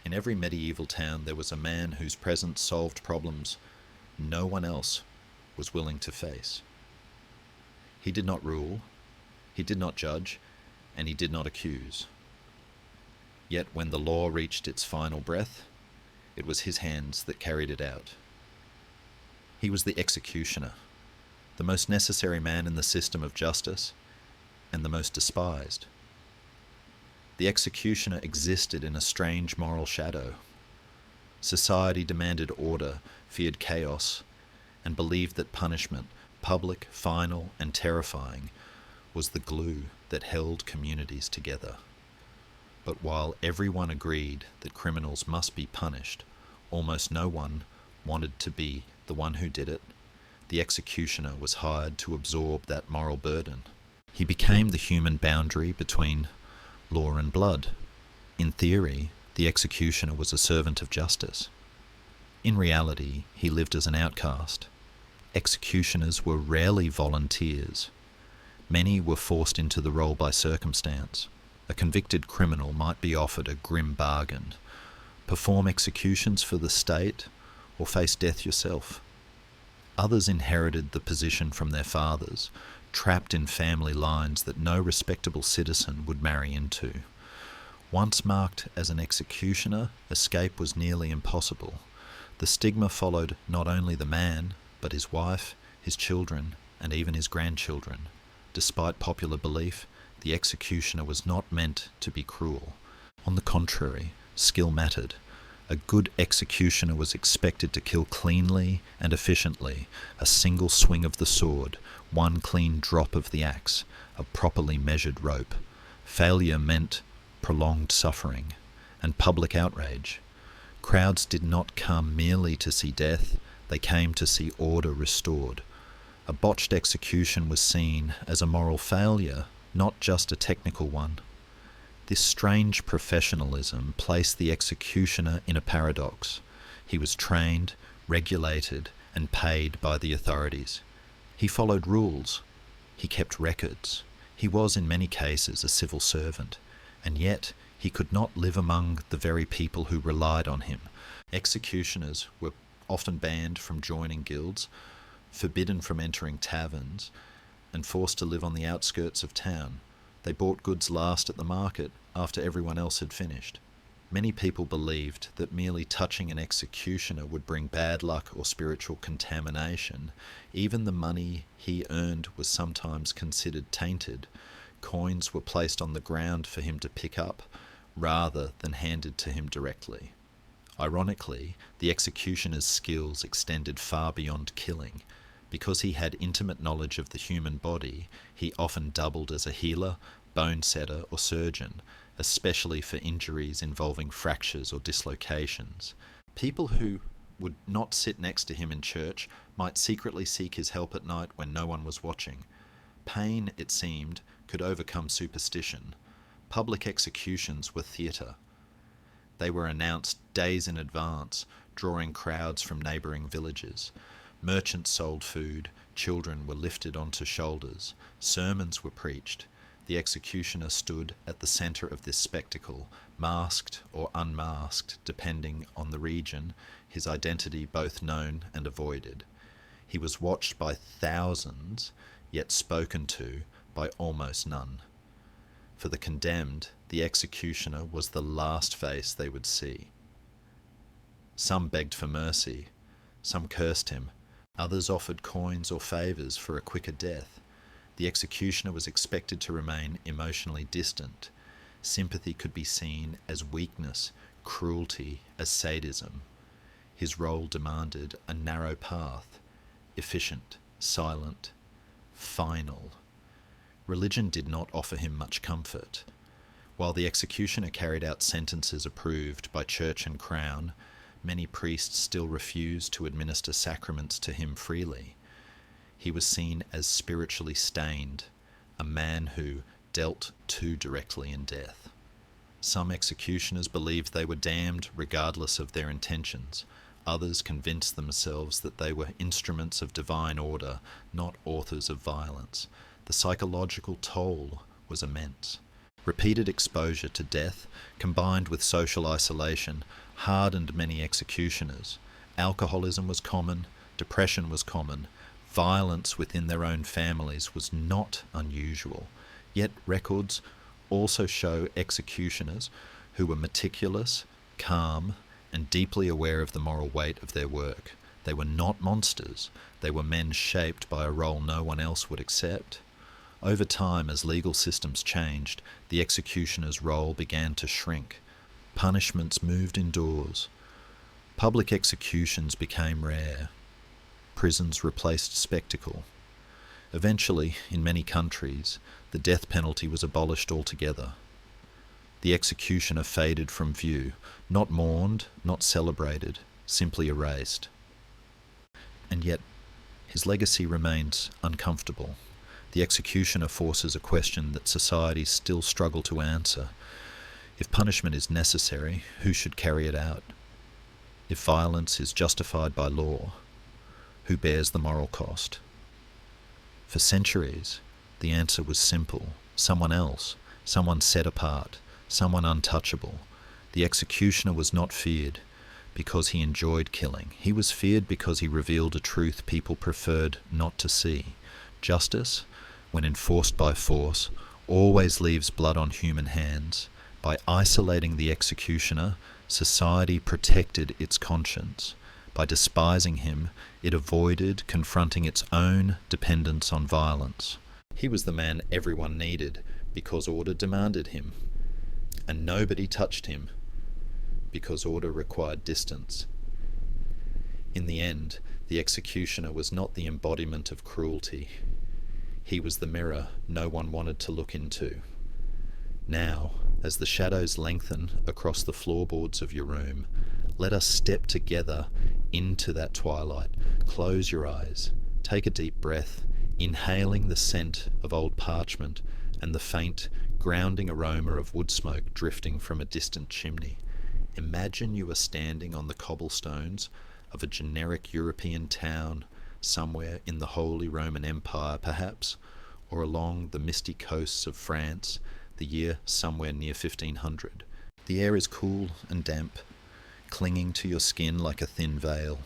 In every medieval town there was a man whose presence solved problems no one else was willing to face. He did not rule, he did not judge, and he did not accuse. Yet when the law reached its final breath, it was his hands that carried it out. He was the executioner, the most necessary man in the system of justice, and the most despised. The executioner existed in a strange moral shadow. Society demanded order, feared chaos, and believed that punishment, public, final, and terrifying, was the glue that held communities together. But while everyone agreed that criminals must be punished, almost no one wanted to be the one who did it. The executioner was hired to absorb that moral burden. He became the human boundary between law and blood. In theory, the executioner was a servant of justice. In reality, he lived as an outcast. Executioners were rarely volunteers. Many were forced into the role by circumstance. A convicted criminal might be offered a grim bargain: perform executions for the state or face death yourself. Others inherited the position from their fathers, trapped in family lines that no respectable citizen would marry into. Once marked as an executioner, escape was nearly impossible. The stigma followed not only the man, but his wife, his children, and even his grandchildren. Despite popular belief, the executioner was not meant to be cruel. On the contrary, skill mattered. A good executioner was expected to kill cleanly and efficiently, a single swing of the sword, one clean drop of the axe, a properly measured rope. Failure meant prolonged suffering and public outrage. Crowds did not come merely to see death, they came to see order restored. A botched execution was seen as a moral failure, not just a technical one. This strange professionalism placed the executioner in a paradox. He was trained, regulated, and paid by the authorities. He followed rules. He kept records. He was in many cases a civil servant, and yet he could not live among the very people who relied on him. Executioners were often banned from joining guilds, forbidden from entering taverns, and forced to live on the outskirts of town. They bought goods last at the market after everyone else had finished. Many people believed that merely touching an executioner would bring bad luck or spiritual contamination. Even the money he earned was sometimes considered tainted. Coins were placed on the ground for him to pick up, rather than handed to him directly. Ironically, the executioner's skills extended far beyond killing. Because he had intimate knowledge of the human body, he often doubled as a healer, bone setter, or surgeon, especially for injuries involving fractures or dislocations. People who would not sit next to him in church might secretly seek his help at night when no one was watching. Pain, it seemed, could overcome superstition. Public executions were theatre. They were announced days in advance, drawing crowds from neighbouring villages. Merchants sold food, children were lifted onto shoulders, sermons were preached. The executioner stood at the centre of this spectacle, masked or unmasked, depending on the region, his identity both known and avoided. He was watched by thousands, yet spoken to by almost none. For the condemned, the executioner was the last face they would see. Some begged for mercy, some cursed him, others offered coins or favours for a quicker death. The executioner was expected to remain emotionally distant. Sympathy could be seen as weakness, cruelty as sadism. His role demanded a narrow path, efficient, silent, final. Religion did not offer him much comfort. While the executioner carried out sentences approved by church and crown, many priests still refused to administer sacraments to him freely. He was seen as spiritually stained, a man who dealt too directly in death. Some executioners believed they were damned regardless of their intentions. Others convinced themselves that they were instruments of divine order, not authors of violence. The psychological toll was immense. Repeated exposure to death, combined with social isolation, hardened many executioners. Alcoholism was common, depression was common, violence within their own families was not unusual. Yet records also show executioners who were meticulous, calm, and deeply aware of the moral weight of their work. They were not monsters. They were men shaped by a role no one else would accept. Over time, as legal systems changed, the executioner's role began to shrink. Punishments moved indoors. Public executions became rare. Prisons replaced spectacle. Eventually, in many countries, the death penalty was abolished altogether. The executioner faded from view, not mourned, not celebrated, simply erased. And yet, his legacy remains uncomfortable. The executioner forces a question that societies still struggle to answer. If punishment is necessary, who should carry it out? If violence is justified by law, who bears the moral cost? For centuries, the answer was simple. Someone else, someone set apart, someone untouchable. The executioner was not feared because he enjoyed killing. He was feared because he revealed a truth people preferred not to see. Justice, when enforced by force, always leaves blood on human hands. By isolating the executioner, society protected its conscience. By despising him, it avoided confronting its own dependence on violence. He was the man everyone needed because order demanded him, and nobody touched him because order required distance. In the end, the executioner was not the embodiment of cruelty. He was the mirror no one wanted to look into. Now, as the shadows lengthen across the floorboards of your room, let us step together into that twilight. Close your eyes, take a deep breath, inhaling the scent of old parchment and the faint, grounding aroma of wood smoke drifting from a distant chimney. Imagine you are standing on the cobblestones of a generic European town, somewhere in the Holy Roman Empire perhaps, or along the misty coasts of France, the year somewhere near 1500. The air is cool and damp, clinging to your skin like a thin veil.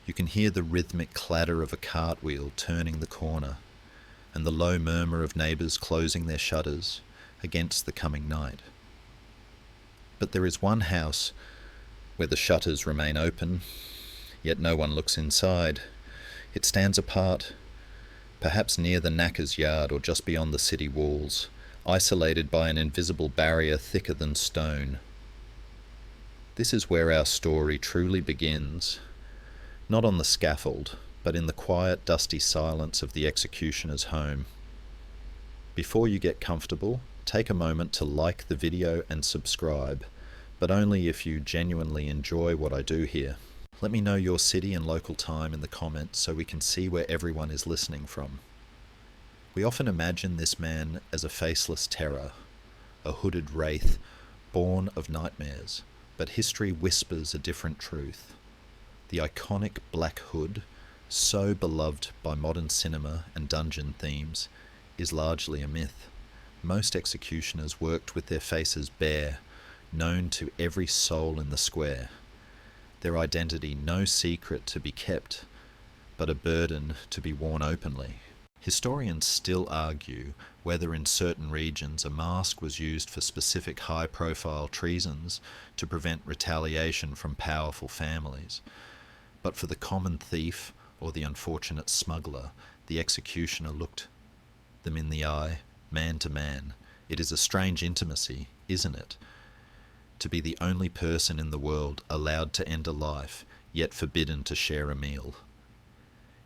You can hear the rhythmic clatter of a cartwheel turning the corner, and the low murmur of neighbours closing their shutters against the coming night. But there is one house where the shutters remain open, yet no one looks inside. It stands apart, perhaps near the knacker's yard or just beyond the city walls, isolated by an invisible barrier thicker than stone. This is where our story truly begins, not on the scaffold, but in the quiet, dusty silence of the executioner's home. Before you get comfortable, take a moment to like the video and subscribe, but only if you genuinely enjoy what I do here. Let me know your city and local time in the comments so we can see where everyone is listening from. We often imagine this man as a faceless terror, a hooded wraith born of nightmares, but history whispers a different truth. The iconic Black Hood, so beloved by modern cinema and dungeon themes, is largely a myth. Most executioners worked with their faces bare, known to every soul in the square. Their identity no secret to be kept, but a burden to be worn openly. Historians still argue whether in certain regions a mask was used for specific high-profile treasons to prevent retaliation from powerful families. But for the common thief or the unfortunate smuggler, the executioner looked them in the eye, man to man. It is a strange intimacy, isn't it? To be the only person in the world allowed to end a life, yet forbidden to share a meal.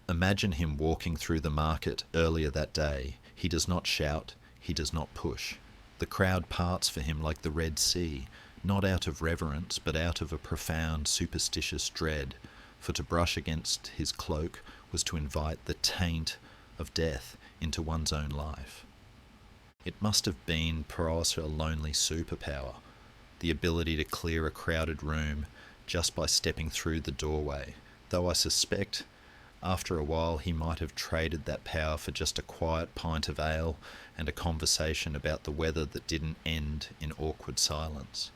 Imagine him walking through the market earlier that day. He does not shout, he does not push. The crowd parts for him like the Red Sea, not out of reverence, but out of a profound superstitious dread, for to brush against his cloak was to invite the taint of death into one's own life. It must have been perhaps a lonely superpower, the ability to clear a crowded room just by stepping through the doorway, though I suspect After a while, he might have traded that power for just a quiet pint of ale and a conversation about the weather that didn't end in awkward silence.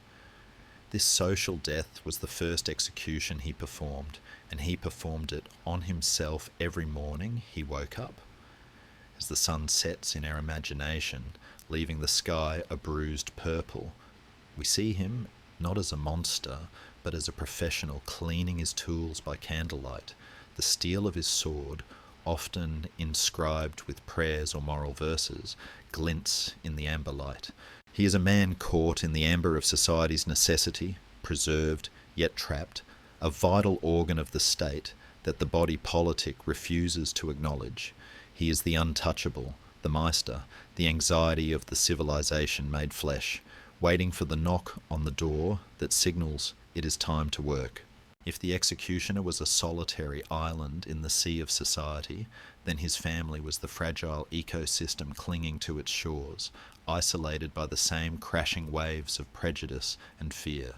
This social death was the first execution he performed, and he performed it on himself every morning he woke up. As the sun sets in our imagination, leaving the sky a bruised purple, we see him not as a monster, but as a professional cleaning his tools by candlelight. The steel of his sword, often inscribed with prayers or moral verses, glints in the amber light. He is a man caught in the amber of society's necessity, preserved, yet trapped, a vital organ of the state that the body politic refuses to acknowledge. He is the untouchable, the Meister, the anxiety of the civilization made flesh, waiting for the knock on the door that signals it is time to work. If the executioner was a solitary island in the sea of society, then his family was the fragile ecosystem clinging to its shores, isolated by the same crashing waves of prejudice and fear.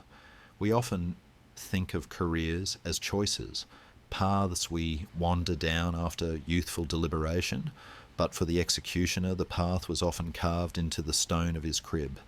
We often think of careers as choices, paths we wander down after youthful deliberation, but for the executioner the path was often carved into the stone of his crib.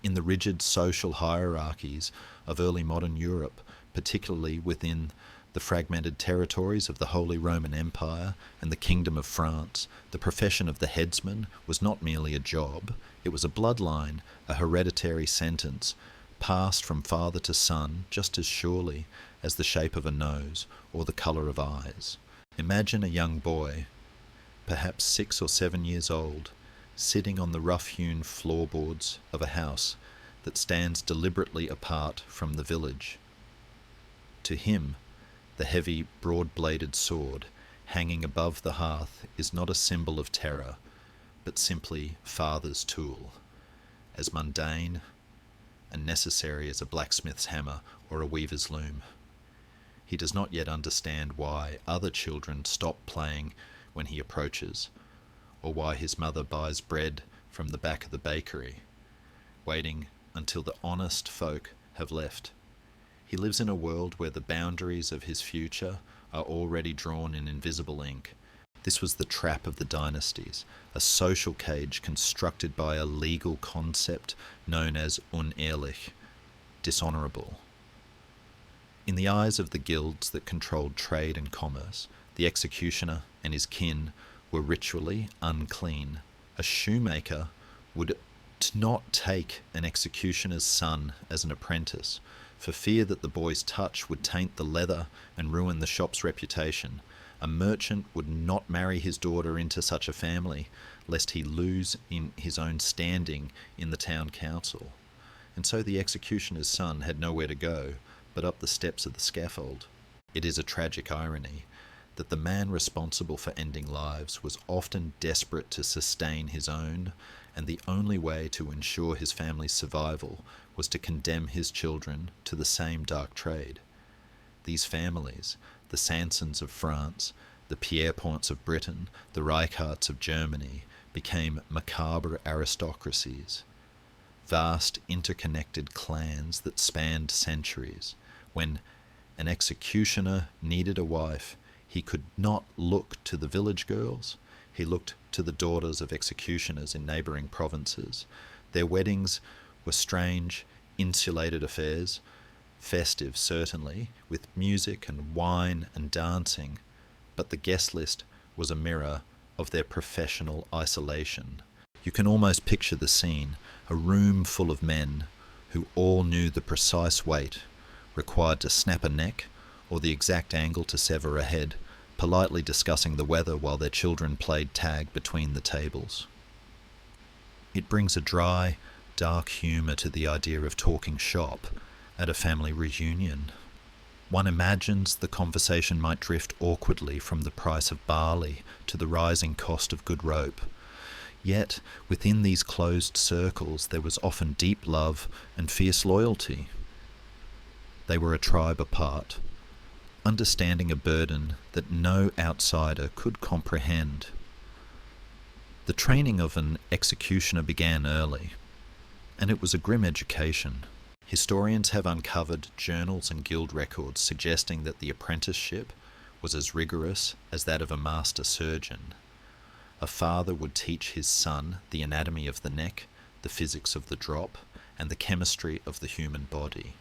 In the rigid social hierarchies of early modern Europe, particularly within the fragmented territories of the Holy Roman Empire and the Kingdom of France, the profession of the headsman was not merely a job, it was a bloodline, a hereditary sentence, passed from father to son just as surely as the shape of a nose or the colour of eyes. Imagine a young boy, perhaps 6 or 7 years old, sitting on the rough-hewn floorboards of a house that stands deliberately apart from the village. To him, the heavy, broad-bladed sword hanging above the hearth is not a symbol of terror, but simply father's tool, as mundane and necessary as a blacksmith's hammer or a weaver's loom. He does not yet understand why other children stop playing when he approaches, or why his mother buys bread from the back of the bakery, waiting until the honest folk have left. He lives in a world where the boundaries of his future are already drawn in invisible ink. This was the trap of the dynasties, a social cage constructed by a legal concept known as unehrlich, dishonourable. In the eyes of the guilds that controlled trade and commerce, the executioner and his kin were ritually unclean. A shoemaker would not take an executioner's son as an apprentice, for fear that the boy's touch would taint the leather and ruin the shop's reputation. A merchant would not marry his daughter into such a family, lest he lose in his own standing in the town council. And so the executioner's son had nowhere to go but up the steps of the scaffold. It is a tragic irony that the man responsible for ending lives was often desperate to sustain his own, and the only way to ensure his family's survival was to condemn his children to the same dark trade. These families, the Sansons of France, the Pierrepoints of Britain, the Reichards of Germany, became macabre aristocracies, vast interconnected clans that spanned centuries. When an executioner needed a wife, he could not look to the village girls, he looked to the daughters of executioners in neighbouring provinces. Their weddings were strange, insulated affairs, festive certainly, with music and wine and dancing, but the guest list was a mirror of their professional isolation. You can almost picture the scene, a room full of men who all knew the precise weight required to snap a neck or the exact angle to sever a head, politely discussing the weather while their children played tag between the tables. It brings a dry, dark humour to the idea of talking shop at a family reunion. One imagines the conversation might drift awkwardly from the price of barley to the rising cost of good rope. Yet, within these closed circles there was often deep love and fierce loyalty. They were a tribe apart, understanding a burden that no outsider could comprehend. The training of an executioner began early, and it was a grim education. Historians have uncovered journals and guild records suggesting that the apprenticeship was as rigorous as that of a master surgeon. A father would teach his son the anatomy of the neck, the physics of the drop, and the chemistry of the human body.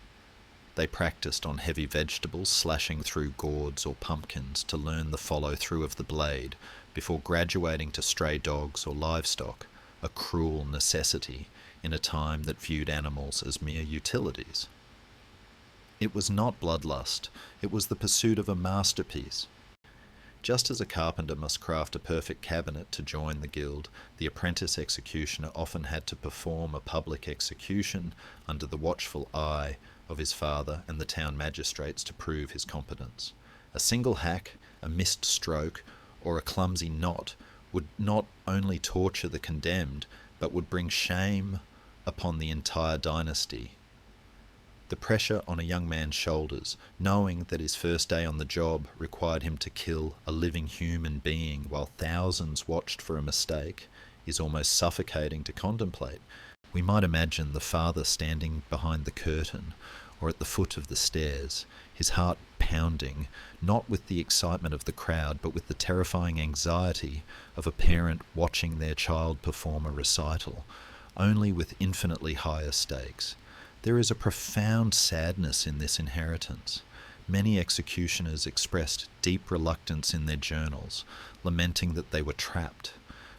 They practiced on heavy vegetables, slashing through gourds or pumpkins to learn the follow-through of the blade before graduating to stray dogs or livestock, a cruel necessity in a time that viewed animals as mere utilities. It was not bloodlust, it was the pursuit of a masterpiece. Just as a carpenter must craft a perfect cabinet to join the guild, the apprentice executioner often had to perform a public execution under the watchful eye of his father and the town magistrates to prove his competence. A single hack, a missed stroke, or a clumsy knot would not only torture the condemned, but would bring shame upon the entire dynasty. The pressure on a young man's shoulders, knowing that his first day on the job required him to kill a living human being while thousands watched for a mistake, is almost suffocating to contemplate. We might imagine the father standing behind the curtain or at the foot of the stairs, his heart pounding, not with the excitement of the crowd, but with the terrifying anxiety of a parent watching their child perform a recital, only with infinitely higher stakes. There is a profound sadness in this inheritance. Many executioners expressed deep reluctance in their journals, lamenting that they were trapped.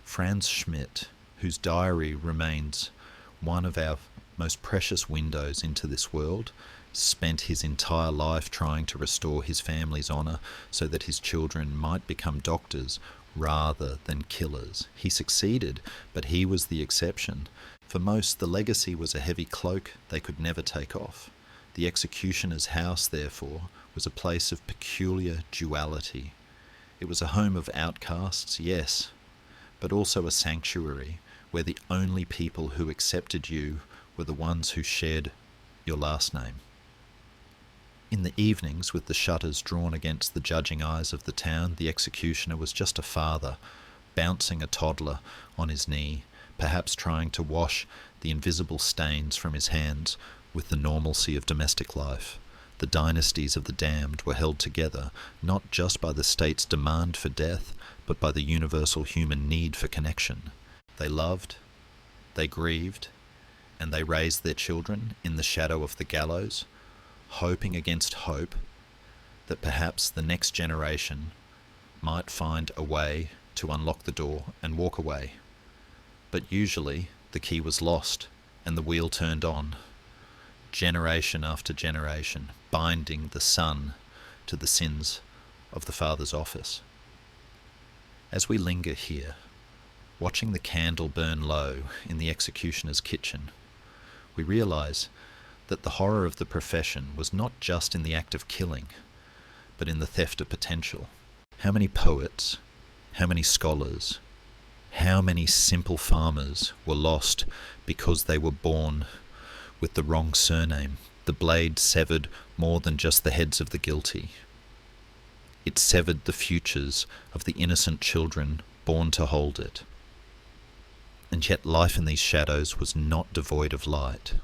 Franz Schmidt, whose diary remains one of our most precious windows into this world, spent his entire life trying to restore his family's honour so that his children might become doctors rather than killers. He succeeded, but he was the exception. For most, the legacy was a heavy cloak they could never take off. The executioner's house, therefore, was a place of peculiar duality. It was a home of outcasts, yes, but also a sanctuary where the only people who accepted you were the ones who shared your last name. In the evenings, with the shutters drawn against the judging eyes of the town, the executioner was just a father, bouncing a toddler on his knee, perhaps trying to wash the invisible stains from his hands with the normalcy of domestic life. The dynasties of the damned were held together not just by the state's demand for death, but by the universal human need for connection. They loved, they grieved, and they raised their children in the shadow of the gallows, hoping against hope that perhaps the next generation might find a way to unlock the door and walk away. But usually the key was lost and the wheel turned on, generation after generation, binding the son to the sins of the father's office. As we linger here, watching the candle burn low in the executioner's kitchen, we realize that the horror of the profession was not just in the act of killing, but in the theft of potential. How many poets, how many scholars, how many simple farmers were lost because they were born with the wrong surname? The blade severed more than just the heads of the guilty. It severed the futures of the innocent children born to hold it. And yet life in these shadows was not devoid of light.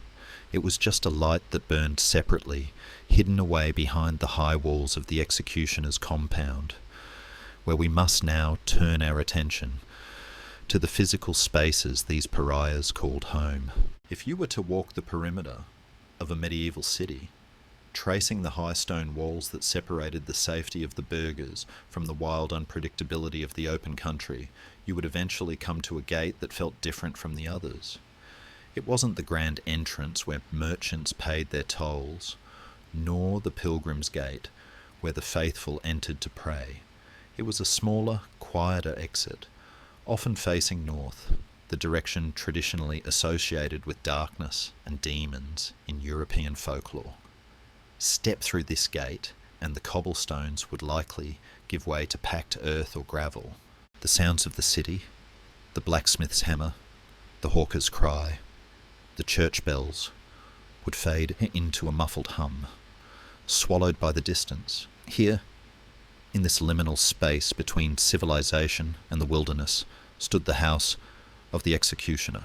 It was just a light that burned separately, hidden away behind the high walls of the executioner's compound, where we must now turn our attention to the physical spaces these pariahs called home. If you were to walk the perimeter of a medieval city, tracing the high stone walls that separated the safety of the burghers from the wild unpredictability of the open country, you would eventually come to a gate that felt different from the others. It wasn't the grand entrance where merchants paid their tolls, nor the pilgrim's gate where the faithful entered to pray. It was a smaller, quieter exit, often facing north, the direction traditionally associated with darkness and demons in European folklore. Step through this gate and the cobblestones would likely give way to packed earth or gravel. The sounds of the city, the blacksmith's hammer, the hawker's cry, the church bells, would fade into a muffled hum, swallowed by the distance. Here, in this liminal space between civilization and the wilderness, stood the house of the executioner.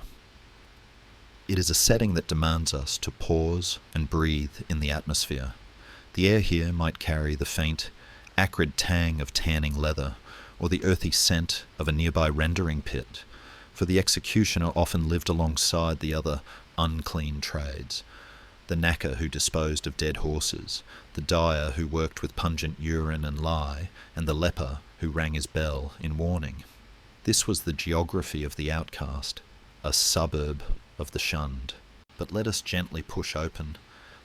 It is a setting that demands us to pause and breathe in the atmosphere. The air here might carry the faint acrid tang of tanning leather, or the earthy scent of a nearby rendering pit, for the executioner often lived alongside the other unclean trades: the knacker who disposed of dead horses, the dyer who worked with pungent urine and lye, and the leper who rang his bell in warning. This was the geography of the outcast, a suburb of the shunned. But let us gently push open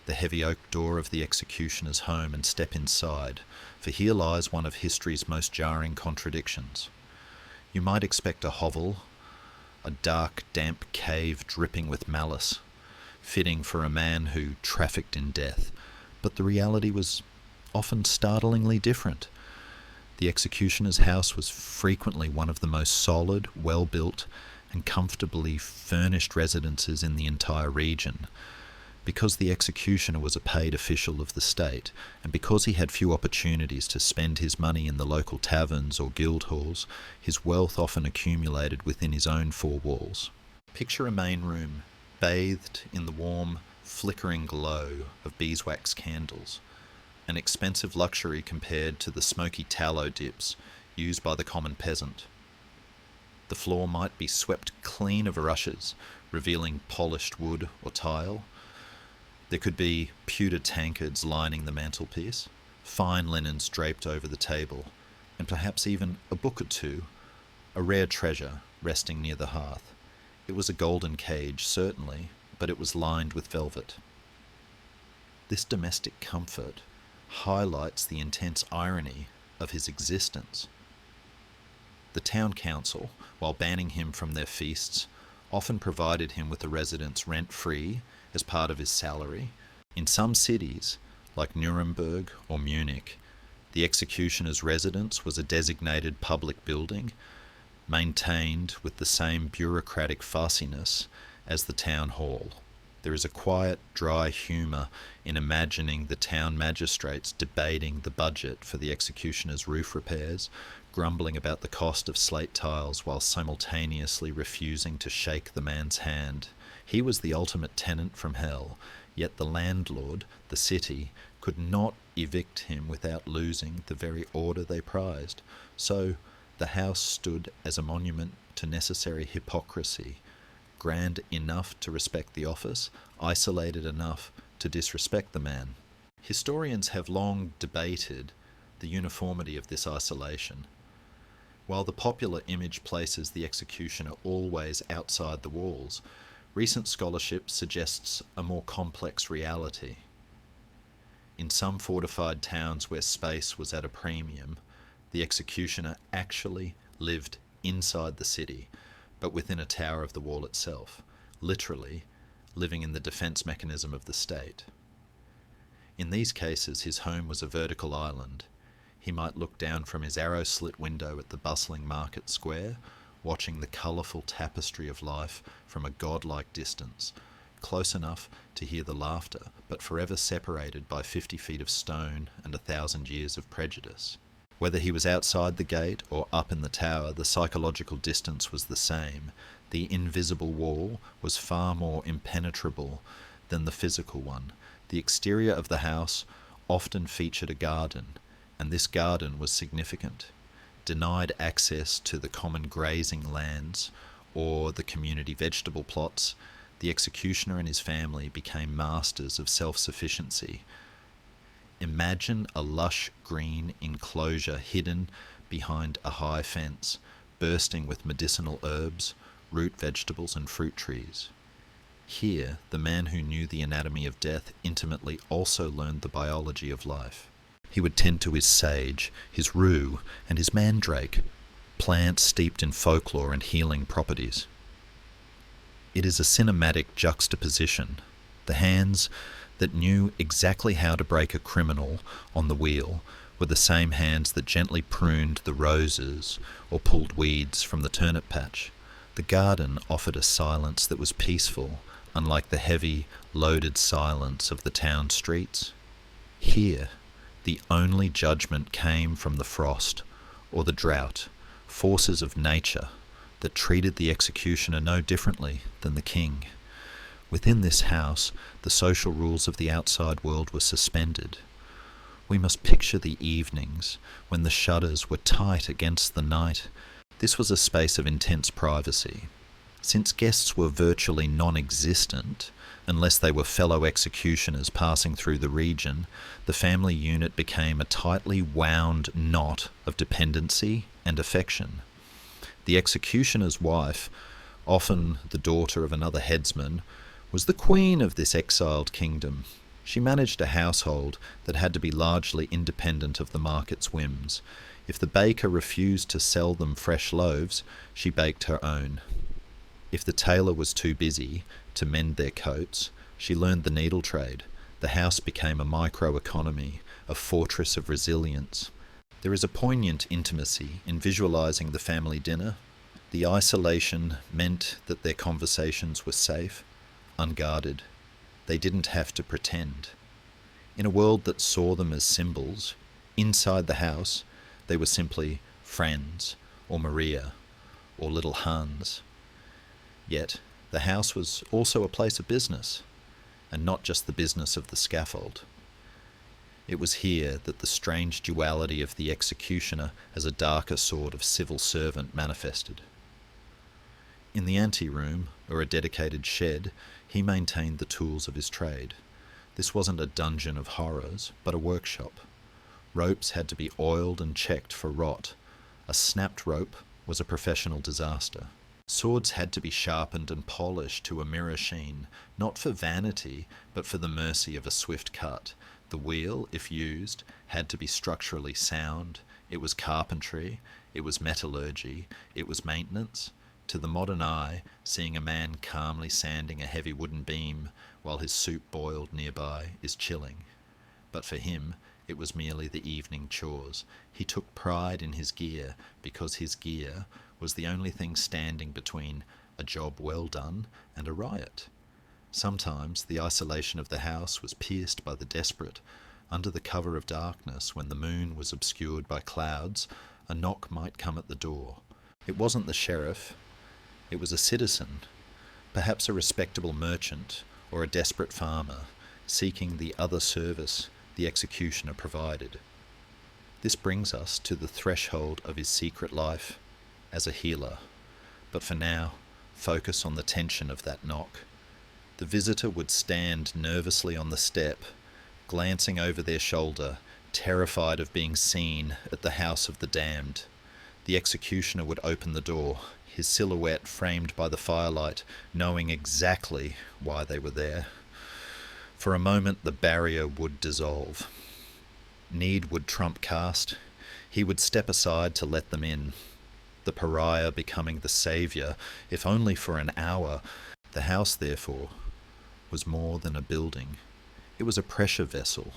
the heavy oak door of the executioner's home and step inside, for here lies one of history's most jarring contradictions. You might expect a hovel, a dark, damp cave dripping with malice, fitting for a man who trafficked in death, but the reality was often startlingly different. The executioner's house was frequently one of the most solid, well-built, and comfortably furnished residences in the entire region. Because the executioner was a paid official of the state, and because he had few opportunities to spend his money in the local taverns or guild halls, his wealth often accumulated within his own four walls. Picture a main room, bathed in the warm, flickering glow of beeswax candles, an expensive luxury compared to the smoky tallow dips used by the common peasant. The floor might be swept clean of rushes, revealing polished wood or tile. There could be pewter tankards lining the mantelpiece, fine linens draped over the table, and perhaps even a book or two, a rare treasure resting near the hearth. It was a golden cage, certainly, but it was lined with velvet. This domestic comfort highlights the intense irony of his existence. The town council, while banning him from their feasts, often provided him with a residence rent-free as part of his salary. In some cities, like Nuremberg or Munich, the executioner's residence was a designated public building, maintained with the same bureaucratic fussiness as the town hall. There is a quiet, dry humour in imagining the town magistrates debating the budget for the executioner's roof repairs, grumbling about the cost of slate tiles while simultaneously refusing to shake the man's hand. He was the ultimate tenant from hell, yet the landlord, the city, could not evict him without losing the very order they prized. So the house stood as a monument to necessary hypocrisy, grand enough to respect the office, isolated enough to disrespect the man. Historians have long debated the uniformity of this isolation. While the popular image places the executioner always outside the walls, recent scholarship suggests a more complex reality. In some fortified towns where space was at a premium, the executioner actually lived inside the city, but within a tower of the wall itself, literally living in the defense mechanism of the state. In these cases, his home was a vertical island. He might look down from his arrow-slit window at the bustling market square, watching the colourful tapestry of life from a godlike distance, close enough to hear the laughter, but forever separated by 50 feet of stone and 1,000 years of prejudice. Whether he was outside the gate or up in the tower, the psychological distance was the same. The invisible wall was far more impenetrable than the physical one. The exterior of the house often featured a garden, and this garden was significant. Denied access to the common grazing lands or the community vegetable plots, the executioner and his family became masters of self-sufficiency. Imagine a lush green enclosure hidden behind a high fence, bursting with medicinal herbs, root vegetables and fruit trees. Here, the man who knew the anatomy of death intimately also learned the biology of life. He would tend to his sage, his rue, and his mandrake, plants steeped in folklore and healing properties. It is a cinematic juxtaposition. The hands that knew exactly how to break a criminal on the wheel were the same hands that gently pruned the roses or pulled weeds from the turnip patch. The garden offered a silence that was peaceful, unlike the heavy, loaded silence of the town streets. Here, the only judgment came from the frost or the drought, forces of nature that treated the executioner no differently than the king. Within this house, the social rules of the outside world were suspended. We must picture the evenings when the shutters were tight against the night. This was a space of intense privacy. Since guests were virtually non-existent, unless they were fellow executioners passing through the region, the family unit became a tightly wound knot of dependency and affection. The executioner's wife, often the daughter of another headsman, was the queen of this exiled kingdom. She managed a household that had to be largely independent of the market's whims. If the baker refused to sell them fresh loaves, she baked her own. If the tailor was too busy to mend their coats, she learned the needle trade. The house became a microeconomy, a fortress of resilience. There is a poignant intimacy in visualizing the family dinner. The isolation meant that their conversations were safe, unguarded. They didn't have to pretend. In a world that saw them as symbols, inside the house, they were simply friends, or Maria, or little Hans. Yet, the house was also a place of business, and not just the business of the scaffold. It was here that the strange duality of the executioner as a darker sort of civil servant manifested. In the anteroom, or a dedicated shed, he maintained the tools of his trade. This wasn't a dungeon of horrors, but a workshop. Ropes had to be oiled and checked for rot. A snapped rope was a professional disaster. Swords had to be sharpened and polished to a mirror sheen, not for vanity, but for the mercy of a swift cut. The wheel, if used, had to be structurally sound. It was carpentry, it was metallurgy, it was maintenance. To the modern eye, seeing a man calmly sanding a heavy wooden beam while his soup boiled nearby is chilling. But for him, it was merely the evening chores. He took pride in his gear because his gear was the only thing standing between a job well done and a riot. Sometimes the isolation of the house was pierced by the desperate. Under the cover of darkness, when the moon was obscured by clouds, a knock might come at the door. It wasn't the sheriff. It was a citizen, perhaps a respectable merchant or a desperate farmer, seeking the other service the executioner provided. This brings us to the threshold of his secret life as a healer. But for now, focus on the tension of that knock. The visitor would stand nervously on the step, glancing over their shoulder, terrified of being seen at the house of the damned. The executioner would open the door, his silhouette framed by the firelight, knowing exactly why they were there. For a moment the barrier would dissolve. Need would trump caste. He would step aside to let them in. The pariah becoming the saviour, if only for an hour. The house, therefore, was more than a building. It was a pressure vessel.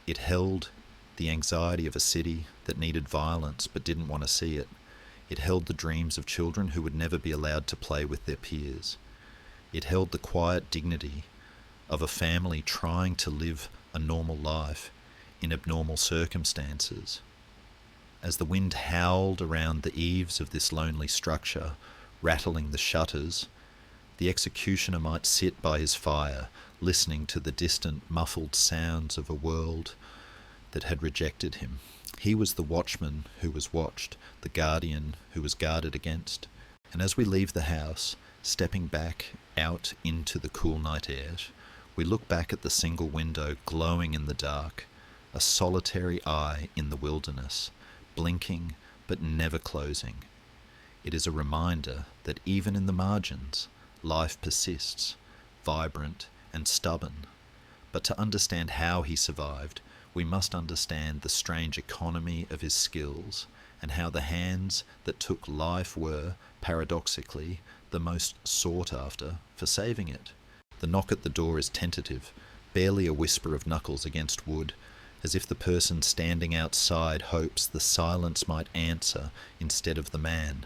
It held the anxiety of a city that needed violence but didn't want to see it. It held the dreams of children who would never be allowed to play with their peers. It held the quiet dignity of a family trying to live a normal life in abnormal circumstances. As the wind howled around the eaves of this lonely structure, rattling the shutters, the executioner might sit by his fire, listening to the distant, muffled sounds of a world that had rejected him. He was the watchman who was watched, the guardian who was guarded against. And as we leave the house, stepping back out into the cool night air, we look back at the single window glowing in the dark, a solitary eye in the wilderness, blinking but never closing. It is a reminder that even in the margins, life persists, vibrant and stubborn. But to understand how he survived, we must understand the strange economy of his skills and how the hands that took life were, paradoxically, the most sought after for saving it. The knock at the door is tentative, barely a whisper of knuckles against wood, as if the person standing outside hopes the silence might answer instead of the man.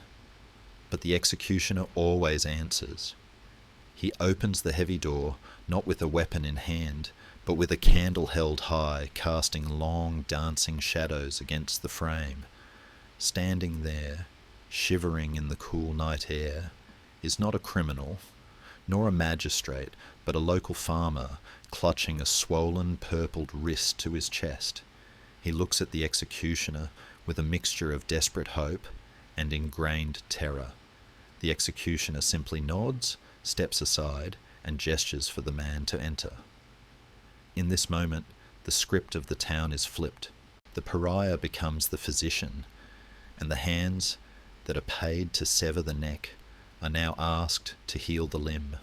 But the executioner always answers. He opens the heavy door, not with a weapon in hand, but with a candle held high, casting long, dancing shadows against the frame. Standing there, shivering in the cool night air, is not a criminal, nor a magistrate, but but a local farmer clutching a swollen, purpled wrist to his chest. He looks at the executioner with a mixture of desperate hope and ingrained terror. The executioner simply nods, steps aside, and gestures for the man to enter. In this moment, the script of the town is flipped. The pariah becomes the physician, and the hands that are paid to sever the neck are now asked to heal the limb.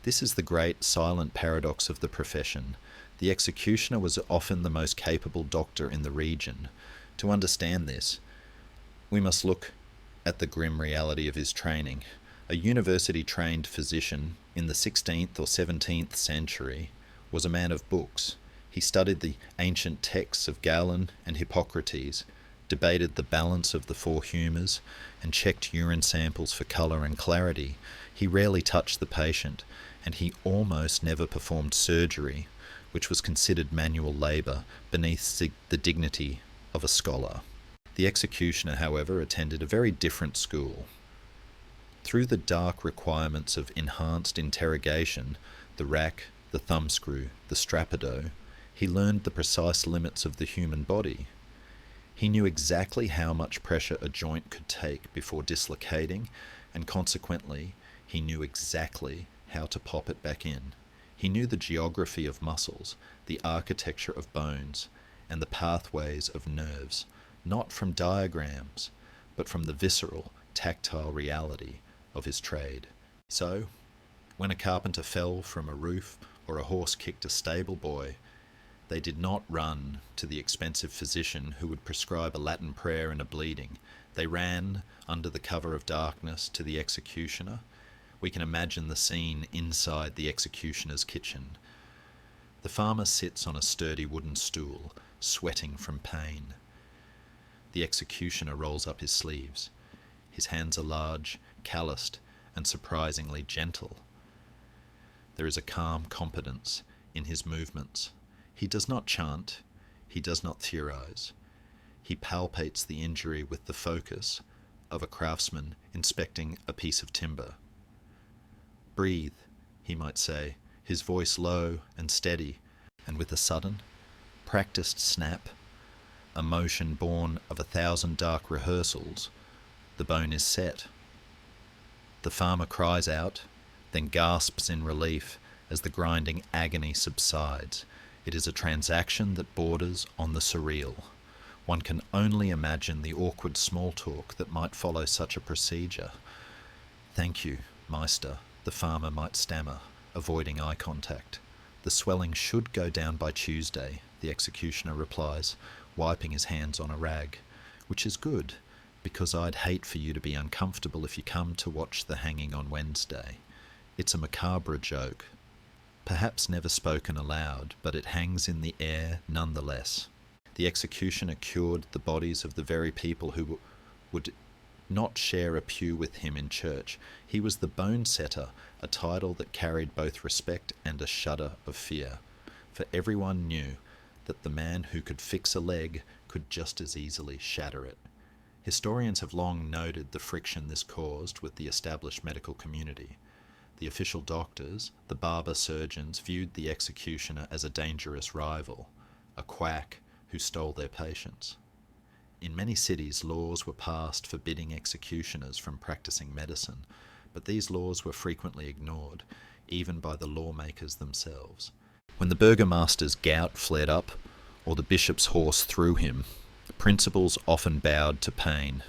This is the great silent paradox of the profession. The executioner was often the most capable doctor in the region. To understand this, we must look at the grim reality of his training. A university-trained physician in the 16th or 17th century was a man of books. He studied the ancient texts of Galen and Hippocrates, debated the balance of the four humours, and checked urine samples for colour and clarity. He rarely touched the patient, and he almost never performed surgery, which was considered manual labour beneath the dignity of a scholar. The executioner, however, attended a very different school. Through the dark requirements of enhanced interrogation, the rack, the thumbscrew, the strappado, he learned the precise limits of the human body. He knew exactly how much pressure a joint could take before dislocating, and consequently, he knew exactly how to pop it back in. He knew the geography of muscles, the architecture of bones, and the pathways of nerves, not from diagrams, but from the visceral, tactile reality of his trade. So, when a carpenter fell from a roof or a horse kicked a stable boy, they did not run to the expensive physician who would prescribe a Latin prayer and a bleeding. They ran, under the cover of darkness, to the executioner. We can imagine the scene inside the executioner's kitchen. The farmer sits on a sturdy wooden stool, sweating from pain. The executioner rolls up his sleeves. His hands are large, calloused, and surprisingly gentle. There is a calm competence in his movements. He does not chant, he does not theorize. He palpates the injury with the focus of a craftsman inspecting a piece of timber. Breathe, he might say, his voice low and steady, and with a sudden, practiced snap, a motion born of 1,000 dark rehearsals, the bone is set. The farmer cries out, then gasps in relief as the grinding agony subsides. It is a transaction that borders on the surreal. One can only imagine the awkward small talk that might follow such a procedure. "Thank you, Meister," the farmer might stammer, avoiding eye contact. "The swelling should go down by Tuesday," the executioner replies, wiping his hands on a rag, "which is good, because I'd hate for you to be uncomfortable if you come to watch the hanging on Wednesday." It's a macabre joke, perhaps never spoken aloud, but it hangs in the air nonetheless. The executioner cured the bodies of the very people who would not share a pew with him in church. He was the bone setter, a title that carried both respect and a shudder of fear, for everyone knew that the man who could fix a leg could just as easily shatter it. Historians have long noted the friction this caused with the established medical community. The official doctors, the barber surgeons, viewed the executioner as a dangerous rival, a quack who stole their patients. In many cities, laws were passed forbidding executioners from practicing medicine, but these laws were frequently ignored, even by the lawmakers themselves. When the burgomaster's gout flared up, or the bishop's horse threw him, principals often bowed to pain.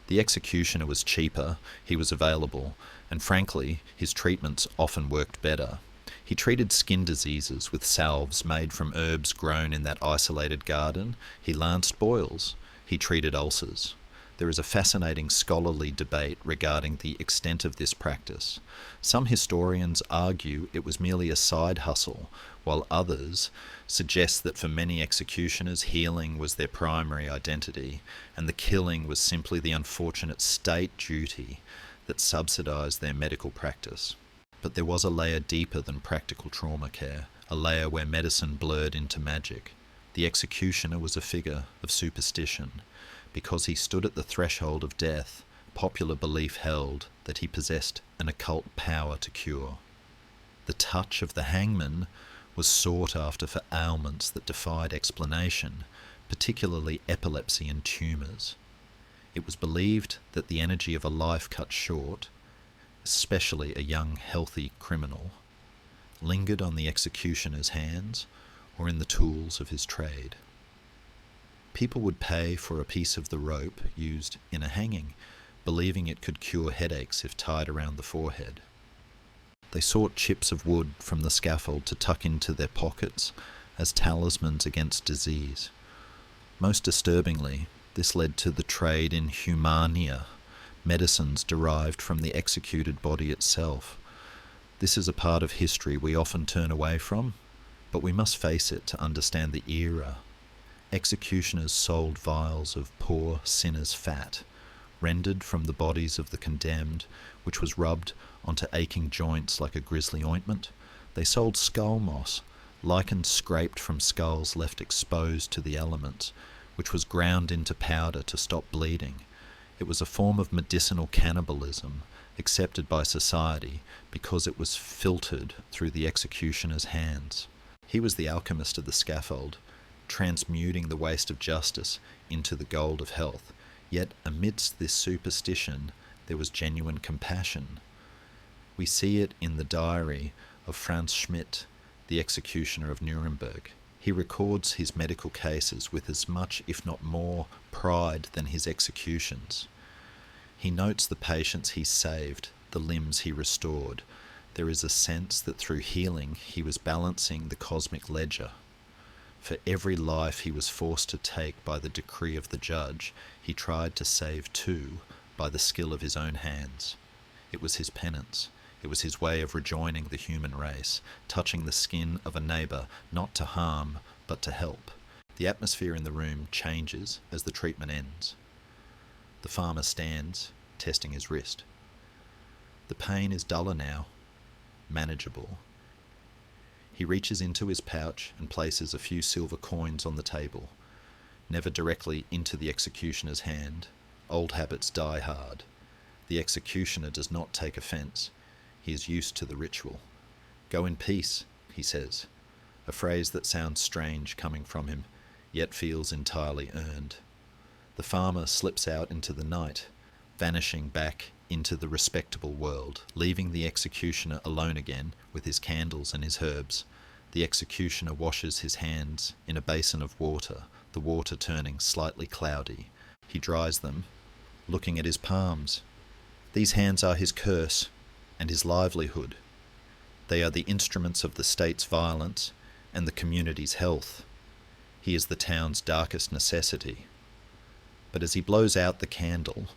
The executioner was cheaper, he was available, and frankly, his treatments often worked better. He treated skin diseases with salves made from herbs grown in that isolated garden. He lanced boils. He treated ulcers. There is a fascinating scholarly debate regarding the extent of this practice. Some historians argue it was merely a side hustle, while others suggest that for many executioners, healing was their primary identity, and the killing was simply the unfortunate state duty that subsidized their medical practice. But there was a layer deeper than practical trauma care, a layer where medicine blurred into magic. The executioner was a figure of superstition. Because he stood at the threshold of death, popular belief held that he possessed an occult power to cure. The touch of the hangman was sought after for ailments that defied explanation, particularly epilepsy and tumours. It was believed that the energy of a life cut short, especially a young, healthy criminal, lingered on the executioner's hands or in the tools of his trade. People would pay for a piece of the rope used in a hanging, believing it could cure headaches if tied around the forehead. They sought chips of wood from the scaffold to tuck into their pockets as talismans against disease. Most disturbingly, this led to the trade in humania, medicines derived from the executed body itself. This is a part of history we often turn away from, but we must face it to understand the era. Executioners sold vials of poor sinners' fat, rendered from the bodies of the condemned, which was rubbed onto aching joints like a grisly ointment. They sold skull moss, lichen scraped from skulls left exposed to the elements, which was ground into powder to stop bleeding. It was a form of medicinal cannibalism, accepted by society because it was filtered through the executioner's hands. He was the alchemist of the scaffold, transmuting the waste of justice into the gold of health. Yet amidst this superstition, there was genuine compassion. We see it in the diary of Franz Schmidt, the executioner of Nuremberg. He records his medical cases with as much, if not more, pride than his executions. He notes the patients he saved, the limbs he restored. There is a sense that through healing he was balancing the cosmic ledger. For every life he was forced to take by the decree of the judge, he tried to save two by the skill of his own hands. It was his penance. It was his way of rejoining the human race, touching the skin of a neighbour, not to harm, but to help. The atmosphere in the room changes as the treatment ends. The farmer stands, testing his wrist. The pain is duller now, manageable. He reaches into his pouch and places a few silver coins on the table, never directly into the executioner's hand. Old habits die hard. The executioner does not take offence. He is used to the ritual. "Go in peace," he says, a phrase that sounds strange coming from him, yet feels entirely earned. The farmer slips out into the night, vanishing back into the respectable world, leaving the executioner alone again with his candles and his herbs. The executioner washes his hands in a basin of water, the water turning slightly cloudy. He dries them, looking at his palms. These hands are his curse and his livelihood. They are the instruments of the state's violence and the community's health. He is the town's darkest necessity. But as he blows out the candle,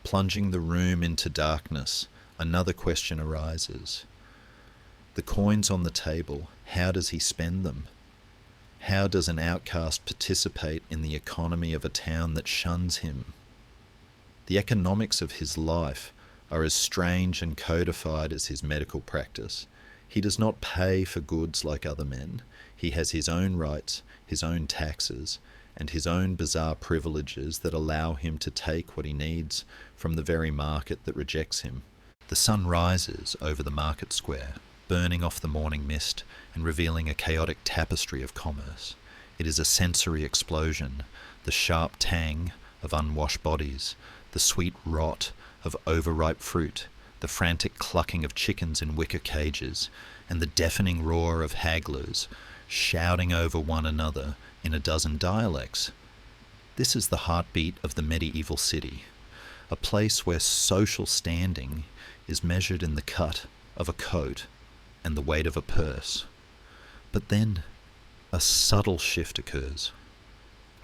plunging the room into darkness, another question arises. The coins on the table, how does he spend them? How does an outcast participate in the economy of a town that shuns him? The economics of his life are as strange and codified as his medical practice. He does not pay for goods like other men. He has his own rights, his own taxes, and his own bizarre privileges that allow him to take what he needs from the very market that rejects him. The sun rises over the market square, burning off the morning mist and revealing a chaotic tapestry of commerce. It is a sensory explosion, the sharp tang of unwashed bodies, the sweet rot of overripe fruit, the frantic clucking of chickens in wicker cages, and the deafening roar of hagglers shouting over one another in a dozen dialects. This is the heartbeat of the medieval city, a place where social standing is measured in the cut of a coat and the weight of a purse. But then a subtle shift occurs.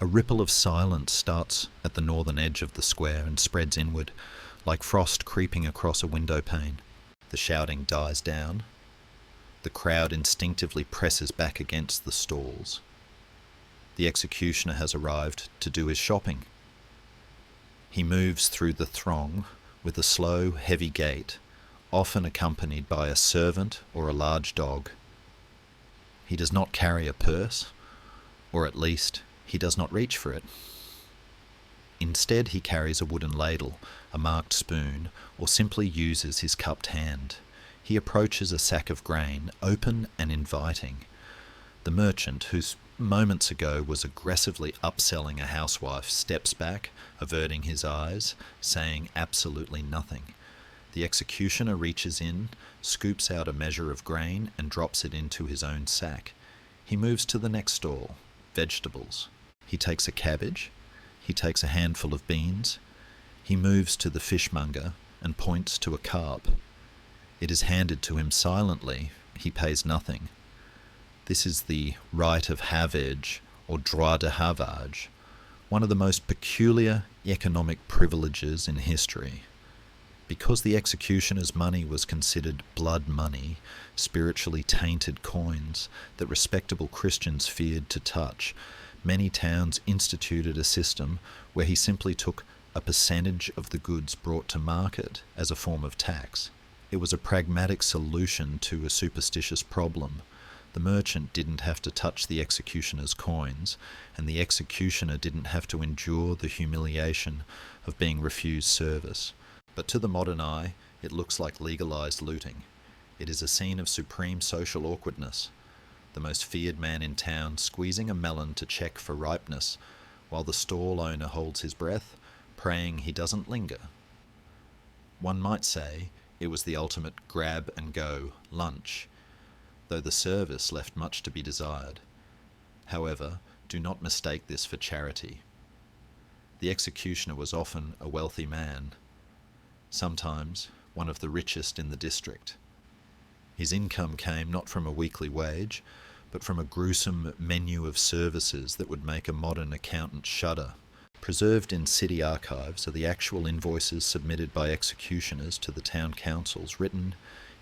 A ripple of silence starts at the northern edge of the square and spreads inward, like frost creeping across a window pane. The shouting dies down. The crowd instinctively presses back against the stalls. The executioner has arrived to do his shopping. He moves through the throng with a slow, heavy gait, often accompanied by a servant or a large dog. He does not carry a purse, or at least he does not reach for it. Instead, he carries a wooden ladle, a marked spoon, or simply uses his cupped hand. He approaches a sack of grain, open and inviting. The merchant, who moments ago was aggressively upselling a housewife, steps back, averting his eyes, saying absolutely nothing. The executioner reaches in, scoops out a measure of grain and drops it into his own sack. He moves to the next stall, vegetables. He takes a cabbage. He takes a handful of beans. He moves to the fishmonger and points to a carp. It is handed to him silently. He pays nothing. This is the right of havage, or droit de havage, one of the most peculiar economic privileges in history. Because the executioner's money was considered blood money, spiritually tainted coins that respectable Christians feared to touch, many towns instituted a system where he simply took a percentage of the goods brought to market as a form of tax. It was a pragmatic solution to a superstitious problem. The merchant didn't have to touch the executioner's coins, and the executioner didn't have to endure the humiliation of being refused service. But to the modern eye, it looks like legalized looting. It is a scene of supreme social awkwardness. The most feared man in town squeezing a melon to check for ripeness, while the stall owner holds his breath, praying he doesn't linger. One might say it was the ultimate grab-and-go lunch, though the service left much to be desired. However, do not mistake this for charity. The executioner was often a wealthy man, sometimes one of the richest in the district. His income came not from a weekly wage, but from a gruesome menu of services that would make a modern accountant shudder. Preserved in city archives are the actual invoices submitted by executioners to the town councils, written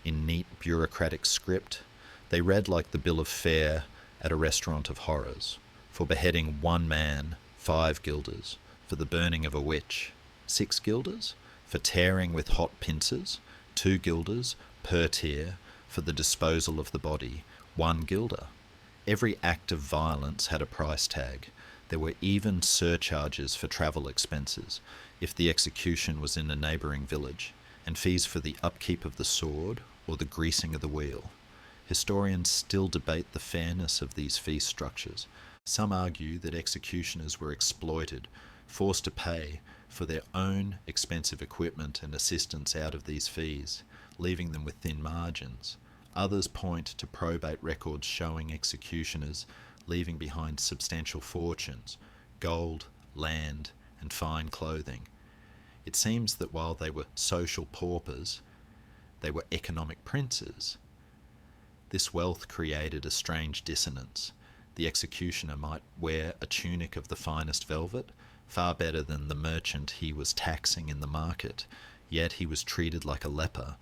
in neat bureaucratic script. They read like the bill of fare at a restaurant of horrors. For beheading one man, 5 guilders. For the burning of a witch, 6 guilders. For tearing with hot pincers, 2 guilders per tear. For the disposal of the body, 1 guilder. Every act of violence had a price tag. There were even surcharges for travel expenses if the execution was in a neighbouring village, and fees for the upkeep of the sword or the greasing of the wheel. Historians still debate the fairness of these fee structures. Some argue that executioners were exploited, forced to pay for their own expensive equipment and assistance out of these fees, leaving them with thin margins. Others point to probate records showing executioners leaving behind substantial fortunes, gold, land, and fine clothing. It seems that while they were social paupers, they were economic princes. This wealth created a strange dissonance. The executioner might wear a tunic of the finest velvet, far better than the merchant he was taxing in the market, yet he was treated like a leper.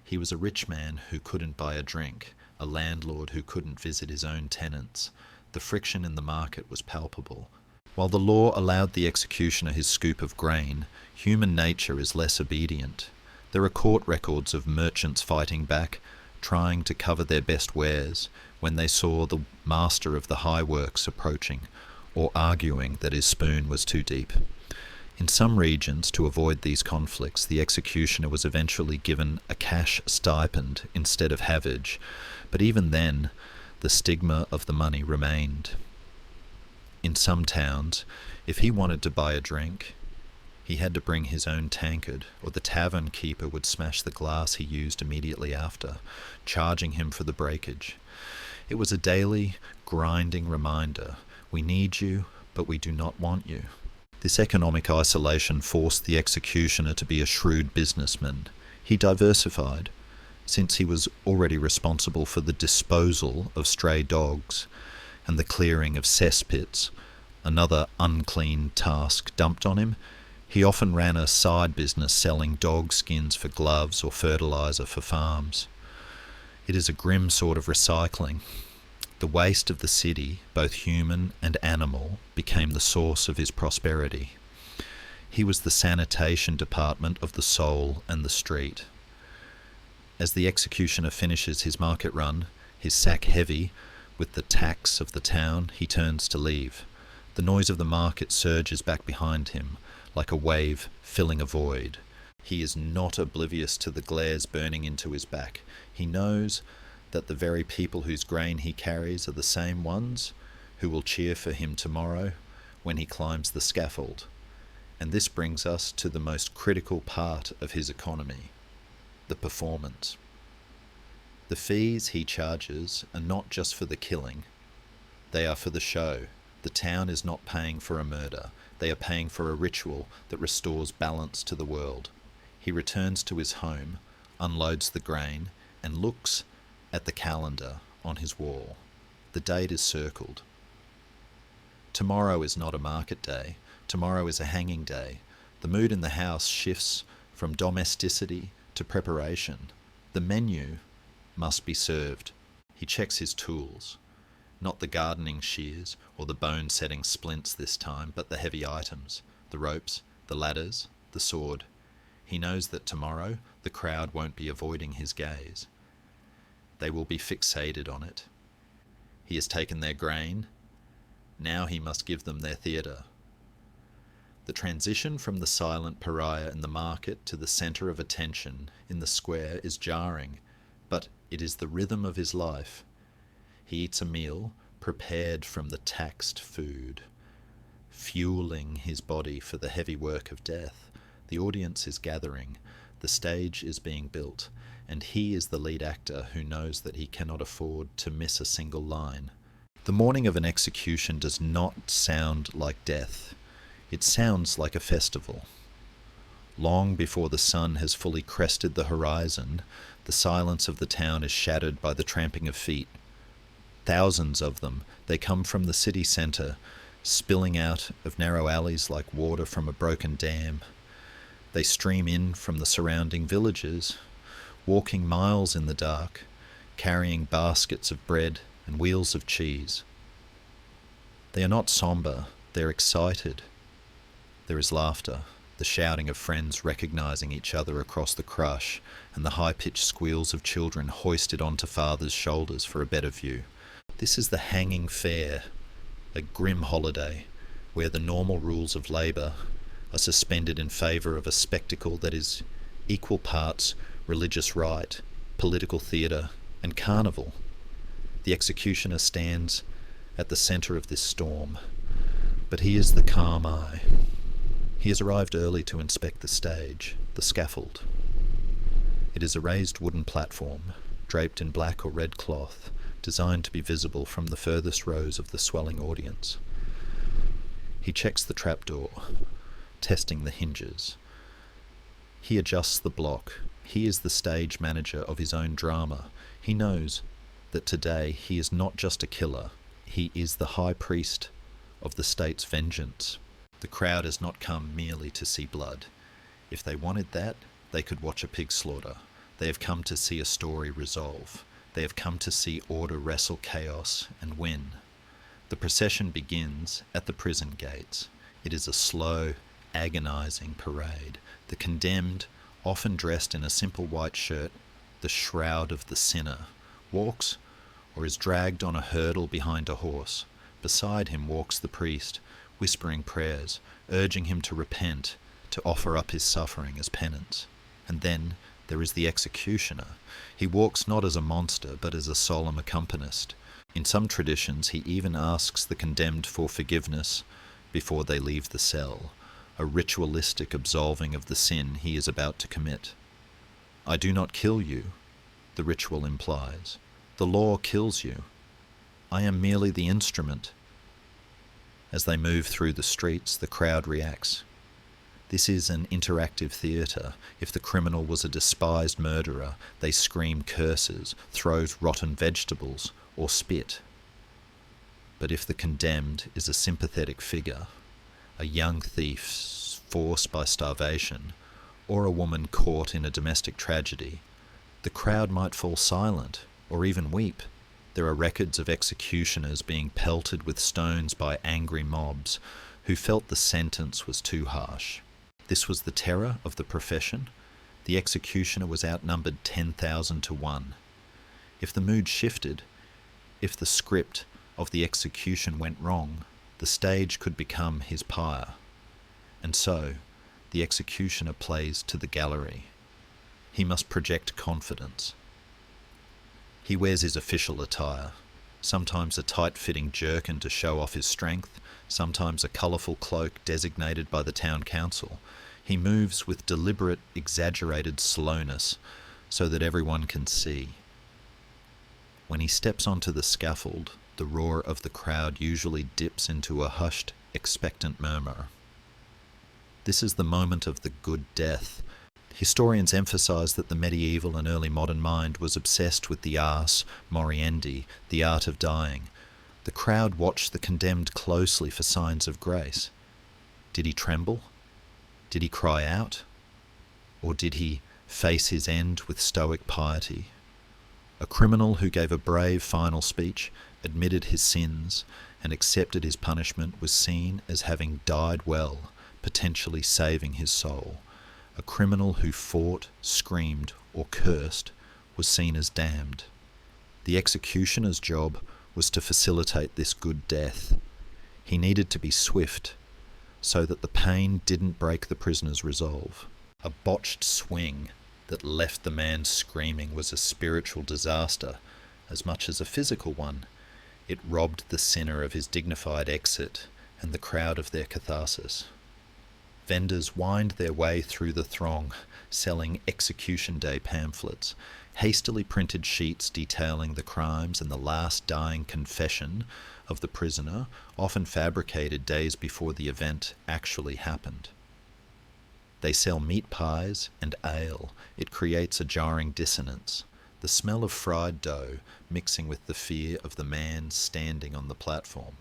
He was a rich man who couldn't buy a drink, a landlord who couldn't visit his own tenants. The friction in the market was palpable. While the law allowed the executioner his scoop of grain, human nature is less obedient. There are court records of merchants fighting back, trying to cover their best wares when they saw the master of the high works approaching, or arguing that his spoon was too deep. In some regions, to avoid these conflicts, the executioner was eventually given a cash stipend instead of havage, but even then, the stigma of the money remained. In some towns, if he wanted to buy a drink, he had to bring his own tankard, or the tavern keeper would smash the glass he used immediately after, charging him for the breakage. It was a daily, grinding reminder: we need you, but we do not want you. This economic isolation forced the executioner to be a shrewd businessman. He diversified, since he was already responsible for the disposal of stray dogs and the clearing of cesspits, another unclean task dumped on him. He often ran a side business selling dog skins for gloves or fertilizer for farms. It is a grim sort of recycling. The waste of the city, both human and animal, became the source of his prosperity. He was the sanitation department of the soul and the street. As the executioner finishes his market run, his sack heavy with the tax of the town, he turns to leave. The noise of the market surges back behind him, like a wave filling a void. He is not oblivious to the glares burning into his back. He knows that the very people whose grain he carries are the same ones who will cheer for him tomorrow when he climbs the scaffold. And this brings us to the most critical part of his economy, the performance. The fees he charges are not just for the killing, they are for the show. The town is not paying for a murder, they are paying for a ritual that restores balance to the world. He returns to his home, unloads the grain, and looks at the calendar on his wall. The date is circled. Tomorrow is not a market day. Tomorrow is a hanging day. The mood in the house shifts from domesticity to preparation. The menu must be served. He checks his tools. Not the gardening shears or the bone-setting splints this time, but the heavy items, the ropes, the ladders, the sword. He knows that tomorrow the crowd won't be avoiding his gaze. They will be fixated on it. He has taken their grain. Now he must give them their theatre. The transition from the silent pariah in the market to the centre of attention in the square is jarring, but it is the rhythm of his life. He eats a meal prepared from the taxed food, fueling his body for the heavy work of death. The audience is gathering, the stage is being built, and he is the lead actor who knows that he cannot afford to miss a single line. The morning of an execution does not sound like death. It sounds like a festival. Long before the sun has fully crested the horizon, the silence of the town is shattered by the tramping of feet. Thousands of them, they come from the city centre, spilling out of narrow alleys like water from a broken dam. They stream in from the surrounding villages, walking miles in the dark, carrying baskets of bread and wheels of cheese. They are not sombre, they're excited. There is laughter, the shouting of friends recognizing each other across the crush, and the high-pitched squeals of children hoisted onto fathers' shoulders for a better view. This is the hanging fair, a grim holiday, where the normal rules of labour are suspended in favour of a spectacle that is equal parts religious rite, political theatre, and carnival. The executioner stands at the centre of this storm, but he is the calm eye. He has arrived early to inspect the stage, the scaffold. It is a raised wooden platform, draped in black or red cloth, designed to be visible from the furthest rows of the swelling audience. He checks the trapdoor, testing the hinges. He adjusts the block. He is the stage manager of his own drama. He knows that today he is not just a killer, he is the high priest of the state's vengeance. The crowd has not come merely to see blood. If they wanted that, they could watch a pig slaughter. They have come to see a story resolve. They have come to see order wrestle chaos and win. The procession begins at the prison gates. It is a slow, agonizing parade. The condemned, often dressed in a simple white shirt, the shroud of the sinner, walks or is dragged on a hurdle behind a horse. Beside him walks the priest, whispering prayers, urging him to repent, to offer up his suffering as penance. And then there is the executioner. He walks not as a monster, but as a solemn accompanist. In some traditions, he even asks the condemned for forgiveness before they leave the cell, a ritualistic absolving of the sin he is about to commit. I do not kill you, the ritual implies. The law kills you. I am merely the instrument. As they move through the streets, the crowd reacts. This is an interactive theatre. If the criminal was a despised murderer, they scream curses, throw rotten vegetables, or spit. But if the condemned is a sympathetic figure, a young thief forced by starvation, or a woman caught in a domestic tragedy, the crowd might fall silent, or even weep. There are records of executioners being pelted with stones by angry mobs who felt the sentence was too harsh. This was the terror of the profession. The executioner was outnumbered 10,000 to 1. If the mood shifted, if the script of the execution went wrong, the stage could become his pyre. And so, The executioner plays to the gallery. He must project confidence. He wears his official attire, sometimes a tight-fitting jerkin to show off his strength, sometimes a colourful cloak designated by the town council. He moves with deliberate, exaggerated slowness so that everyone can see. When he steps onto the scaffold, the roar of the crowd usually dips into a hushed, expectant murmur. This is the moment of the good death. Historians emphasise that the medieval and early modern mind was obsessed with the ars moriendi, the art of dying. The crowd watched the condemned closely for signs of grace. Did he tremble? Did he cry out? Or did he face his end with stoic piety? A criminal who gave a brave final speech, admitted his sins, and accepted his punishment was seen as having died well, potentially saving his soul. A criminal who fought, screamed, or cursed was seen as damned. The executioner's job was to facilitate this good death. He needed to be swift, so that the pain didn't break the prisoner's resolve. A botched swing that left the man screaming was a spiritual disaster as much as a physical one. It robbed the sinner of his dignified exit and the crowd of their catharsis. Vendors wind their way through the throng, selling execution day pamphlets, hastily printed sheets detailing the crimes and the last dying confession of the prisoner, often fabricated days before the event actually happened. They sell meat pies and ale. It creates a jarring dissonance. The smell of fried dough mixing with the fear of the man standing on the platform.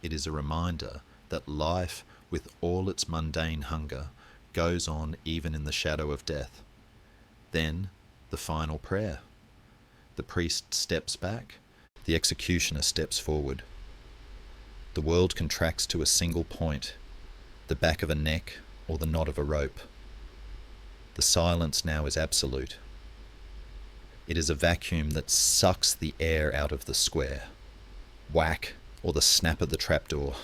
It is a reminder that life, with all its mundane hunger, goes on even in the shadow of death. Then, the final prayer. The priest steps back. The executioner steps forward. The world contracts to a single point, the back of a neck or the knot of a rope. The silence now is absolute. It is a vacuum that sucks the air out of the square. Whack, or the snap of the trapdoor.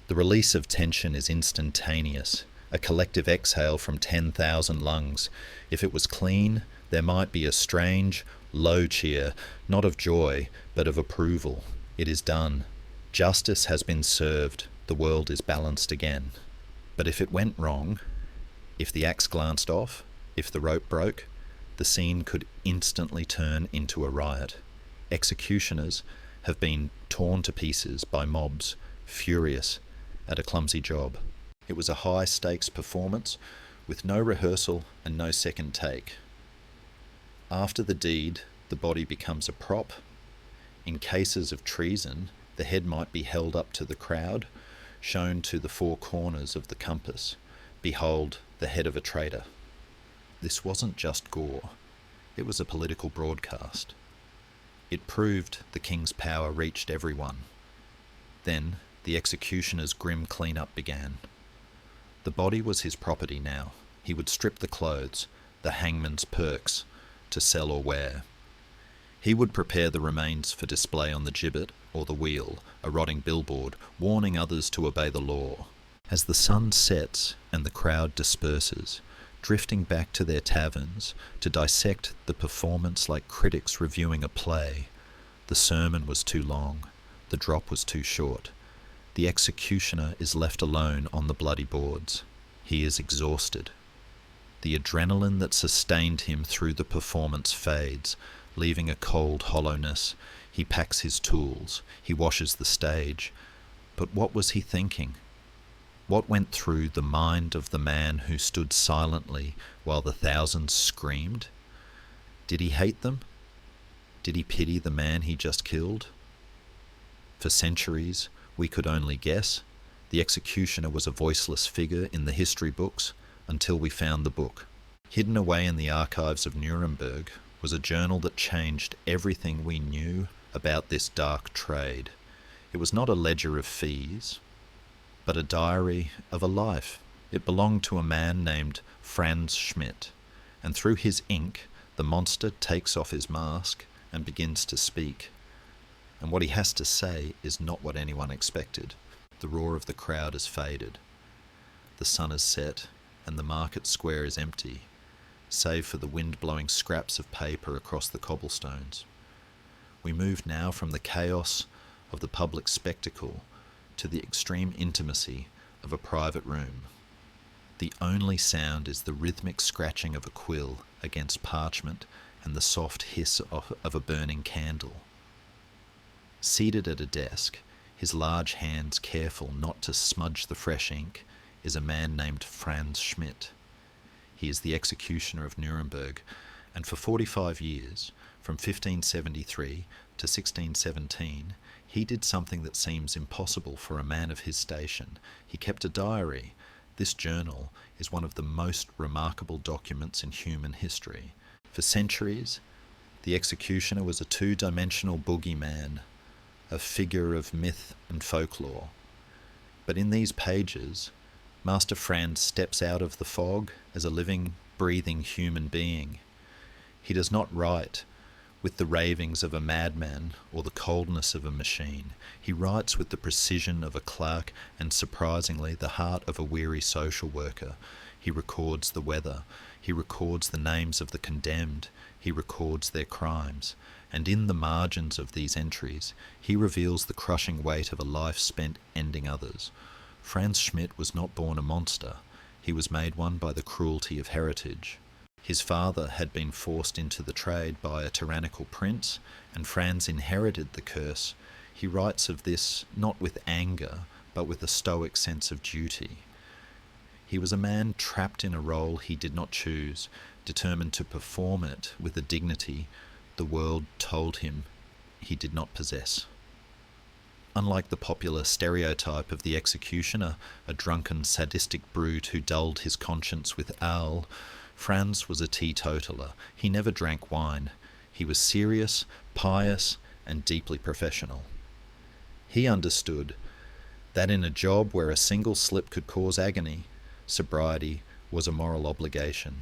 The release of tension is instantaneous, a collective exhale from 10,000 lungs. If it was clean, there might be a strange, low cheer, not of joy, but of approval. It is done. Justice has been served. The world is balanced again. But if it went wrong, if the axe glanced off, if the rope broke, the scene could instantly turn into a riot. Executioners have been torn to pieces by mobs, furious at a clumsy job. It was a high-stakes performance with no rehearsal and no second take. After the deed, the body becomes a prop. In cases of treason, the head might be held up to the crowd, shown to the four corners of the compass. Behold, the head of a traitor. This wasn't just gore. It was a political broadcast. It proved the king's power reached everyone. Then, the executioner's grim clean-up began. The body was his property now. He would strip the clothes, the hangman's perks, to sell or wear. He would prepare the remains for display on the gibbet or the wheel, a rotting billboard, warning others to obey the law. As the sun sets and the crowd disperses, drifting back to their taverns to dissect the performance like critics reviewing a play, the sermon was too long, the drop was too short. The executioner is left alone on the bloody boards. He is exhausted. The adrenaline that sustained him through the performance fades, leaving a cold hollowness. He packs his tools. He washes the stage. But what was he thinking? What went through the mind of the man who stood silently while the thousands screamed? Did he hate them? Did he pity the man he just killed? For centuries, we could only guess. The executioner was a voiceless figure in the history books until we found the book. Hidden away in the archives of Nuremberg was a journal that changed everything we knew about this dark trade. It was not a ledger of fees, but a diary of a life. It belonged to a man named Franz Schmidt, and through his ink, the monster takes off his mask and begins to speak. And what he has to say is not what anyone expected. The roar of the crowd has faded. The sun is set, and the market square is empty, save for the wind blowing scraps of paper across the cobblestones. We move now from the chaos of the public spectacle to the extreme intimacy of a private room. The only sound is the rhythmic scratching of a quill against parchment and the soft hiss of a burning candle. Seated at a desk, his large hands careful not to smudge the fresh ink, is a man named Franz Schmidt. He is the executioner of Nuremberg, and for 45 years, from 1573 to 1617, he did something that seems impossible for a man of his station. He kept a diary. This journal is one of the most remarkable documents in human history. For centuries, the executioner was a two-dimensional boogeyman, a figure of myth and folklore. But in these pages, Master Franz steps out of the fog as a living, breathing human being. He does not write with the ravings of a madman or the coldness of a machine. He writes with the precision of a clerk and, surprisingly, the heart of a weary social worker. He records the weather. He records the names of the condemned. He records their crimes. And in the margins of these entries, he reveals the crushing weight of a life spent ending others. Franz Schmidt was not born a monster. He was made one by the cruelty of heritage. His father had been forced into the trade by a tyrannical prince, and Franz inherited the curse. He writes of this not with anger, but with a stoic sense of duty. He was a man trapped in a role he did not choose, determined to perform it with a dignity the world told him he did not possess. Unlike the popular stereotype of the executioner, a drunken, sadistic brute who dulled his conscience with ale, Franz was a teetotaler. He never drank wine. He was serious, pious, and deeply professional. He understood that in a job where a single slip could cause agony, sobriety was a moral obligation.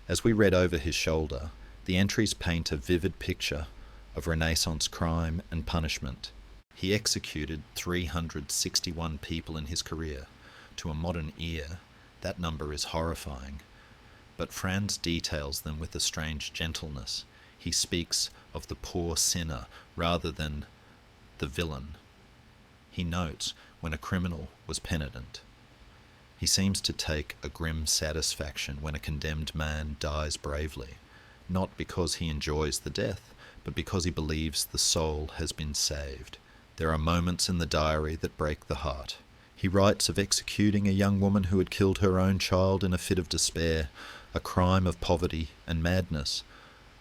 As we read over his shoulder, the entries paint a vivid picture of Renaissance crime and punishment. He executed 361 people in his career. To a modern ear, that number is horrifying. But Franz details them with a strange gentleness. He speaks of the poor sinner rather than the villain. He notes when a criminal was penitent. He seems to take a grim satisfaction when a condemned man dies bravely, not because he enjoys the death, but because he believes the soul has been saved. There are moments in the diary that break the heart. He writes of executing a young woman who had killed her own child in a fit of despair, a crime of poverty and madness.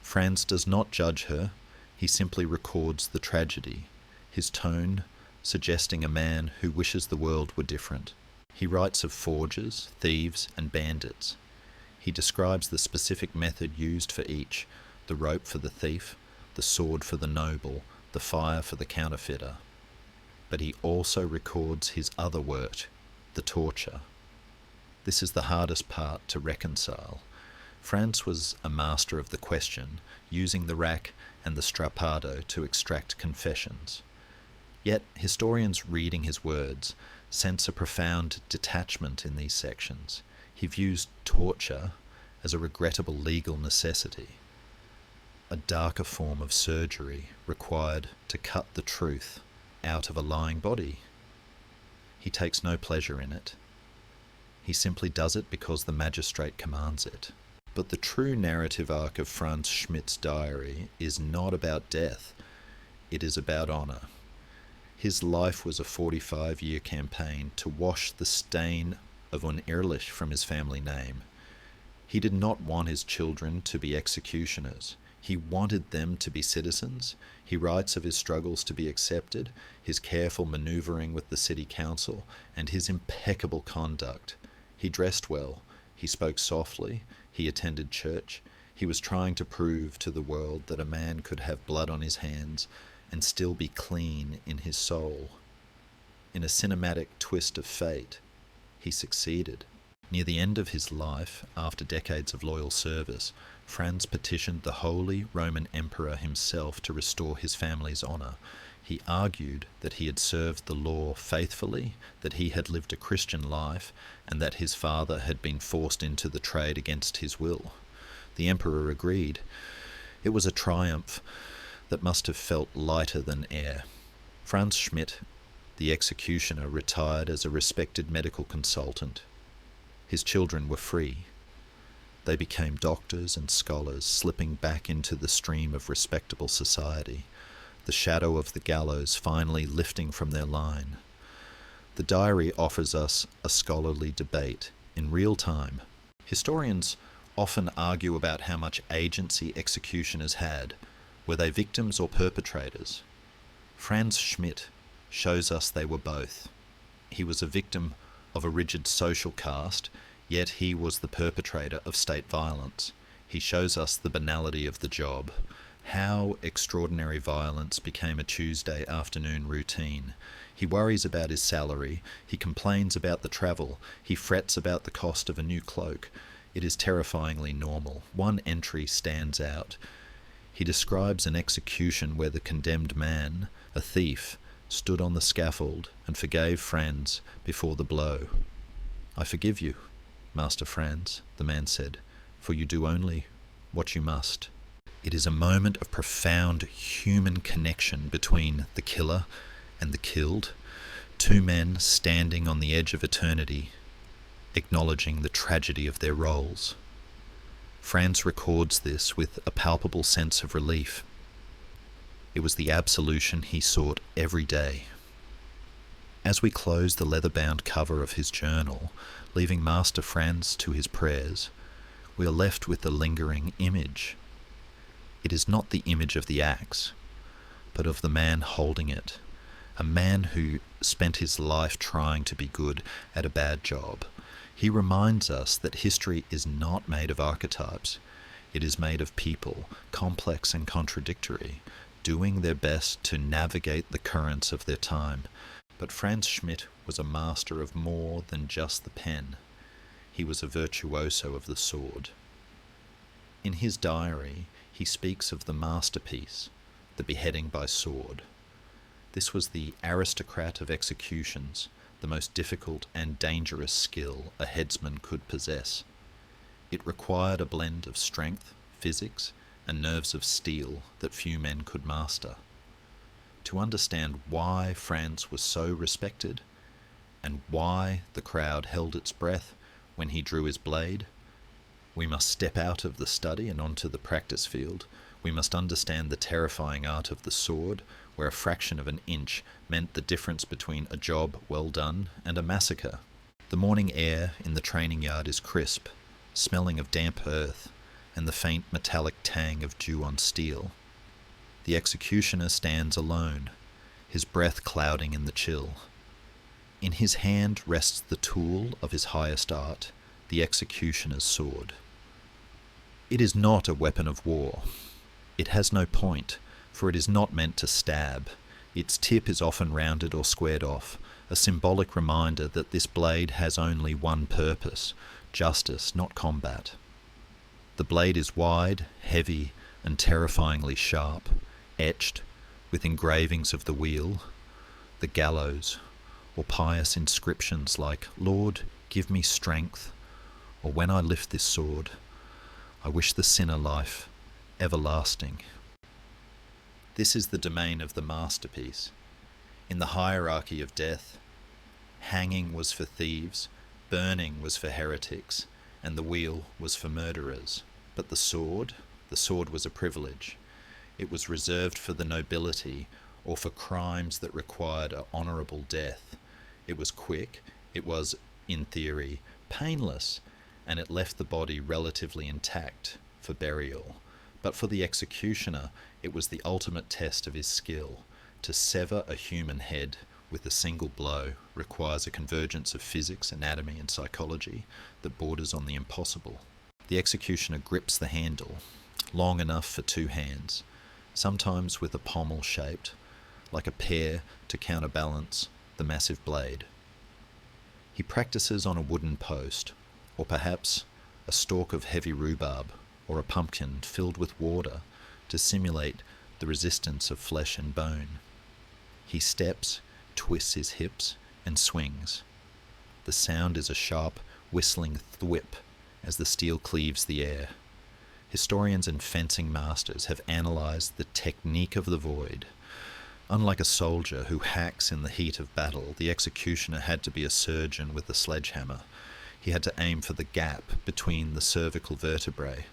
Franz does not judge her, he simply records the tragedy, his tone suggesting a man who wishes the world were different. He writes of forgers, thieves, and bandits. He describes the specific method used for each, the rope for the thief, the sword for the noble, the fire for the counterfeiter. But he also records his other work, the torture. This is the hardest part to reconcile. Franz was a master of the question, using the rack and the strappado to extract confessions. Yet historians reading his words sense a profound detachment in these sections. He views torture as a regrettable legal necessity, a darker form of surgery required to cut the truth out of a lying body. He takes no pleasure in it. He simply does it because the magistrate commands it. But the true narrative arc of Franz Schmidt's diary is not about death. It is about honour. His life was a 45-year campaign to wash the stain of unehrlich from his family name. He did not want his children to be executioners. He wanted them to be citizens. He writes of his struggles to be accepted, his careful manoeuvring with the city council, and his impeccable conduct. He dressed well. He spoke softly. He attended church. He was trying to prove to the world that a man could have blood on his hands and still be clean in his soul. In a cinematic twist of fate, he succeeded. Near the end of his life, after decades of loyal service, Franz petitioned the Holy Roman Emperor himself to restore his family's honour. He argued that he had served the law faithfully, that he had lived a Christian life, and that his father had been forced into the trade against his will. The emperor agreed. It was a triumph that must have felt lighter than air. Franz Schmidt, the executioner, retired as a respected medical consultant. His children were free. They became doctors and scholars, slipping back into the stream of respectable society, the shadow of the gallows finally lifting from their line. The diary offers us a scholarly debate in real time. Historians often argue about how much agency executioners had. Were they victims or perpetrators? Franz Schmidt shows us they were both. He was a victim of a rigid social caste, yet he was the perpetrator of state violence. He shows us the banality of the job, how extraordinary violence became a Tuesday afternoon routine. He worries about his salary, he complains about the travel, he frets about the cost of a new cloak. It is terrifyingly normal. One entry stands out. He describes an execution where the condemned man, a thief, stood on the scaffold and forgave Franz before the blow. "I forgive you, Master Franz," the man said, "for you do only what you must." It is a moment of profound human connection between the killer and the killed, two men standing on the edge of eternity, acknowledging the tragedy of their roles. Franz records this with a palpable sense of relief. It was the absolution he sought every day. As we close the leather-bound cover of his journal, leaving Master Franz to his prayers, we are left with the lingering image. It is not the image of the axe, but of the man holding it, a man who spent his life trying to be good at a bad job. He reminds us that history is not made of archetypes. It is made of people, complex and contradictory, doing their best to navigate the currents of their time. But Franz Schmidt was a master of more than just the pen. He was a virtuoso of the sword. In his diary, he speaks of the masterpiece, the beheading by sword. This was the aristocrat of executions, the most difficult and dangerous skill a headsman could possess. It required a blend of strength, physics, and nerves of steel that few men could master. To understand why Franz was so respected, and why the crowd held its breath when he drew his blade, we must step out of the study and onto the practice field. We must understand the terrifying art of the sword, where a fraction of an inch meant the difference between a job well done and a massacre. The morning air in the training yard is crisp, smelling of damp earth and the faint metallic tang of dew on steel. The executioner stands alone, his breath clouding in the chill. In his hand rests the tool of his highest art, the executioner's sword. It is not a weapon of war. It has no point, for it is not meant to stab. Its tip is often rounded or squared off, a symbolic reminder that this blade has only one purpose, justice, not combat. The blade is wide, heavy, and terrifyingly sharp, etched with engravings of the wheel, the gallows, or pious inscriptions like, "Lord, give me strength," or "When I lift this sword, I wish the sinner life everlasting." This is the domain of the masterpiece. In the hierarchy of death, hanging was for thieves, burning was for heretics, and the wheel was for murderers. But the sword was a privilege. It was reserved for the nobility or for crimes that required an honourable death. It was quick, it was, in theory, painless, and it left the body relatively intact for burial. But for the executioner, it was the ultimate test of his skill. To sever a human head with a single blow requires a convergence of physics, anatomy, and psychology that borders on the impossible. The executioner grips the handle, long enough for two hands, sometimes with a pommel shaped, like a pear to counterbalance the massive blade. He practices on a wooden post, or perhaps a stalk of heavy rhubarb, or a pumpkin filled with water to simulate the resistance of flesh and bone. He steps, twists his hips, and swings. The sound is a sharp, whistling thwip as the steel cleaves the air. Historians and fencing masters have analysed the technique of the void. Unlike a soldier who hacks in the heat of battle, the executioner had to be a surgeon with a sledgehammer. He had to aim for the gap between the cervical vertebrae,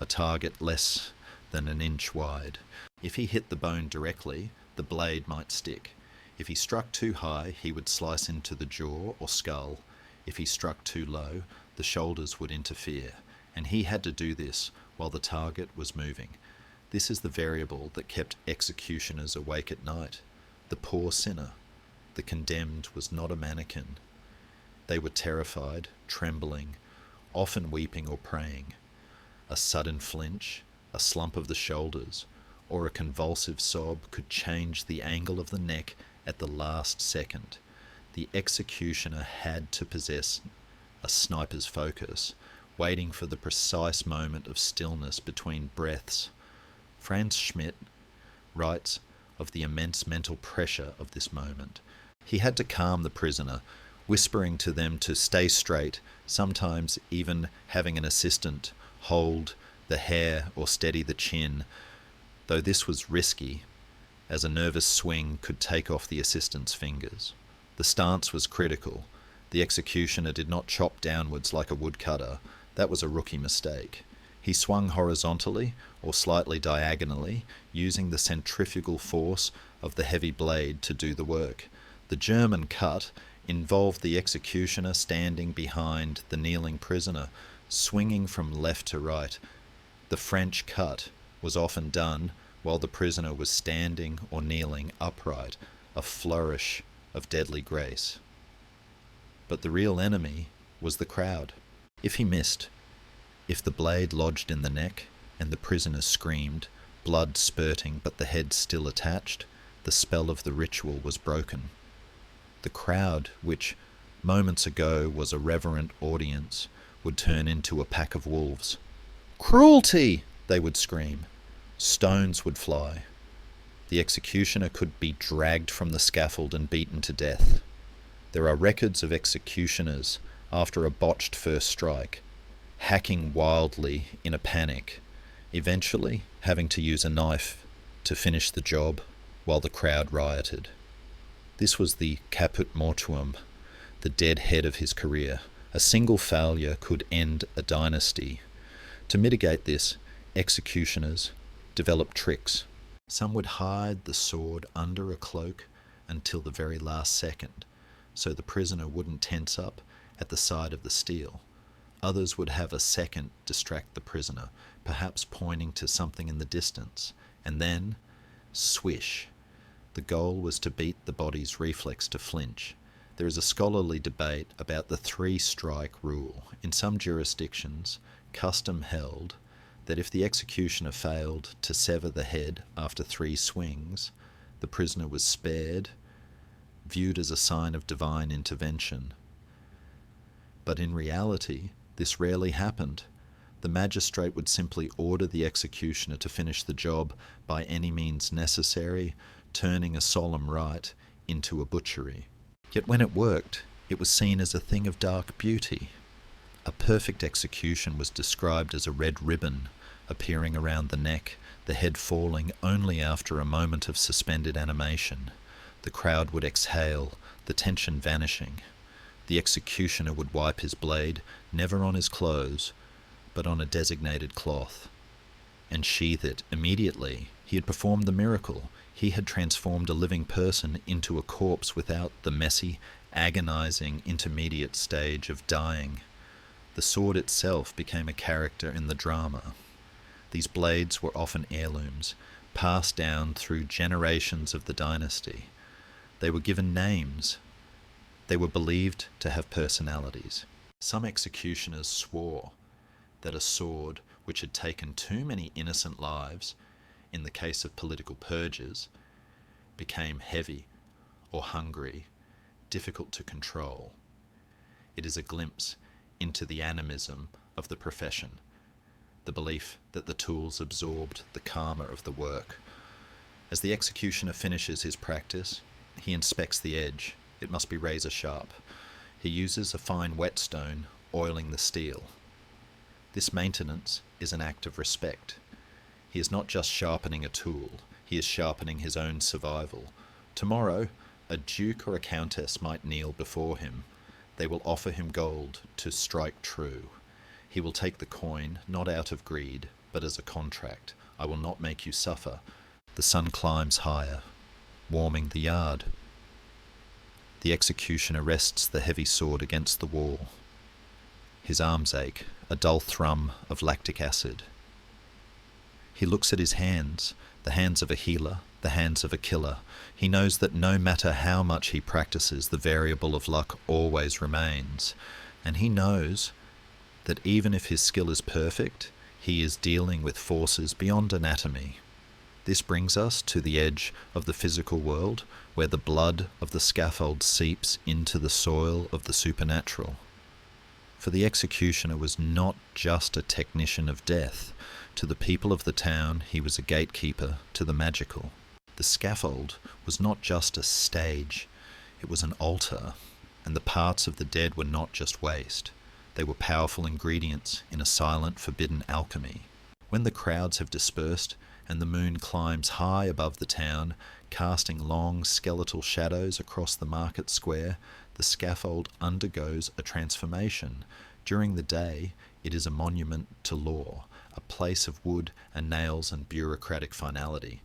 a target less than an inch wide. If he hit the bone directly, the blade might stick. If he struck too high, he would slice into the jaw or skull. If he struck too low, the shoulders would interfere, and he had to do this while the target was moving. This is the variable that kept executioners awake at night. The poor sinner. The condemned was not a mannequin. They were terrified, trembling, often weeping or praying. A sudden flinch, a slump of the shoulders, or a convulsive sob could change the angle of the neck at the last second. The executioner had to possess a sniper's focus, waiting for the precise moment of stillness between breaths. Franz Schmidt writes of the immense mental pressure of this moment. He had to calm the prisoner, whispering to them to stay straight, sometimes even having an assistant hold the hair or steady the chin, though this was risky, as a nervous swing could take off the assistant's fingers. The stance was critical. The executioner did not chop downwards like a woodcutter. That was a rookie mistake. He swung horizontally or slightly diagonally, using the centrifugal force of the heavy blade to do the work. The German cut involved the executioner standing behind the kneeling prisoner, swinging from left to right. The French cut was often done while the prisoner was standing or kneeling upright, a flourish of deadly grace. But the real enemy was the crowd. If he missed, if the blade lodged in the neck and the prisoner screamed, blood spurting but the head still attached, the spell of the ritual was broken. The crowd, which moments ago was a reverent audience, would turn into a pack of wolves. "Cruelty!" they would scream. Stones would fly. The executioner could be dragged from the scaffold and beaten to death. There are records of executioners, after a botched first strike, hacking wildly in a panic, eventually having to use a knife to finish the job while the crowd rioted. This was the caput mortuum, the dead head of his career. A single failure could end a dynasty. To mitigate this, executioners developed tricks. Some would hide the sword under a cloak until the very last second, so the prisoner wouldn't tense up at the sight of the steel. Others would have a second distract the prisoner, perhaps pointing to something in the distance, and then, swish. The goal was to beat the body's reflex to flinch. There is a scholarly debate about the three-strike rule. In some jurisdictions, custom held that if the executioner failed to sever the head after 3 swings, the prisoner was spared, viewed as a sign of divine intervention. But in reality, this rarely happened. The magistrate would simply order the executioner to finish the job by any means necessary, turning a solemn rite into a butchery. Yet when it worked, it was seen as a thing of dark beauty. A perfect execution was described as a red ribbon appearing around the neck, the head falling only after a moment of suspended animation. The crowd would exhale, the tension vanishing. The executioner would wipe his blade, never on his clothes, but on a designated cloth, and sheath it immediately. He had performed the miracle. He had transformed a living person into a corpse without the messy, agonizing intermediate stage of dying. The sword itself became a character in the drama. These blades were often heirlooms, passed down through generations of the dynasty. They were given names. They were believed to have personalities. Some executioners swore that a sword which had taken too many innocent lives, in the case of political purges, became heavy or hungry, difficult to control. It is a glimpse into the animism of the profession, the belief that the tools absorbed the karma of the work. As the executioner finishes his practice, he inspects the edge. It must be razor sharp. He uses a fine whetstone, oiling the steel. This maintenance is an act of respect. He is not just sharpening a tool, he is sharpening his own survival. Tomorrow, a duke or a countess might kneel before him. They will offer him gold to strike true. He will take the coin, not out of greed, but as a contract. I will not make you suffer. The sun climbs higher, warming the yard. The executioner rests the heavy sword against the wall. His arms ache, a dull thrum of lactic acid. He looks at his hands, the hands of a healer, the hands of a killer. He knows that no matter how much he practices, the variable of luck always remains. And he knows that even if his skill is perfect, he is dealing with forces beyond anatomy. This brings us to the edge of the physical world, where the blood of the scaffold seeps into the soil of the supernatural. For the executioner was not just a technician of death. To the people of the town, he was a gatekeeper to the magical. The scaffold was not just a stage, it was an altar, and the parts of the dead were not just waste. They were powerful ingredients in a silent, forbidden alchemy. When the crowds have dispersed, and the moon climbs high above the town, casting long skeletal shadows across the market square, the scaffold undergoes a transformation. During the day, it is a monument to law, a place of wood and nails and bureaucratic finality.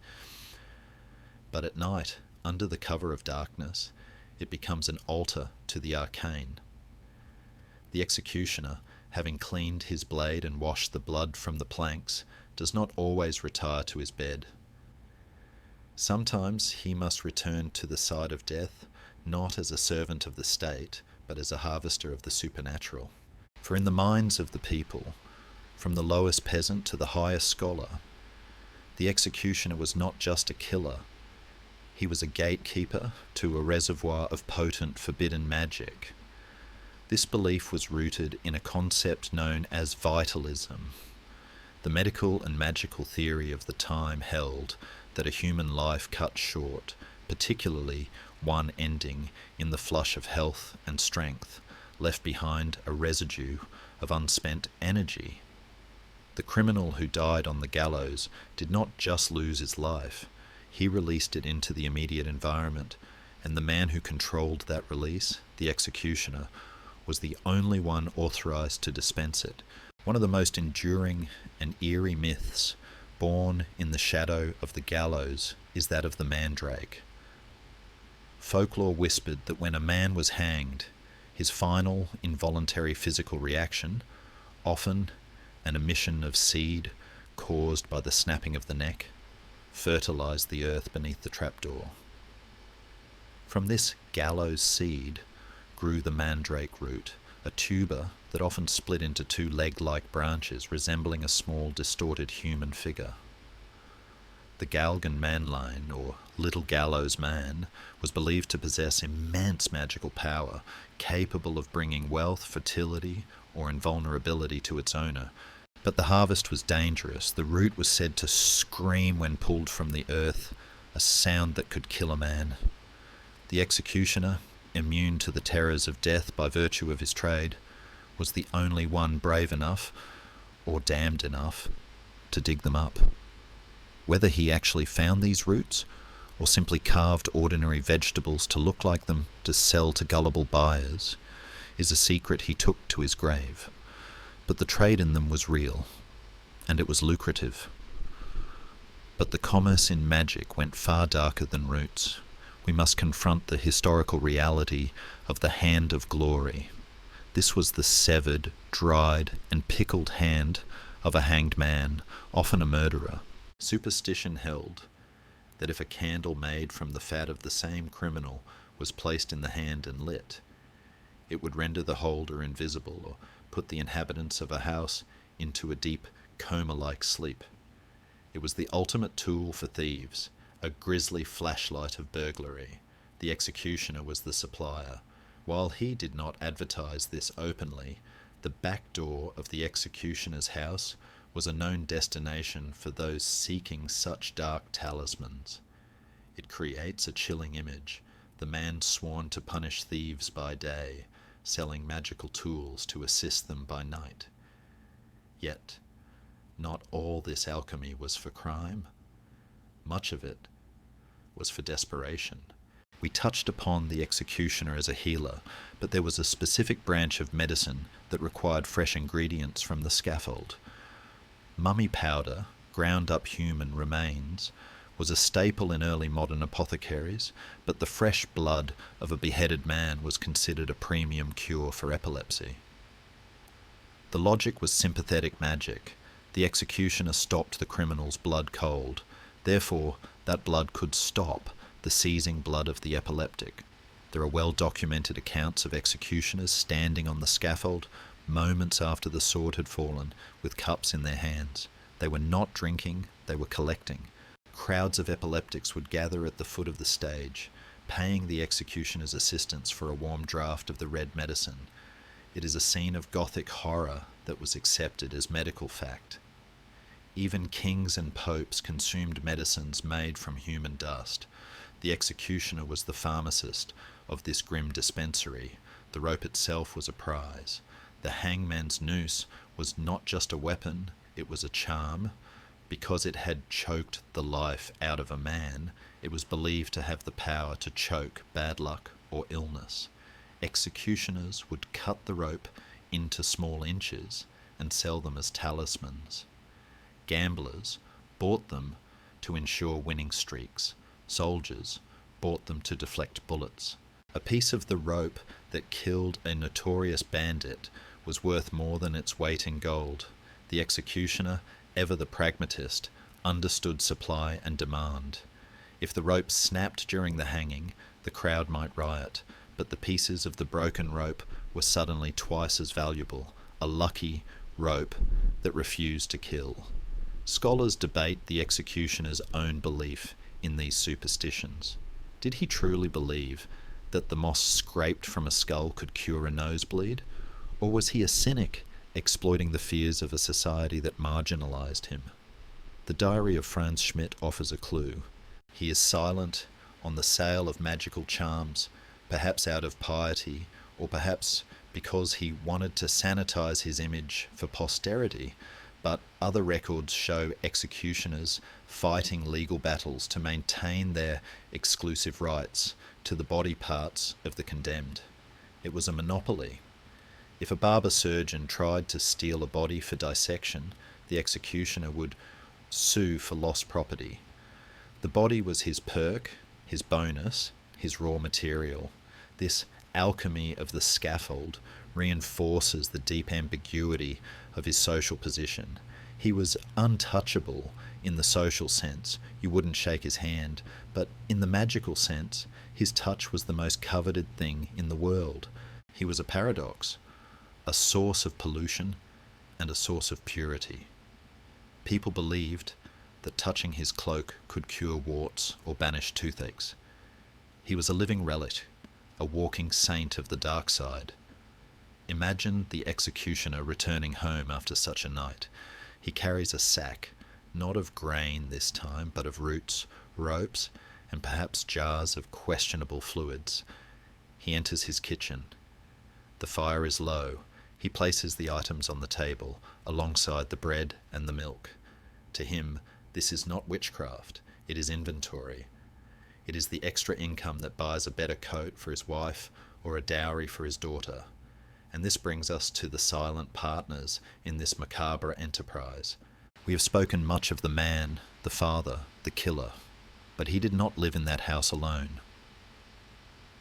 But at night, under the cover of darkness, it becomes an altar to the arcane. The executioner, having cleaned his blade and washed the blood from the planks, does not always retire to his bed. Sometimes he must return to the side of death, not as a servant of the state, but as a harvester of the supernatural. For in the minds of the people, from the lowest peasant to the highest scholar, the executioner was not just a killer. He was a gatekeeper to a reservoir of potent, forbidden magic. This belief was rooted in a concept known as vitalism. The medical and magical theory of the time held that a human life cut short, particularly one ending in the flush of health and strength, left behind a residue of unspent energy. The criminal who died on the gallows did not just lose his life, he released it into the immediate environment, and the man who controlled that release, the executioner, was the only one authorized to dispense it. One of the most enduring and eerie myths born in the shadow of the gallows is that of the mandrake. Folklore whispered that when a man was hanged, his final involuntary physical reaction, often an emission of seed caused by the snapping of the neck, fertilized the earth beneath the trapdoor. From this gallows seed grew the mandrake root, a tuber that often split into two leg-like branches resembling a small distorted human figure. The Galgan manline, or Little Gallows Man, was believed to possess immense magical power, capable of bringing wealth, fertility, or invulnerability to its owner. But the harvest was dangerous. The root was said to scream when pulled from the earth, a sound that could kill a man. The executioner, immune to the terrors of death by virtue of his trade, was the only one brave enough, or damned enough, to dig them up. Whether he actually found these roots, or simply carved ordinary vegetables to look like them to sell to gullible buyers, is a secret he took to his grave. But the trade in them was real, and it was lucrative. But the commerce in magic went far darker than roots. We must confront the historical reality of the hand of glory. This was the severed, dried, and pickled hand of a hanged man, often a murderer. Superstition held that if a candle made from the fat of the same criminal was placed in the hand and lit, it would render the holder invisible or put the inhabitants of a house into a deep, coma-like sleep. It was the ultimate tool for thieves, a grisly flashlight of burglary. The executioner was the supplier. While he did not advertise this openly, the back door of the executioner's house was a known destination for those seeking such dark talismans. It creates a chilling image, the man sworn to punish thieves by day, selling magical tools to assist them by night. Yet, not all this alchemy was for crime. Much of it was for desperation. We touched upon the executioner as a healer, but there was a specific branch of medicine that required fresh ingredients from the scaffold. Mummy powder, ground up human remains, was a staple in early modern apothecaries, but the fresh blood of a beheaded man was considered a premium cure for epilepsy. The logic was sympathetic magic. The executioner stopped the criminal's blood cold. Therefore, that blood could stop the seizing blood of the epileptic. There are well-documented accounts of executioners standing on the scaffold moments after the sword had fallen, with cups in their hands. They were not drinking, they were collecting. Crowds of epileptics would gather at the foot of the stage, paying the executioner's assistants for a warm draught of the red medicine. It is a scene of Gothic horror that was accepted as medical fact. Even kings and popes consumed medicines made from human dust. The executioner was the pharmacist of this grim dispensary. The rope itself was a prize. The hangman's noose was not just a weapon, it was a charm. Because it had choked the life out of a man, it was believed to have the power to choke bad luck or illness. Executioners would cut the rope into small inches and sell them as talismans. Gamblers bought them to ensure winning streaks. Soldiers bought them to deflect bullets. A piece of the rope that killed a notorious bandit was worth more than its weight in gold. The executioner, ever the pragmatist, understood supply and demand. If the rope snapped during the hanging, the crowd might riot, but the pieces of the broken rope were suddenly twice as valuable, a lucky rope that refused to kill. Scholars debate the executioner's own belief in these superstitions. Did he truly believe that the moss scraped from a skull could cure a nosebleed? Or was he a cynic, exploiting the fears of a society that marginalized him? The diary of Franz Schmidt offers a clue. He is silent on the sale of magical charms, perhaps out of piety, or perhaps because he wanted to sanitize his image for posterity, but other records show executioners fighting legal battles to maintain their exclusive rights to the body parts of the condemned. It was a monopoly. If a barber surgeon tried to steal a body for dissection, the executioner would sue for lost property. The body was his perk, his bonus, his raw material. This alchemy of the scaffold reinforces the deep ambiguity of his social position. He was untouchable in the social sense. You wouldn't shake his hand, but in the magical sense, his touch was the most coveted thing in the world. He was a paradox, a source of pollution and a source of purity. People believed that touching his cloak could cure warts or banish toothaches. He was a living relic, a walking saint of the dark side. Imagine the executioner returning home after such a night. He carries a sack, not of grain this time, but of roots, ropes, and perhaps jars of questionable fluids. He enters his kitchen. The fire is low. He places the items on the table, alongside the bread and the milk. To him, this is not witchcraft, it is inventory. It is the extra income that buys a better coat for his wife or a dowry for his daughter. And this brings us to the silent partners in this macabre enterprise. We have spoken much of the man, the father, the killer, but he did not live in that house alone.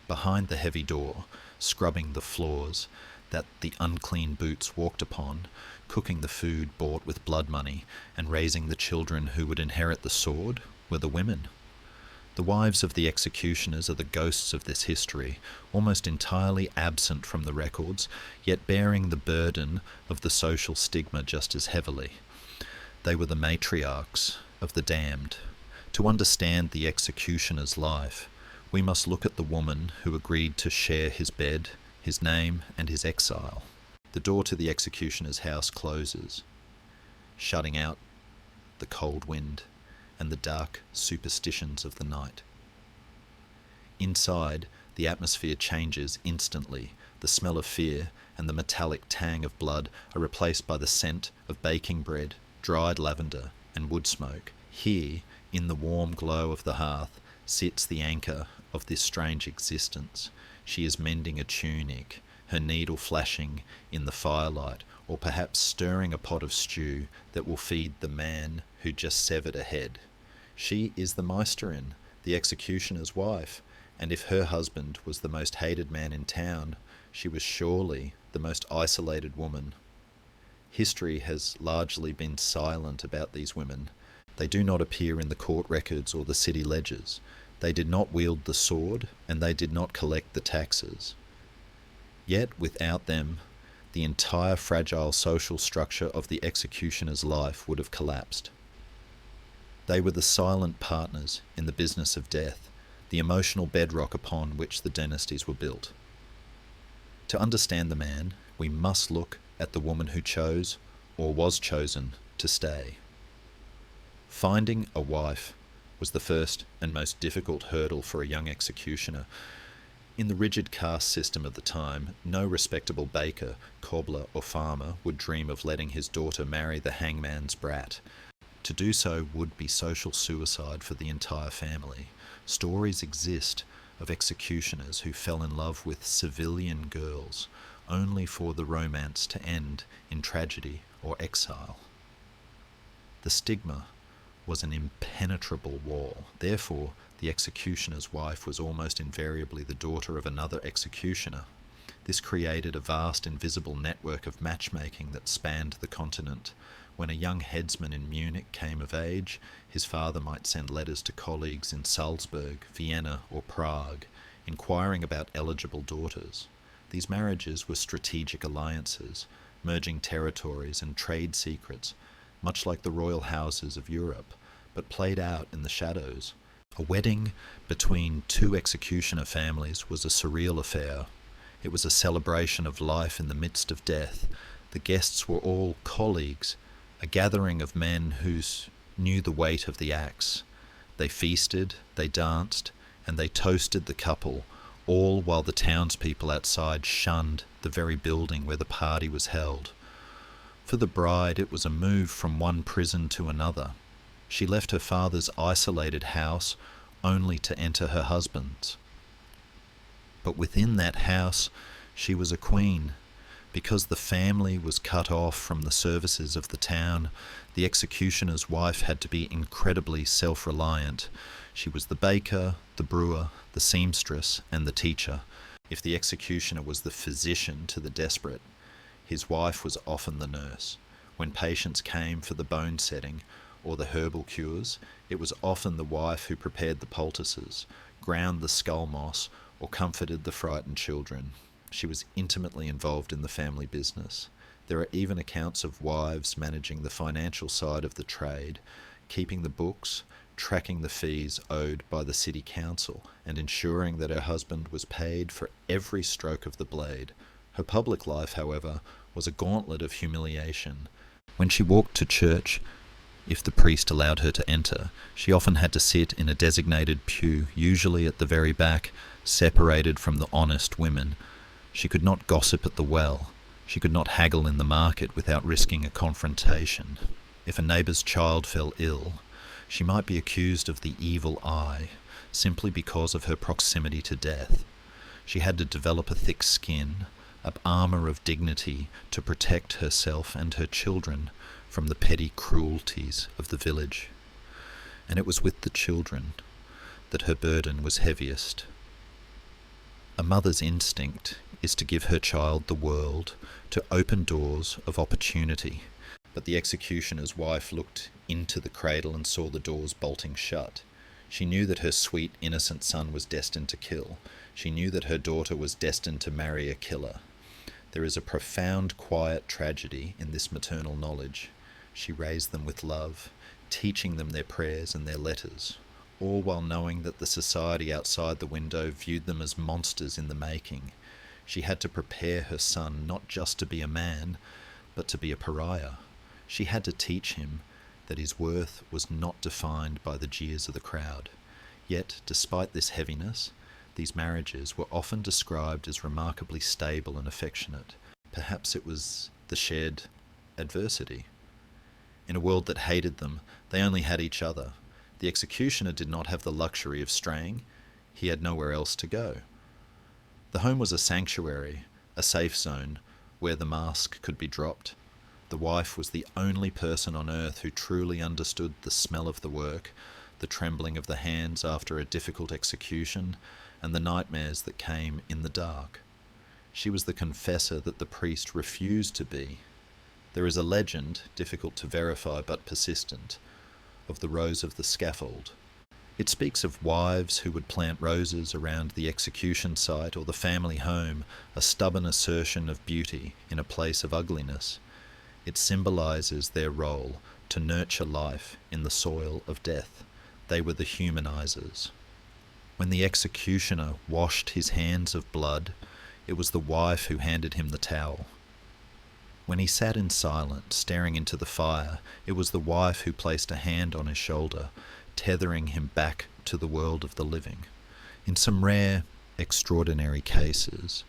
Behind the heavy door, scrubbing the floors that the unclean boots walked upon, cooking the food bought with blood money, and raising the children who would inherit the sword, were the women. The wives of the executioners are the ghosts of this history, almost entirely absent from the records, yet bearing the burden of the social stigma just as heavily. They were the matriarchs of the damned. To understand the executioner's life, we must look at the woman who agreed to share his bed, his name, and his exile. The door to the executioner's house closes, shutting out the cold wind and the dark superstitions of the night. Inside, the atmosphere changes instantly. The smell of fear and the metallic tang of blood are replaced by the scent of baking bread, dried lavender, and wood smoke. Here, in the warm glow of the hearth, sits the anchor of this strange existence. She is mending a tunic, her needle flashing in the firelight, or perhaps stirring a pot of stew that will feed the man who just severed a head. She is the Meisterin, the executioner's wife, and if her husband was the most hated man in town, she was surely the most isolated woman. History has largely been silent about these women. They do not appear in the court records or the city ledgers. They did not wield the sword, and they did not collect the taxes. Yet, without them, the entire fragile social structure of the executioner's life would have collapsed. They were the silent partners in the business of death, the emotional bedrock upon which the dynasties were built. To understand the man, we must look at the woman who chose, or was chosen, to stay. Finding a wife was the first and most difficult hurdle for a young executioner. In the rigid caste system of the time, no respectable baker, cobbler, or farmer would dream of letting his daughter marry the hangman's brat. To do so would be social suicide for the entire family. Stories exist of executioners who fell in love with civilian girls, only for the romance to end in tragedy or exile. The stigma was an impenetrable wall. Therefore, the executioner's wife was almost invariably the daughter of another executioner. This created a vast invisible network of matchmaking that spanned the continent. When a young headsman in Munich came of age, his father might send letters to colleagues in Salzburg, Vienna, or Prague, inquiring about eligible daughters. These marriages were strategic alliances, merging territories and trade secrets, much like the royal houses of Europe, but played out in the shadows. A wedding between two executioner families was a surreal affair. It was a celebration of life in the midst of death. The guests were all colleagues, a gathering of men who knew the weight of the axe. They feasted, they danced, and they toasted the couple, all while the townspeople outside shunned the very building where the party was held. For the bride, it was a move from one prison to another. She left her father's isolated house only to enter her husband's. But within that house, she was a queen. Because the family was cut off from the services of the town, the executioner's wife had to be incredibly self-reliant. She was the baker, the brewer, the seamstress, and the teacher. If the executioner was the physician to the desperate, his wife was often the nurse. When patients came for the bone setting or the herbal cures, it was often the wife who prepared the poultices, ground the skull moss, or comforted the frightened children. She was intimately involved in the family business. There are even accounts of wives managing the financial side of the trade, keeping the books, tracking the fees owed by the city council, and ensuring that her husband was paid for every stroke of the blade. Her public life, however, was a gauntlet of humiliation. When she walked to church, if the priest allowed her to enter, she often had to sit in a designated pew, usually at the very back, separated from the honest women. She could not gossip at the well. She could not haggle in the market without risking a confrontation. If a neighbour's child fell ill, she might be accused of the evil eye, simply because of her proximity to death. She had to develop a thick skin, an armour of dignity to protect herself and her children from the petty cruelties of the village. And it was with the children that her burden was heaviest. A mother's instinct is to give her child the world, to open doors of opportunity. But the executioner's wife looked into the cradle and saw the doors bolting shut. She knew that her sweet, innocent son was destined to kill. She knew that her daughter was destined to marry a killer. There is a profound, quiet tragedy in this maternal knowledge. She raised them with love, teaching them their prayers and their letters, all while knowing that the society outside the window viewed them as monsters in the making. She had to prepare her son not just to be a man, but to be a pariah. She had to teach him that his worth was not defined by the jeers of the crowd. Yet, despite this heaviness, These marriages were often described as remarkably stable and affectionate. Perhaps it was the shared adversity. In a world that hated them, they only had each other. The executioner did not have the luxury of straying. He had nowhere else to go. The home was a sanctuary, a safe zone, where the mask could be dropped. The wife was the only person on earth who truly understood the smell of the work, the trembling of the hands after a difficult execution, and the nightmares that came in the dark. She was the confessor that the priest refused to be. There is a legend, difficult to verify but persistent, of the rose of the scaffold. It speaks of wives who would plant roses around the execution site or the family home, a stubborn assertion of beauty in a place of ugliness. It symbolizes their role to nurture life in the soil of death. They were the humanizers. When the executioner washed his hands of blood, it was the wife who handed him the towel. When he sat in silence, staring into the fire, it was the wife who placed a hand on his shoulder, tethering him back to the world of the living. In some rare, extraordinary cases,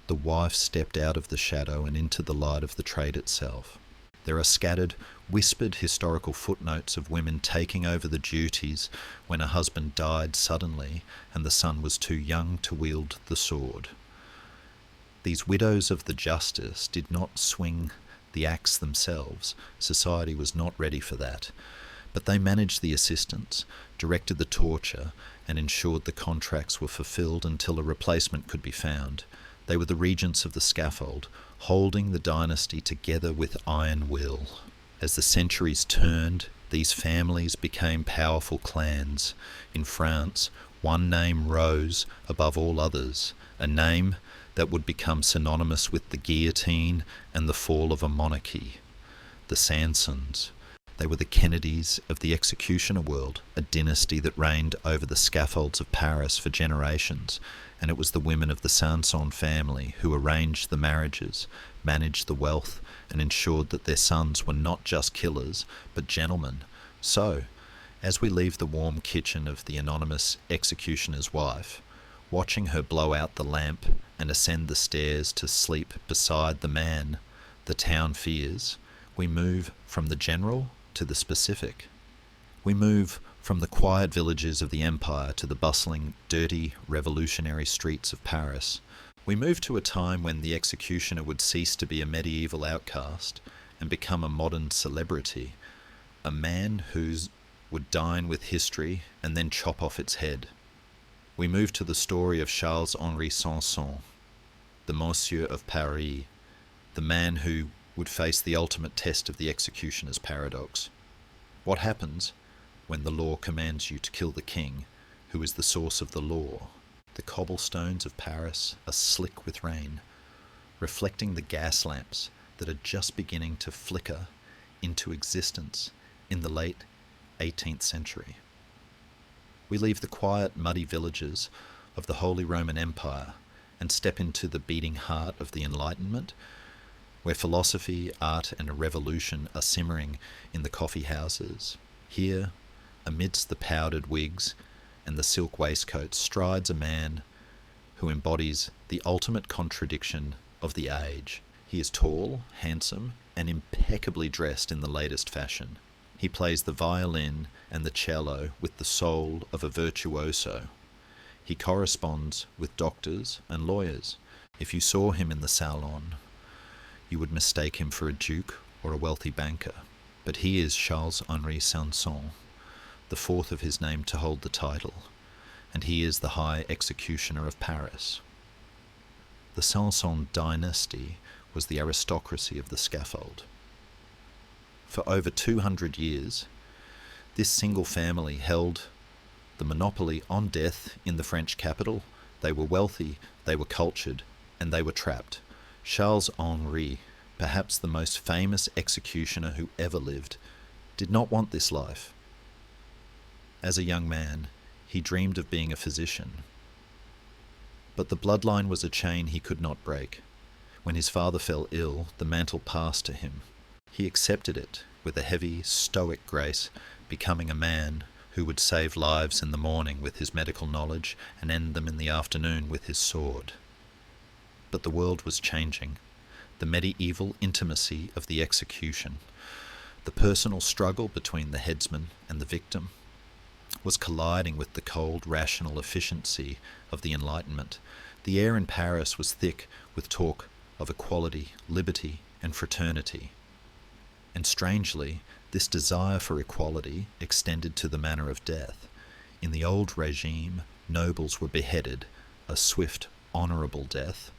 the wife stepped out of the shadow and into the light of the trade itself. There are scattered, whispered historical footnotes of women taking over the duties when a husband died suddenly and the son was too young to wield the sword. These widows of the justice did not swing the axe themselves. Society was not ready for that. But they managed the assistance, directed the torture, and ensured the contracts were fulfilled until a replacement could be found. They were the regents of the scaffold, holding the dynasty together with iron will. As the centuries turned, these families became powerful clans. In France, one name rose above all others, a name that would become synonymous with the guillotine and the fall of a monarchy. The Sansons. They were the Kennedys of the executioner world, a dynasty that reigned over the scaffolds of Paris for generations, and it was the women of the Sanson family who arranged the marriages, managed the wealth, and ensured that their sons were not just killers, but gentlemen. So, as we leave the warm kitchen of the anonymous executioner's wife, watching her blow out the lamp and ascend the stairs to sleep beside the man the town fears, we move from the general to the specific. We move from the quiet villages of the empire to the bustling, dirty, revolutionary streets of Paris. We move to a time when the executioner would cease to be a medieval outcast and become a modern celebrity, a man who would dine with history and then chop off its head. We move to the story of Charles-Henri Sanson, the Monsieur of Paris, the man who would face the ultimate test of the executioner's paradox. What happens when the law commands you to kill the king, who is the source of the law? The cobblestones of Paris are slick with rain, reflecting the gas lamps that are just beginning to flicker into existence in the late 18th century. We leave the quiet, muddy villages of the Holy Roman Empire and step into the beating heart of the Enlightenment, where philosophy, art, and a revolution are simmering in the coffee houses. Here, amidst the powdered wigs and the silk waistcoats, strides a man who embodies the ultimate contradiction of the age. He is tall, handsome, and impeccably dressed in the latest fashion. He plays the violin and the cello with the soul of a virtuoso. He corresponds with doctors and lawyers. If you saw him in the salon, you would mistake him for a duke or a wealthy banker. But he is Charles-Henri Sanson, the fourth of his name to hold the title, and he is the High Executioner of Paris. The Sanson dynasty was the aristocracy of the scaffold. For over 200 years, this single family held the monopoly on death in the French capital. They were wealthy, they were cultured, and they were trapped. Charles-Henri, perhaps the most famous executioner who ever lived, did not want this life. As a young man, he dreamed of being a physician. But the bloodline was a chain he could not break. When his father fell ill, the mantle passed to him. He accepted it with a heavy, stoic grace, becoming a man who would save lives in the morning with his medical knowledge and end them in the afternoon with his sword. But the world was changing. The medieval intimacy of the execution, the personal struggle between the headsman and the victim, was colliding with the cold, rational efficiency of the Enlightenment. The air in Paris was thick with talk of equality, liberty, and fraternity. And strangely, this desire for equality extended to the manner of death. In the old regime, nobles were beheaded, a swift, honourable death,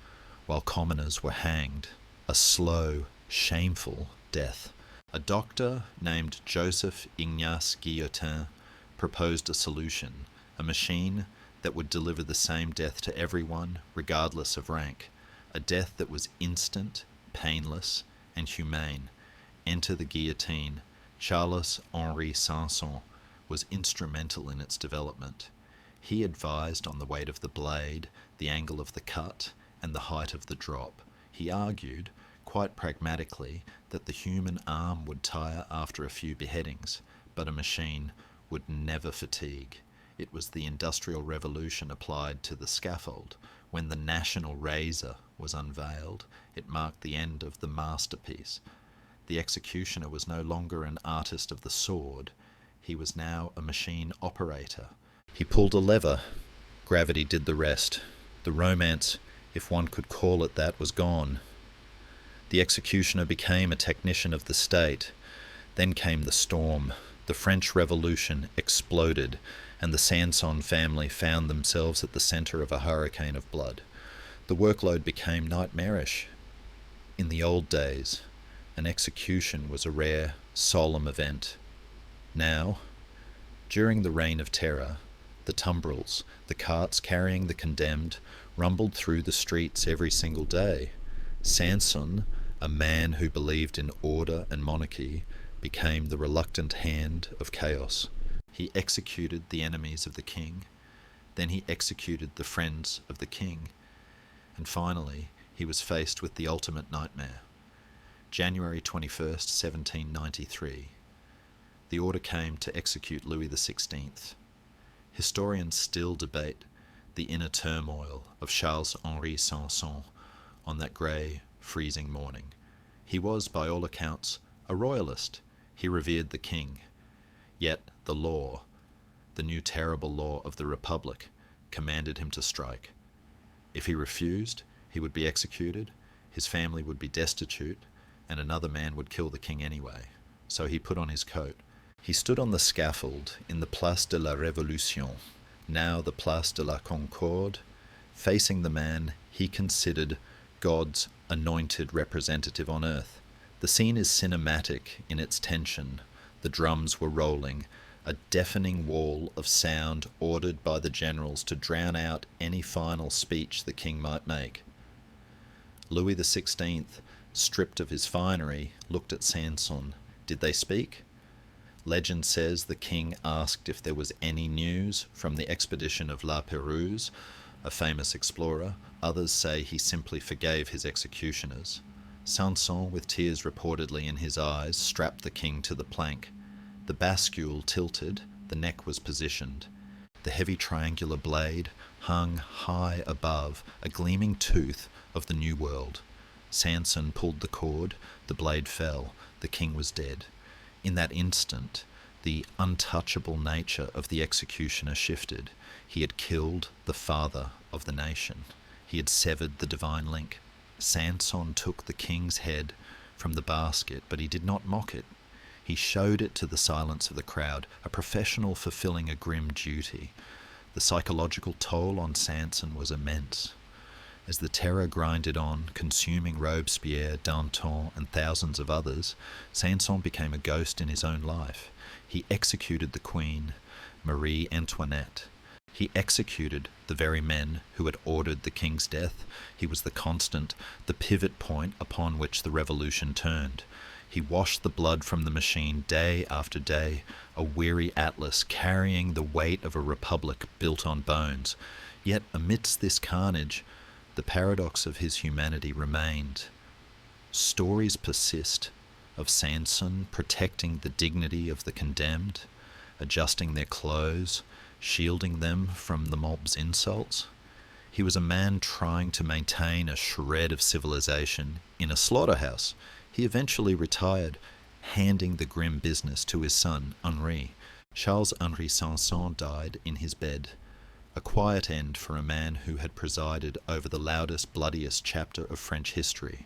while commoners were hanged, a slow, shameful death. A doctor named Joseph Ignace Guillotin proposed a solution, a machine that would deliver the same death to everyone, regardless of rank, a death that was instant, painless, and humane. Enter the guillotine. Charles-Henri Sanson was instrumental in its development. He advised on the weight of the blade, the angle of the cut, and the height of the drop. He argued, quite pragmatically, that the human arm would tire after a few beheadings, but a machine would never fatigue. It was the Industrial Revolution applied to the scaffold. When the national razor was unveiled, it marked the end of the masterpiece. The executioner was no longer an artist of the sword. He was now a machine operator. He pulled a lever. Gravity did the rest. The romance, if one could call it that, was gone. The executioner became a technician of the state. Then came the storm. The French Revolution exploded, and the Sanson family found themselves at the centre of a hurricane of blood. The workload became nightmarish. In the old days, an execution was a rare, solemn event. Now, during the Reign of Terror, the tumbrils, the carts carrying the condemned, rumbled through the streets every single day. Sanson, a man who believed in order and monarchy, became the reluctant hand of chaos. He executed the enemies of the king, then he executed the friends of the king, and finally he was faced with the ultimate nightmare. January 21st, 1793. The order came to execute Louis XVI. Historians still debate the inner turmoil of Charles-Henri Sanson on that grey, freezing morning. He was, by all accounts, a royalist. He revered the king. Yet the law, the new terrible law of the Republic, commanded him to strike. If he refused, he would be executed, his family would be destitute, and another man would kill the king anyway. So he put on his coat. He stood on the scaffold in the Place de la Révolution, now the Place de la Concorde, facing the man he considered God's anointed representative on earth. The scene is cinematic in its tension. The drums were rolling, a deafening wall of sound ordered by the generals to drown out any final speech the king might make. Louis XVI, stripped of his finery, looked at Sanson. Did they speak? Legend says the king asked if there was any news from the expedition of La Pérouse, a famous explorer. Others say he simply forgave his executioners. Sanson, with tears reportedly in his eyes, strapped the king to the plank. The bascule tilted, the neck was positioned. The heavy triangular blade hung high above, a gleaming tooth of the new world. Sanson pulled the cord, the blade fell, the king was dead. In that instant, the untouchable nature of the executioner shifted. He had killed the father of the nation. He had severed the divine link. Sanson took the king's head from the basket, but he did not mock it. He showed it to the silence of the crowd, a professional fulfilling a grim duty. The psychological toll on Sanson was immense. As the terror grinded on, consuming Robespierre, Danton, and thousands of others, Sanson became a ghost in his own life. He executed the Queen, Marie Antoinette. He executed the very men who had ordered the king's death. He was the constant, the pivot point upon which the revolution turned. He washed the blood from the machine day after day, a weary atlas carrying the weight of a republic built on bones. Yet amidst this carnage, the paradox of his humanity remained. Stories persist of Sanson protecting the dignity of the condemned, adjusting their clothes, shielding them from the mob's insults. He was a man trying to maintain a shred of civilization in a slaughterhouse. He eventually retired, handing the grim business to his son, Henri. Charles-Henri Sanson died in his bed, a quiet end for a man who had presided over the loudest, bloodiest chapter of French history.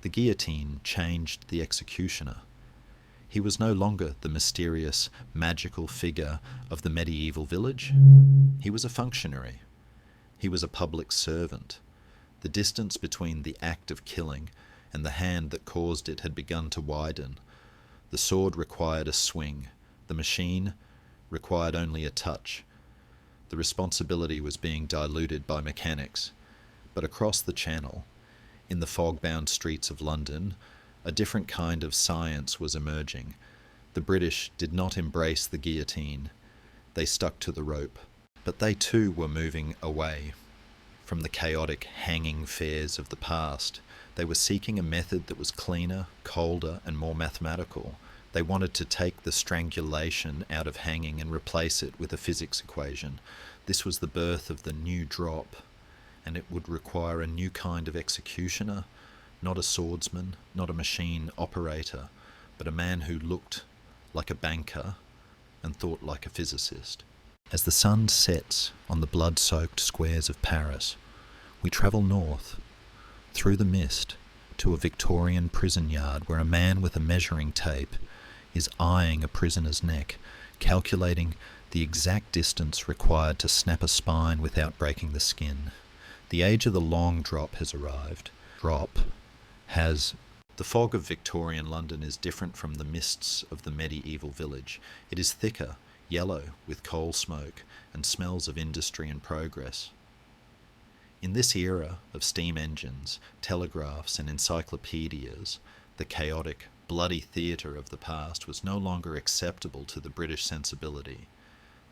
The guillotine changed the executioner. He was no longer the mysterious, magical figure of the medieval village. He was a functionary. He was a public servant. The distance between the act of killing and the hand that caused it had begun to widen. The sword required a swing. The machine required only a touch. The responsibility was being diluted by mechanics. But across the Channel, in the fog-bound streets of London, a different kind of science was emerging. The British did not embrace the guillotine. They stuck to the rope. But they too were moving away from the chaotic hanging fairs of the past. They were seeking a method that was cleaner, colder, and more mathematical. They wanted to take the strangulation out of hanging and replace it with a physics equation. This was the birth of the new drop, and it would require a new kind of executioner, not a swordsman, not a machine operator, but a man who looked like a banker and thought like a physicist. As the sun sets on the blood-soaked squares of Paris, we travel north, through the mist, to a Victorian prison yard where a man with a measuring tape is eyeing a prisoner's neck, calculating the exact distance required to snap a spine without breaking the skin. The age of the long drop has arrived. The fog of Victorian London is different from the mists of the medieval village. It is thicker, yellow with coal smoke and smells of industry and progress. In this era of steam engines, telegraphs and encyclopedias, the chaotic, bloody theatre of the past was no longer acceptable to the British sensibility.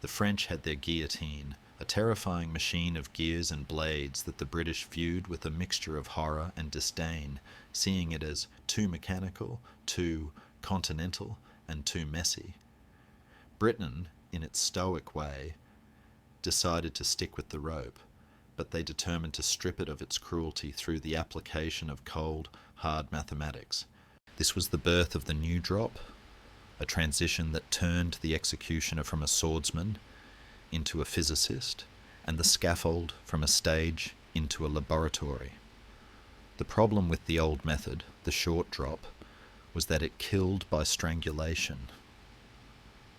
The French had their guillotine, a terrifying machine of gears and blades that the British viewed with a mixture of horror and disdain, seeing it as too mechanical, too continental, and too messy. Britain, in its stoic way, decided to stick with the rope, but they determined to strip it of its cruelty through the application of cold, hard mathematics. This was the birth of the new drop, a transition that turned the executioner from a swordsman into a physicist, and the scaffold from a stage into a laboratory. The problem with the old method, the short drop, was that it killed by strangulation.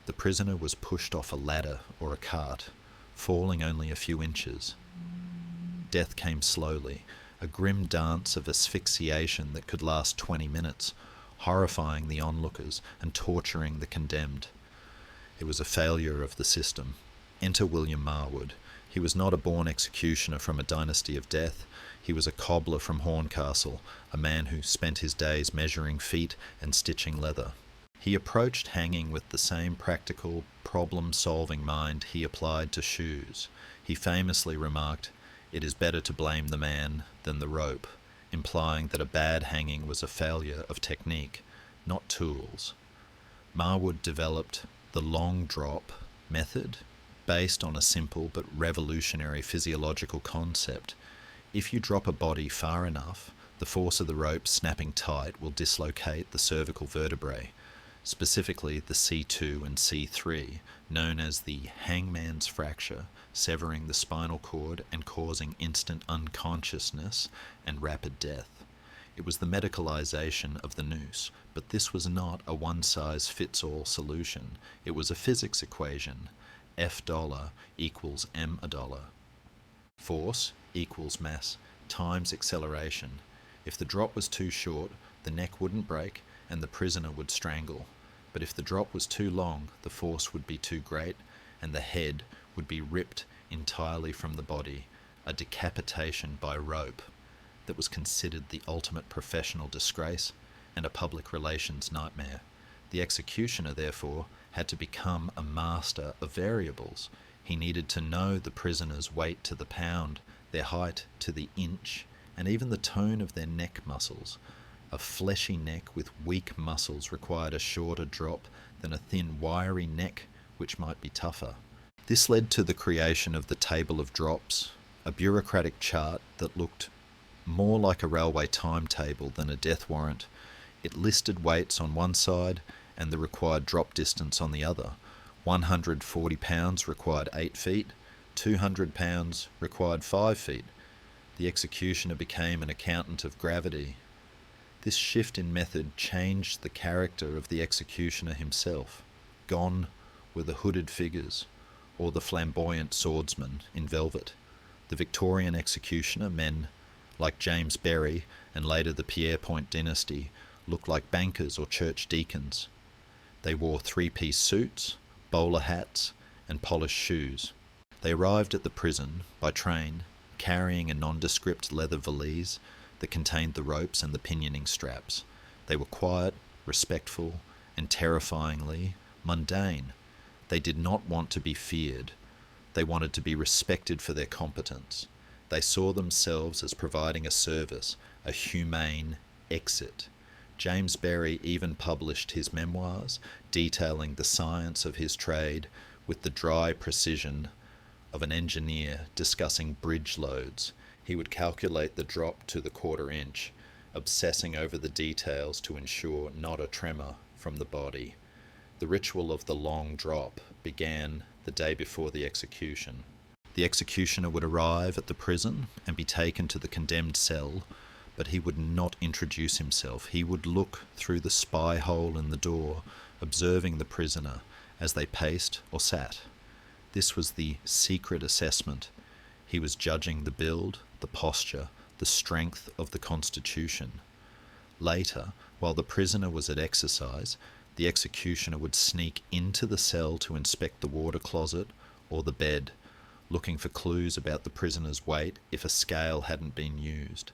The prisoner was pushed off a ladder or a cart, falling only a few inches. Death came slowly, a grim dance of asphyxiation that could last 20 minutes, horrifying the onlookers and torturing the condemned. It was a failure of the system. Enter William Marwood. He was not a born executioner from a dynasty of death. He was a cobbler from Horncastle, a man who spent his days measuring feet and stitching leather. He approached hanging with the same practical, problem-solving mind he applied to shoes. He famously remarked, "It is better to blame the man than the rope," implying that a bad hanging was a failure of technique, not tools. Marwood developed the long drop method based on a simple but revolutionary physiological concept. If you drop a body far enough, the force of the rope snapping tight will dislocate the cervical vertebrae, specifically the C2 and C3, known as the hangman's fracture, severing the spinal cord and causing instant unconsciousness and rapid death. It was the medicalization of the noose, but this was not a one-size-fits-all solution. It was a physics equation. $F equals M a dollar. Force equals mass times acceleration. If the drop was too short, the neck wouldn't break and the prisoner would strangle. But if the drop was too long, the force would be too great and the head would be ripped entirely from the body, a decapitation by rope that was considered the ultimate professional disgrace and a public relations nightmare. The executioner, therefore, had to become a master of variables. He needed to know the prisoner's weight to the pound, their height to the inch, and even the tone of their neck muscles. A fleshy neck with weak muscles required a shorter drop than a thin, wiry neck which might be tougher. This led to the creation of the table of drops, a bureaucratic chart that looked more like a railway timetable than a death warrant. It listed weights on one side and the required drop distance on the other. 140 pounds required 8 feet, 200 pounds required 5 feet. The executioner became an accountant of gravity. This shift in method changed the character of the executioner himself. Gone were the hooded figures, or the flamboyant swordsman in velvet. The Victorian executioner, men like James Berry and later the Pierrepoint dynasty, looked like bankers or church deacons. They wore three-piece suits, bowler hats, and polished shoes. They arrived at the prison by train, carrying a nondescript leather valise that contained the ropes and the pinioning straps. They were quiet, respectful, and terrifyingly mundane. They did not want to be feared. They wanted to be respected for their competence. They saw themselves as providing a service, a humane exit. James Berry even published his memoirs, detailing the science of his trade with the dry precision of an engineer discussing bridge loads. He would calculate the drop to the quarter inch, obsessing over the details to ensure not a tremor from the body. The ritual of the long drop began the day before the execution. The executioner would arrive at the prison and be taken to the condemned cell, but he would not introduce himself. He would look through the spy hole in the door, observing the prisoner as they paced or sat. This was the secret assessment. He was judging the build, the posture, the strength of the constitution. Later, while the prisoner was at exercise, the executioner would sneak into the cell to inspect the water closet or the bed, looking for clues about the prisoner's weight if a scale hadn't been used.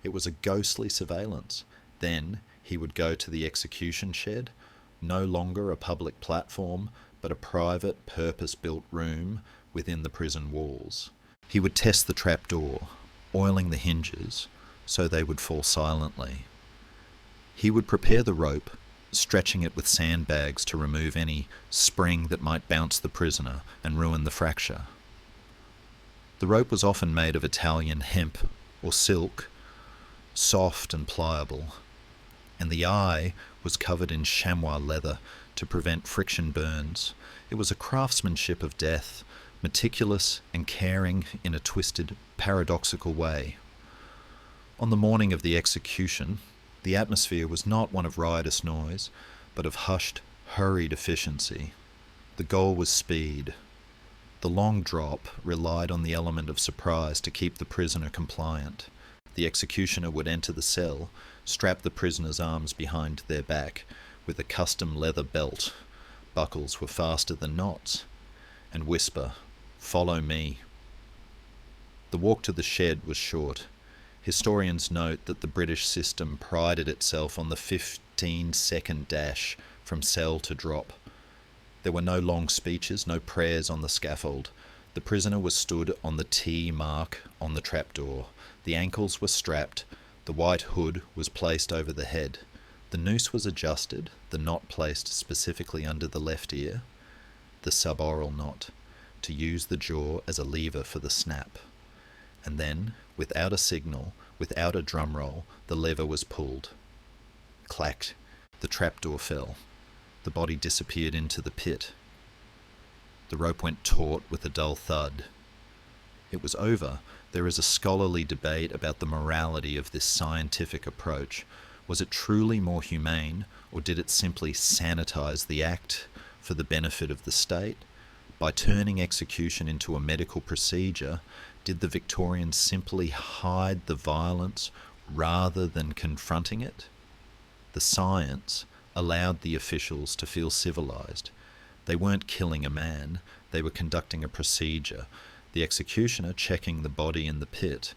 It was a ghostly surveillance. Then he would go to the execution shed, no longer a public platform, but a private, purpose-built room within the prison walls. He would test the trapdoor, oiling the hinges so they would fall silently. He would prepare the rope, stretching it with sandbags to remove any spring that might bounce the prisoner and ruin the fracture. The rope was often made of Italian hemp or silk, soft and pliable, and the eye was covered in chamois leather to prevent friction burns. It was a craftsmanship of death, meticulous and caring in a twisted, paradoxical way. On the morning of the execution, the atmosphere was not one of riotous noise, but of hushed, hurried efficiency. The goal was speed. The long drop relied on the element of surprise to keep the prisoner compliant. The executioner would enter the cell, strap the prisoner's arms behind their back with a custom leather belt, buckles were faster than knots, and whisper, "Follow me." The walk to the shed was short. Historians note that the British system prided itself on the 15-second dash from cell to drop. There were no long speeches, no prayers on the scaffold. The prisoner was stood on the T mark on the trapdoor. The ankles were strapped. The white hood was placed over the head. The noose was adjusted, the knot placed specifically under the left ear, the suboral knot, to use the jaw as a lever for the snap. And then, without a signal, without a drum roll, the lever was pulled. Clacked. The trapdoor fell. The body disappeared into the pit. The rope went taut with a dull thud. It was over. There is a scholarly debate about the morality of this scientific approach. Was it truly more humane, or did it simply sanitize the act for the benefit of the state? By turning execution into a medical procedure, did the Victorians simply hide the violence rather than confronting it? The science allowed the officials to feel civilized. They weren't killing a man, they were conducting a procedure. The executioner, checking the body in the pit,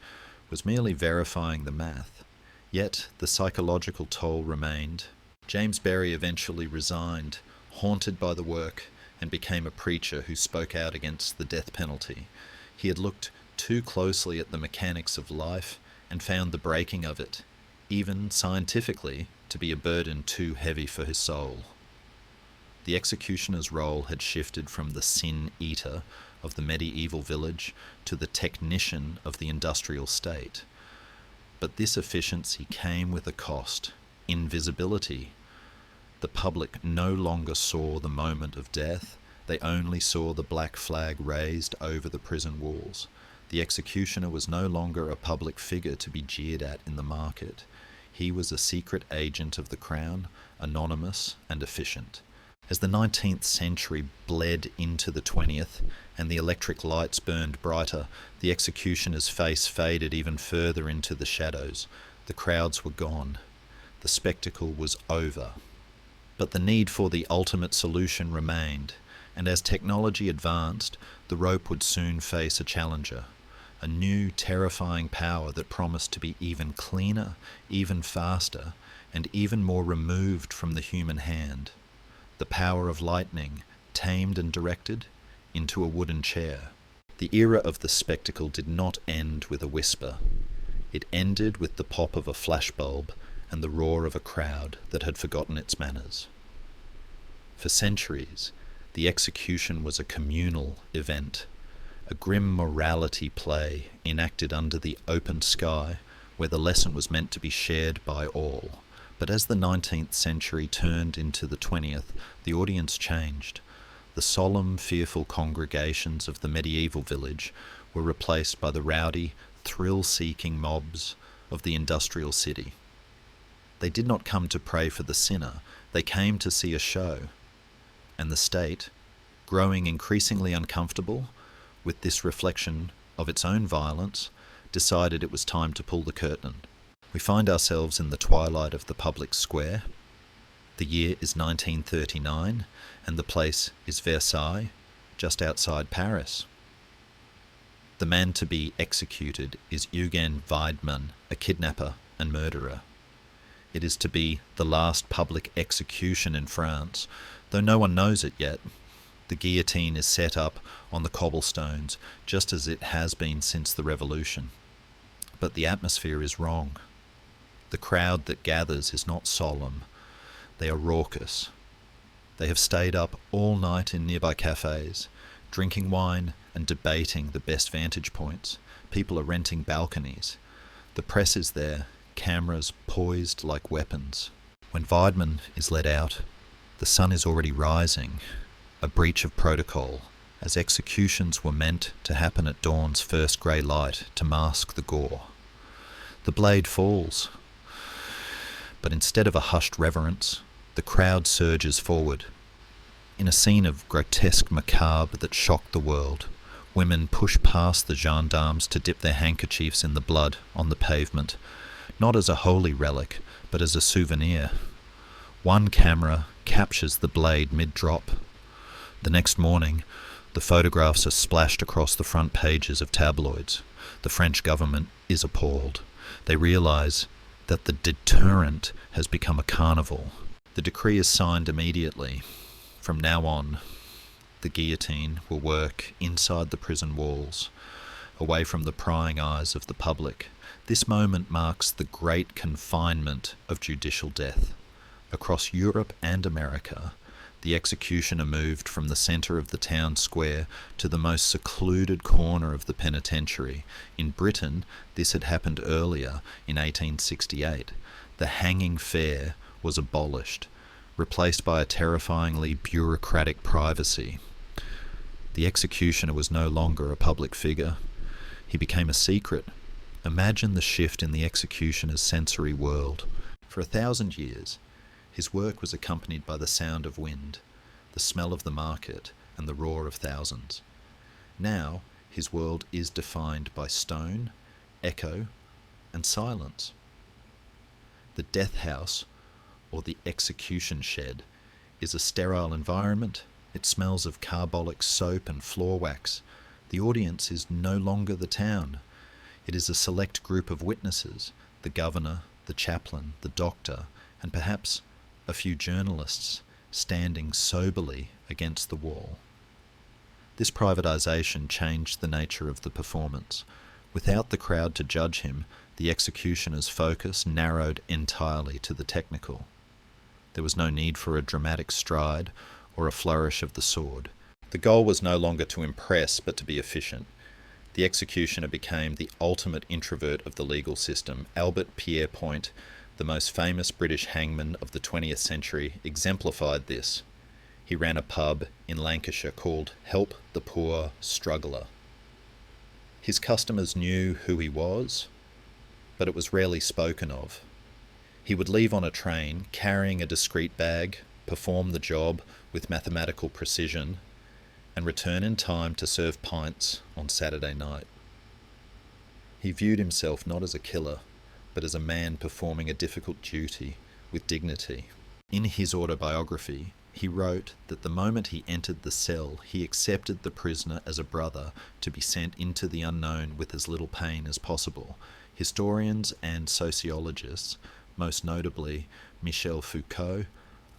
was merely verifying the math. Yet the psychological toll remained. James Berry eventually resigned, haunted by the work, and became a preacher who spoke out against the death penalty. He had looked too closely at the mechanics of life and found the breaking of it, even scientifically, to be a burden too heavy for his soul. The executioner's role had shifted from the sin eater of the medieval village to the technician of the industrial state. But this efficiency came with a cost: invisibility. The public no longer saw the moment of death, they only saw the black flag raised over the prison walls. The executioner was no longer a public figure to be jeered at in the market. He was a secret agent of the crown, anonymous and efficient. As the 19th century bled into the 20th, and the electric lights burned brighter, the executioner's face faded even further into the shadows. The crowds were gone. The spectacle was over. But the need for the ultimate solution remained, and as technology advanced, the rope would soon face a challenger. A new, terrifying power that promised to be even cleaner, even faster, and even more removed from the human hand. The power of lightning, tamed and directed, into a wooden chair. The era of the spectacle did not end with a whisper. It ended with the pop of a flashbulb and the roar of a crowd that had forgotten its manners. For centuries, the execution was a communal event, a grim morality play enacted under the open sky where the lesson was meant to be shared by all. But as the 19th century turned into the 20th, the audience changed. The solemn, fearful congregations of the medieval village were replaced by the rowdy, thrill-seeking mobs of the industrial city. They did not come to pray for the sinner, they came to see a show. And the state, growing increasingly uncomfortable with this reflection of its own violence, decided it was time to pull the curtain. We find ourselves in the twilight of the public square. The year is 1939, and the place is Versailles, just outside Paris. The man to be executed is Eugen Weidmann, a kidnapper and murderer. It is to be the last public execution in France, though no one knows it yet. The guillotine is set up on the cobblestones, just as it has been since the Revolution. But the atmosphere is wrong. The crowd that gathers is not solemn. They are raucous. They have stayed up all night in nearby cafes, drinking wine and debating the best vantage points. People are renting balconies. The press is there, cameras poised like weapons. When Weidmann is let out, the sun is already rising, a breach of protocol, as executions were meant to happen at dawn's first grey light to mask the gore. The blade falls, but instead of a hushed reverence, the crowd surges forward. In a scene of grotesque macabre that shocked the world, women push past the gendarmes to dip their handkerchiefs in the blood on the pavement, not as a holy relic, but as a souvenir. One camera captures the blade mid-drop. The next morning, the photographs are splashed across the front pages of tabloids. The French government is appalled. They realise that the deterrent has become a carnival. The decree is signed immediately. From now on, the guillotine will work inside the prison walls, away from the prying eyes of the public. This moment marks the great confinement of judicial death. Across Europe and America, the executioner moved from the centre of the town square to the most secluded corner of the penitentiary. In Britain, this had happened earlier, in 1868. The hanging fair was abolished, replaced by a terrifyingly bureaucratic privacy. The executioner was no longer a public figure. He became a secret. Imagine the shift in the executioner's sensory world. For 1,000 years, his work was accompanied by the sound of wind, the smell of the market, and the roar of thousands. Now, his world is defined by stone, echo, and silence. The death house, or the execution shed, is a sterile environment. It smells of carbolic soap and floor wax. The audience is no longer the town. It is a select group of witnesses, the governor, the chaplain, the doctor, and perhaps a few journalists standing soberly against the wall. This privatisation changed the nature of the performance. Without the crowd to judge him, the executioner's focus narrowed entirely to the technical. There was no need for a dramatic stride or a flourish of the sword. The goal was no longer to impress, but to be efficient. The executioner became the ultimate introvert of the legal system. Albert Pierrepoint, the most famous British hangman of the 20th century, exemplified this. He ran a pub in Lancashire called Help the Poor Struggler. His customers knew who he was, but it was rarely spoken of. He would leave on a train, carrying a discreet bag, perform the job with mathematical precision, and return in time to serve pints on Saturday night. He viewed himself not as a killer, but as a man performing a difficult duty with dignity. In his autobiography, he wrote that the moment he entered the cell, he accepted the prisoner as a brother to be sent into the unknown with as little pain as possible. Historians and sociologists, most notably Michel Foucault,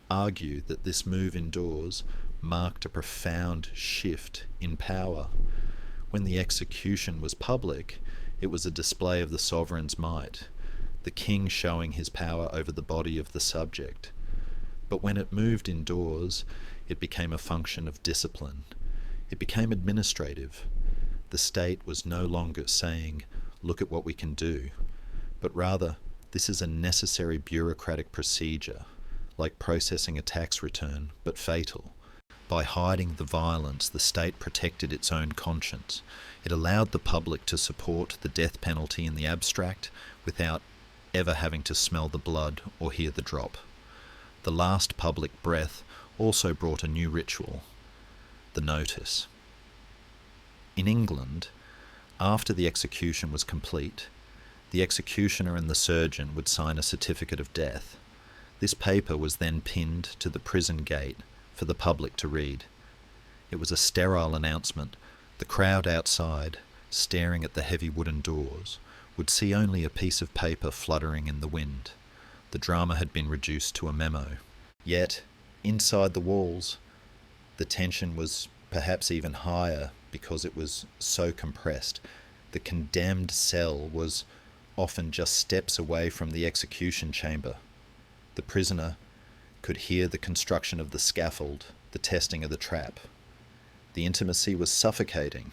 argue that this move indoors marked a profound shift in power. When the execution was public, it was a display of the sovereign's might, the king showing his power over the body of the subject. But when it moved indoors, it became a function of discipline. It became administrative. The state was no longer saying, "Look at what we can do," but rather, "This is a necessary bureaucratic procedure, like processing a tax return, but fatal." By hiding the violence, the state protected its own conscience. It allowed the public to support the death penalty in the abstract without ever having to smell the blood or hear the drop. The last public breath also brought a new ritual, the notice. In England, after the execution was complete, the executioner and the surgeon would sign a certificate of death. This paper was then pinned to the prison gate for the public to read. It was a sterile announcement. The crowd outside, staring at the heavy wooden doors, would see only a piece of paper fluttering in the wind. The drama had been reduced to a memo. Yet, inside the walls, the tension was perhaps even higher because it was so compressed. The condemned cell was often just steps away from the execution chamber. The prisoner could hear the construction of the scaffold, the testing of the trap. The intimacy was suffocating.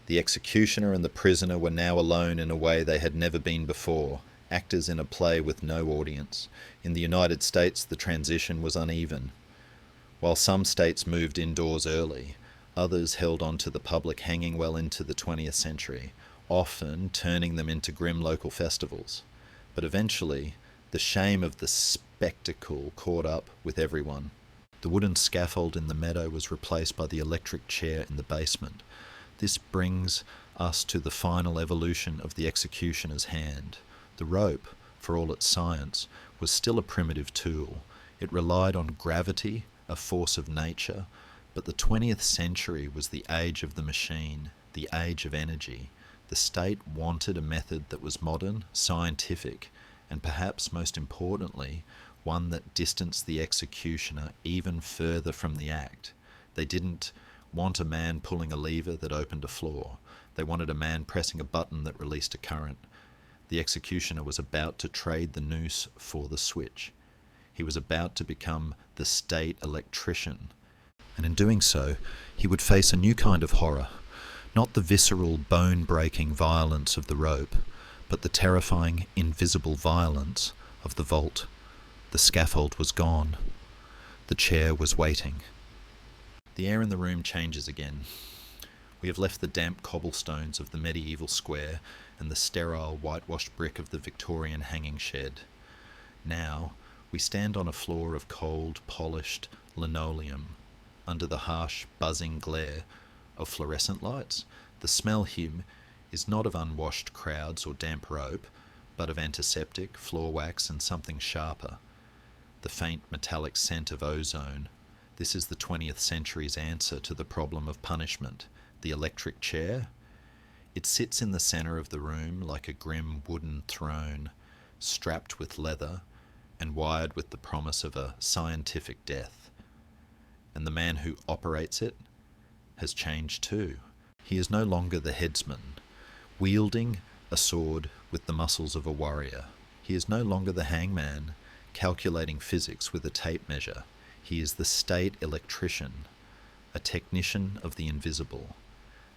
The executioner and the prisoner were now alone in a way they had never been before, actors in a play with no audience. In the United States, the transition was uneven. While some states moved indoors early, others held on to the public hanging well into the 20th century, often turning them into grim local festivals. But eventually, the shame of the spectacle caught up with everyone. The wooden scaffold in the meadow was replaced by the electric chair in the basement. This brings us to the final evolution of the executioner's hand. The rope, for all its science, was still a primitive tool. It relied on gravity, a force of nature, but the 20th century was the age of the machine, the age of energy. The state wanted a method that was modern, scientific, and perhaps most importantly, one that distanced the executioner even further from the act. They didn't want a man pulling a lever that opened a floor. They wanted a man pressing a button that released a current. The executioner was about to trade the noose for the switch. He was about to become the state electrician. And in doing so, he would face a new kind of horror. Not the visceral, bone-breaking violence of the rope, but the terrifying, invisible violence of the vault. The scaffold was gone. The chair was waiting. The air in the room changes again. We have left the damp cobblestones of the medieval square and the sterile whitewashed brick of the Victorian hanging shed. Now, we stand on a floor of cold, polished linoleum, under the harsh, buzzing glare of fluorescent lights. The smell here is not of unwashed crowds or damp rope, but of antiseptic, floor wax, and something sharper. The faint metallic scent of ozone. This is the 20th century's answer to the problem of punishment. The electric chair? It sits in the centre of the room like a grim wooden throne, strapped with leather and wired with the promise of a scientific death. And the man who operates it has changed too. He is no longer the headsman, wielding a sword with the muscles of a warrior. He is no longer the hangman, calculating physics with a tape measure. He is the state electrician, a technician of the invisible,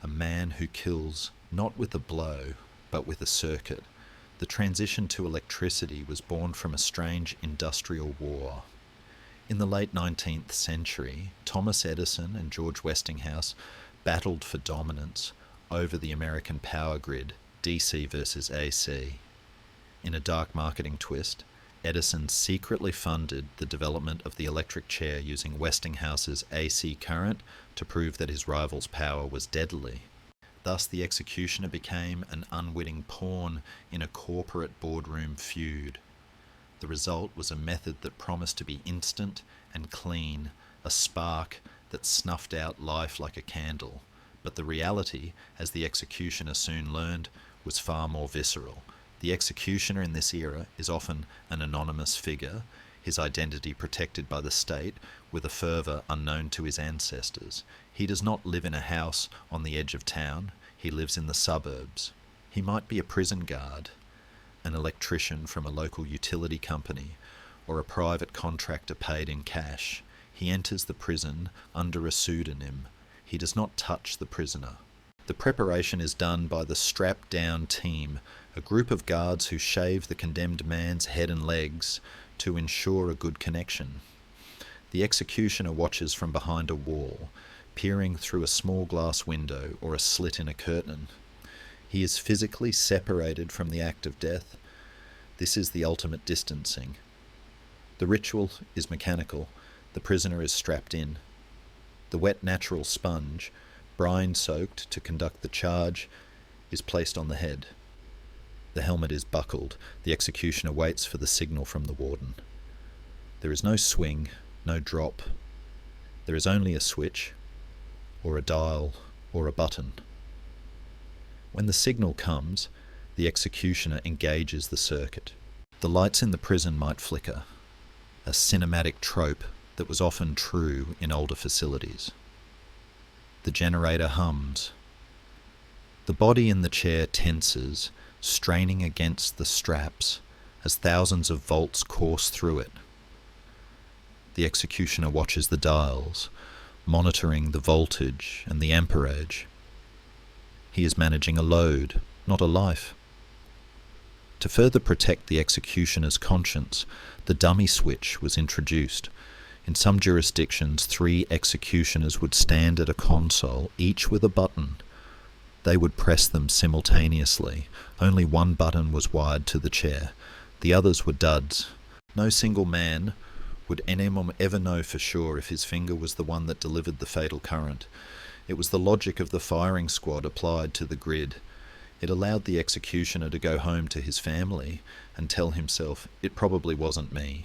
a man who kills not with a blow, but with a circuit. The transition to electricity was born from a strange industrial war. In the late 19th century, Thomas Edison and George Westinghouse battled for dominance over the American power grid, DC versus AC. In a dark marketing twist, Edison secretly funded the development of the electric chair using Westinghouse's AC current to prove that his rival's power was deadly. Thus, the executioner became an unwitting pawn in a corporate boardroom feud. The result was a method that promised to be instant and clean, a spark that snuffed out life like a candle. But the reality, as the executioner soon learned, was far more visceral. The executioner in this era is often an anonymous figure, his identity protected by the state with a fervour unknown to his ancestors. He does not live in a house on the edge of town, he lives in the suburbs. He might be a prison guard, an electrician from a local utility company, or a private contractor paid in cash. He enters the prison under a pseudonym. He does not touch the prisoner. The preparation is done by the strapped-down team, a group of guards who shave the condemned man's head and legs to ensure a good connection. The executioner watches from behind a wall, peering through a small glass window or a slit in a curtain. He is physically separated from the act of death. This is the ultimate distancing. The ritual is mechanical. The prisoner is strapped in. The wet natural sponge, brine-soaked to conduct the charge, is placed on the head. The helmet is buckled. The executioner waits for the signal from the warden. There is no swing, no drop. There is only a switch, or a dial, or a button. When the signal comes, the executioner engages the circuit. The lights in the prison might flicker, a cinematic trope that was often true in older facilities. The generator hums. The body in the chair tenses, straining against the straps as thousands of volts course through it. The executioner watches the dials, monitoring the voltage and the amperage. He is managing a load, not a life. To further protect the executioner's conscience, the dummy switch was introduced. In some jurisdictions, 3 executioners would stand at a console, each with a button. They would press them simultaneously. Only one button was wired to the chair. The others were duds. No single man would ever know for sure if his finger was the one that delivered the fatal current. It was the logic of the firing squad applied to the grid. It allowed the executioner to go home to his family and tell himself, it probably wasn't me.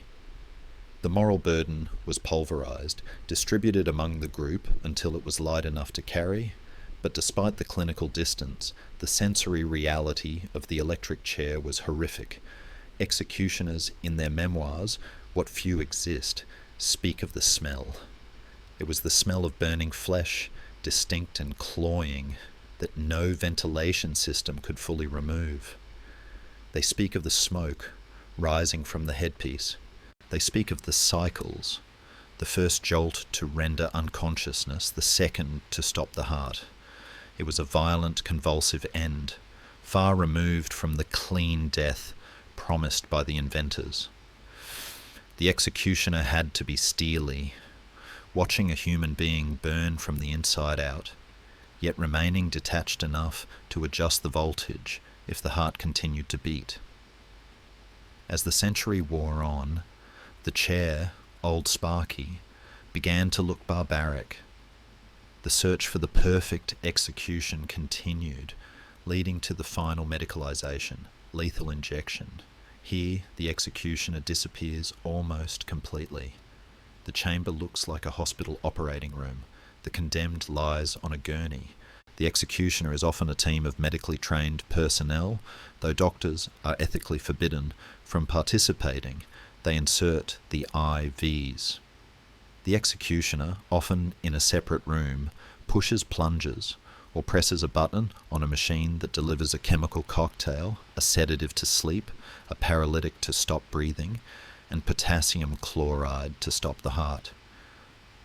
The moral burden was pulverized, distributed among the group until it was light enough to carry, but despite the clinical distance, the sensory reality of the electric chair was horrific. Executioners, in their memoirs, what few exist, speak of the smell. It was the smell of burning flesh, distinct and cloying, that no ventilation system could fully remove. They speak of the smoke rising from the headpiece. They speak of the cycles, the first jolt to render unconsciousness, the second to stop the heart. It was a violent, convulsive end, far removed from the clean death promised by the inventors. The executioner had to be steely, watching a human being burn from the inside out, yet remaining detached enough to adjust the voltage if the heart continued to beat. As the century wore on, the chair, Old Sparky, began to look barbaric. The search for the perfect execution continued, leading to the final medicalization, lethal injection. Here, the executioner disappears almost completely. The chamber looks like a hospital operating room. The condemned lies on a gurney. The executioner is often a team of medically trained personnel, though doctors are ethically forbidden from participating. They insert the IVs. The executioner, often in a separate room, pushes plungers or presses a button on a machine that delivers a chemical cocktail, a sedative to sleep, a paralytic to stop breathing, and potassium chloride to stop the heart.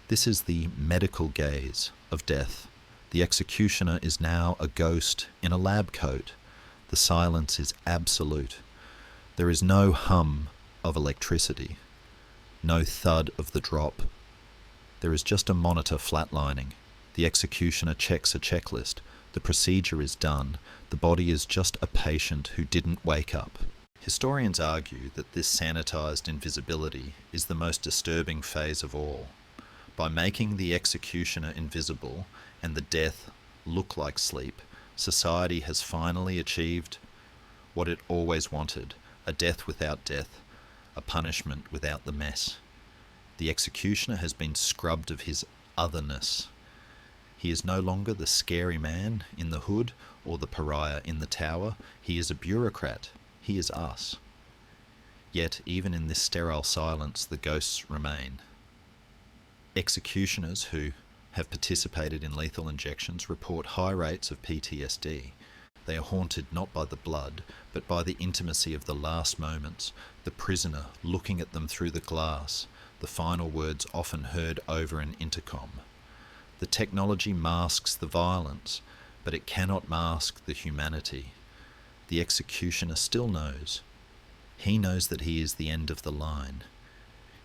This is the medical gaze of death. The executioner is now a ghost in a lab coat. The silence is absolute. There is no hum of electricity, no thud of the drop. There is just a monitor flatlining. The executioner checks a checklist. The procedure is done. The body is just a patient who didn't wake up. Historians argue that this sanitized invisibility is the most disturbing phase of all. By making the executioner invisible and the death look like sleep, society has finally achieved what it always wanted: a death without death, a punishment without the mess. The executioner has been scrubbed of his otherness. He is no longer the scary man in the hood or the pariah in the tower. He is a bureaucrat. He is us. Yet, even in this sterile silence, the ghosts remain. Executioners who have participated in lethal injections report high rates of PTSD. They are haunted not by the blood, but by the intimacy of the last moments, the prisoner looking at them through the glass, the final words often heard over an intercom. The technology masks the violence, but it cannot mask the humanity. The executioner still knows. He knows that he is the end of the line.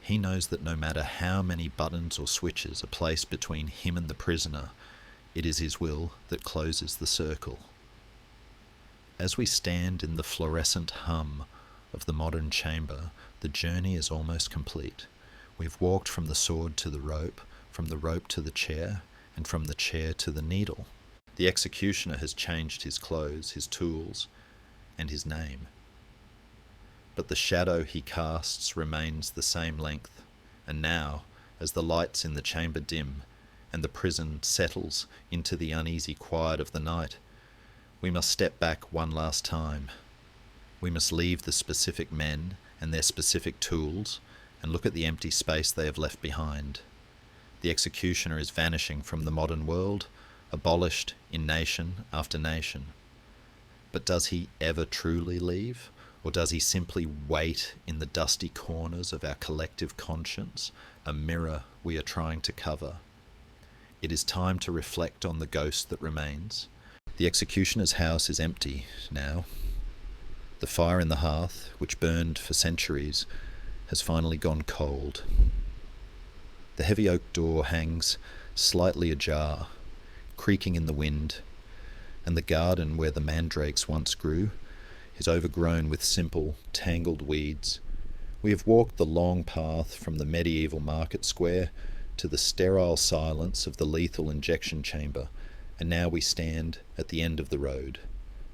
He knows that no matter how many buttons or switches are placed between him and the prisoner, it is his will that closes the circle. As we stand in the fluorescent hum of the modern chamber, the journey is almost complete. We've walked from the sword to the rope, from the rope to the chair, and from the chair to the needle. The executioner has changed his clothes, his tools, and his name. But the shadow he casts remains the same length, and now, as the lights in the chamber dim, and the prison settles into the uneasy quiet of the night, we must step back one last time. We must leave the specific men and their specific tools, and look at the empty space they have left behind. The executioner is vanishing from the modern world, abolished in nation after nation. But does he ever truly leave? Or does he simply wait in the dusty corners of our collective conscience, a mirror we are trying to cover? It is time to reflect on the ghost that remains. The executioner's house is empty now. The fire in the hearth, which burned for centuries, has finally gone cold. The heavy oak door hangs slightly ajar, creaking in the wind, and the garden where the mandrakes once grew is overgrown with simple, tangled weeds. We have walked the long path from the medieval market square to the sterile silence of the lethal injection chamber, and now we stand at the end of the road.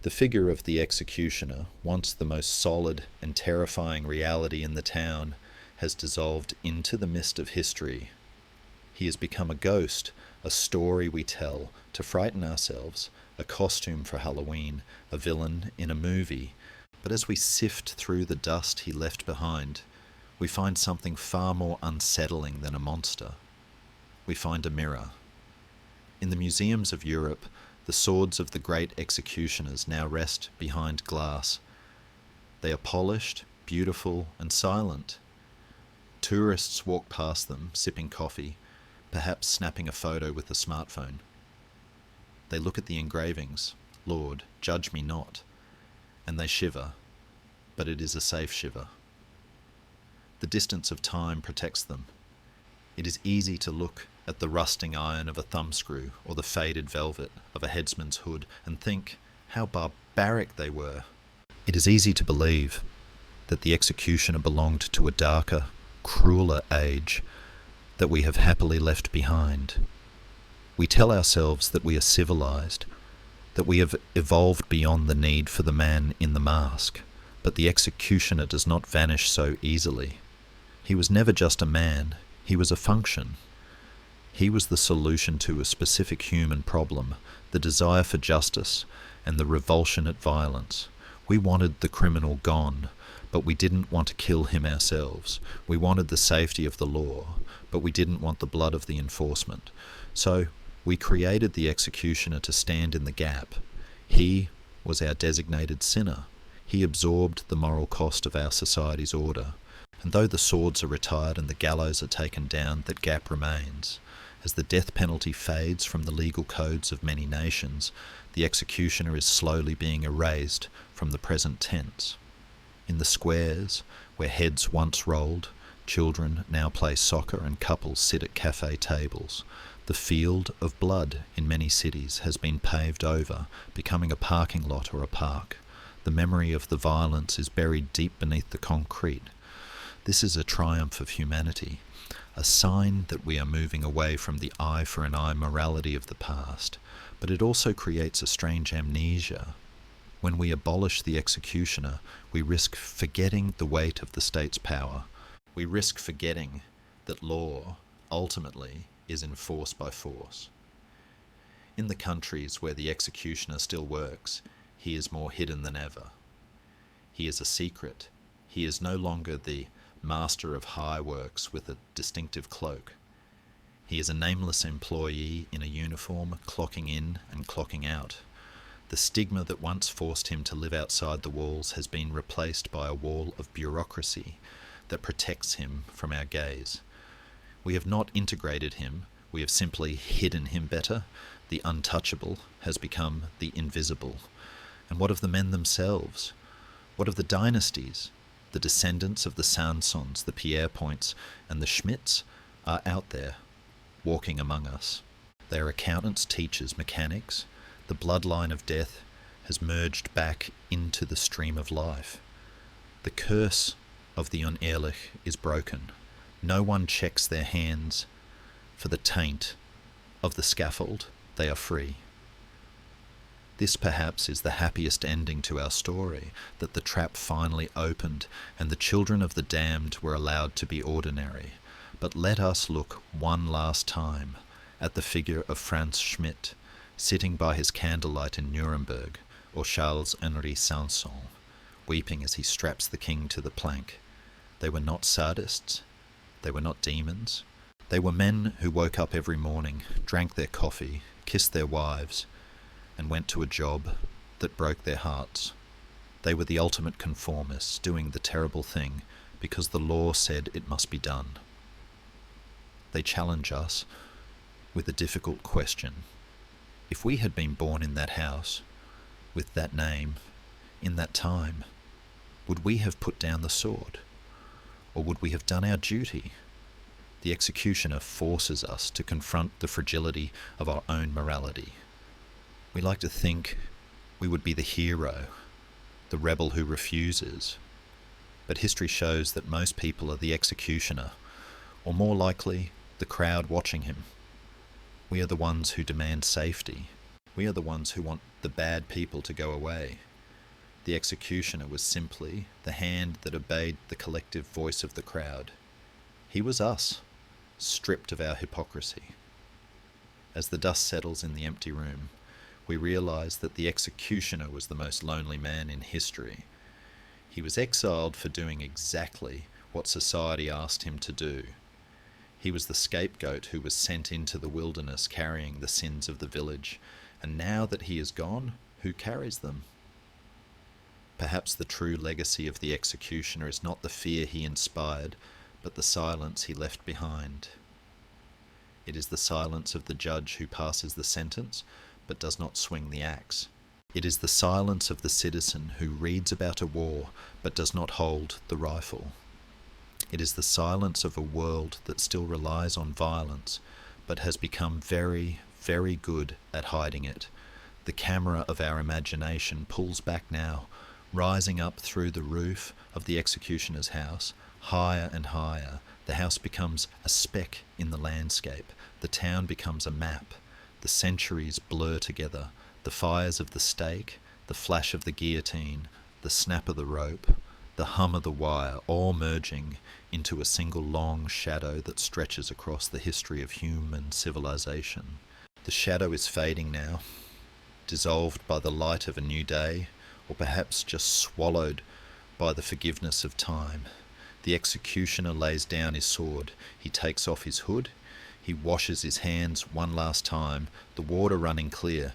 The figure of the executioner, once the most solid and terrifying reality in the town, has dissolved into the mist of history. He has become a ghost, a story we tell to frighten ourselves, a costume for Halloween, a villain in a movie. But as we sift through the dust he left behind, we find something far more unsettling than a monster. We find a mirror. In the museums of Europe, the swords of the great executioners now rest behind glass. They are polished, beautiful, and silent. Tourists walk past them, sipping coffee, perhaps snapping a photo with a smartphone. They look at the engravings, "Lord, judge me not," and they shiver, but it is a safe shiver. The distance of time protects them. It is easy to look at the rusting iron of a thumbscrew or the faded velvet of a headsman's hood and think how barbaric they were. It is easy to believe that the executioner belonged to a darker, crueler age that we have happily left behind. We tell ourselves that we are civilized, that we have evolved beyond the need for the man in the mask, but the executioner does not vanish so easily. He was never just a man, he was a function. He was the solution to a specific human problem, the desire for justice and the revulsion at violence. We wanted the criminal gone, but we didn't want to kill him ourselves. We wanted the safety of the law, but we didn't want the blood of the enforcement. So we created the executioner to stand in the gap. He was our designated sinner. He absorbed the moral cost of our society's order. And though the swords are retired and the gallows are taken down, that gap remains. As the death penalty fades from the legal codes of many nations, the executioner is slowly being erased from the present tense. In the squares, where heads once rolled, children now play soccer and couples sit at cafe tables. The field of blood in many cities has been paved over, becoming a parking lot or a park. The memory of the violence is buried deep beneath the concrete. This is a triumph of humanity, a sign that we are moving away from the eye for an eye morality of the past, but it also creates a strange amnesia. When we abolish the executioner, we risk forgetting the weight of the state's power. We risk forgetting that law, ultimately, is enforced by force. In the countries where the executioner still works, he is more hidden than ever. He is a secret. He is no longer the master of high works with a distinctive cloak. He is a nameless employee in a uniform, clocking in and clocking out. The stigma that once forced him to live outside the walls has been replaced by a wall of bureaucracy that protects him from our gaze. We have not integrated him, we have simply hidden him better. The untouchable has become the invisible. And what of the men themselves? What of the dynasties? The descendants of the Sansons, the Pierrepoints, and the Schmidts are out there, walking among us. They are accountants, teachers, mechanics. The bloodline of death has merged back into the stream of life. The curse of the unehrlich is broken. No one checks their hands for the taint of the scaffold. They are free. This perhaps is the happiest ending to our story, that the trap finally opened and the children of the damned were allowed to be ordinary. But let us look one last time at the figure of Franz Schmidt, sitting by his candlelight in Nuremberg, or Charles-Henri Sanson, weeping as he straps the king to the plank. They were not sadists. They were not demons. They were men who woke up every morning, drank their coffee, kissed their wives, and went to a job that broke their hearts. They were the ultimate conformists, doing the terrible thing because the law said it must be done. They challenge us with a difficult question. If we had been born in that house, with that name, in that time, would we have put down the sword? Or would we have done our duty? The executioner forces us to confront the fragility of our own morality. We like to think we would be the hero, the rebel who refuses. But history shows that most people are the executioner, or more likely, the crowd watching him. We are the ones who demand safety. We are the ones who want the bad people to go away. The executioner was simply the hand that obeyed the collective voice of the crowd. He was us, stripped of our hypocrisy. As the dust settles in the empty room, we realize that the executioner was the most lonely man in history. He was exiled for doing exactly what society asked him to do. He was the scapegoat who was sent into the wilderness carrying the sins of the village, and now that he is gone, who carries them? Perhaps the true legacy of the executioner is not the fear he inspired, but the silence he left behind. It is the silence of the judge who passes the sentence, but does not swing the axe. It is the silence of the citizen who reads about a war, but does not hold the rifle. It is the silence of a world that still relies on violence, but has become very, very good at hiding it. The camera of our imagination pulls back now, rising up through the roof of the executioner's house, higher and higher. The house becomes a speck in the landscape. The town becomes a map. The centuries blur together. The fires of the stake, the flash of the guillotine, the snap of the rope, the hum of the wire, all merging into a single long shadow that stretches across the history of human civilization. The shadow is fading now, dissolved by the light of a new day, or perhaps just swallowed by the forgiveness of time. The executioner lays down his sword. He takes off his hood. He washes his hands one last time, the water running clear.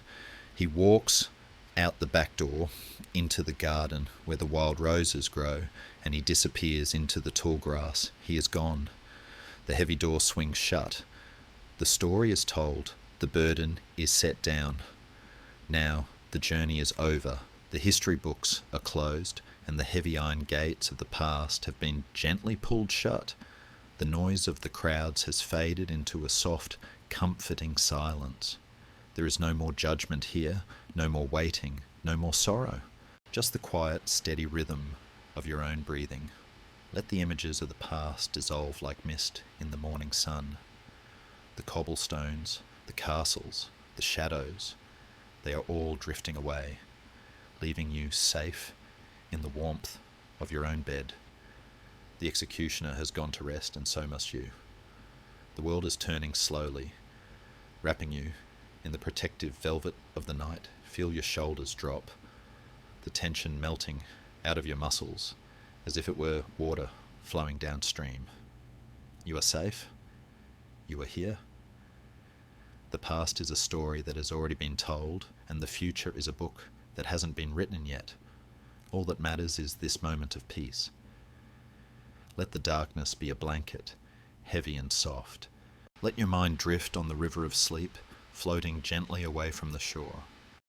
He walks out the back door, into the garden where the wild roses grow, and he disappears into the tall grass. He is gone. The heavy door swings shut. The story is told. The burden is set down. Now the journey is over. The history books are closed, and the heavy iron gates of the past have been gently pulled shut. The noise of the crowds has faded into a soft, comforting silence. There is no more judgment here, no more waiting, no more sorrow. Just the quiet, steady rhythm of your own breathing. Let the images of the past dissolve like mist in the morning sun. The cobblestones, the castles, the shadows, they are all drifting away, leaving you safe in the warmth of your own bed. The executioner has gone to rest, and so must you. The world is turning slowly, wrapping you in the protective velvet of the night. Feel your shoulders drop, the tension melting out of your muscles as if it were water flowing downstream. You are safe. You are here. The past is a story that has already been told, and the future is a book that hasn't been written yet. All that matters is this moment of peace. Let the darkness be a blanket, heavy and soft. Let your mind drift on the river of sleep, floating gently away from the shore.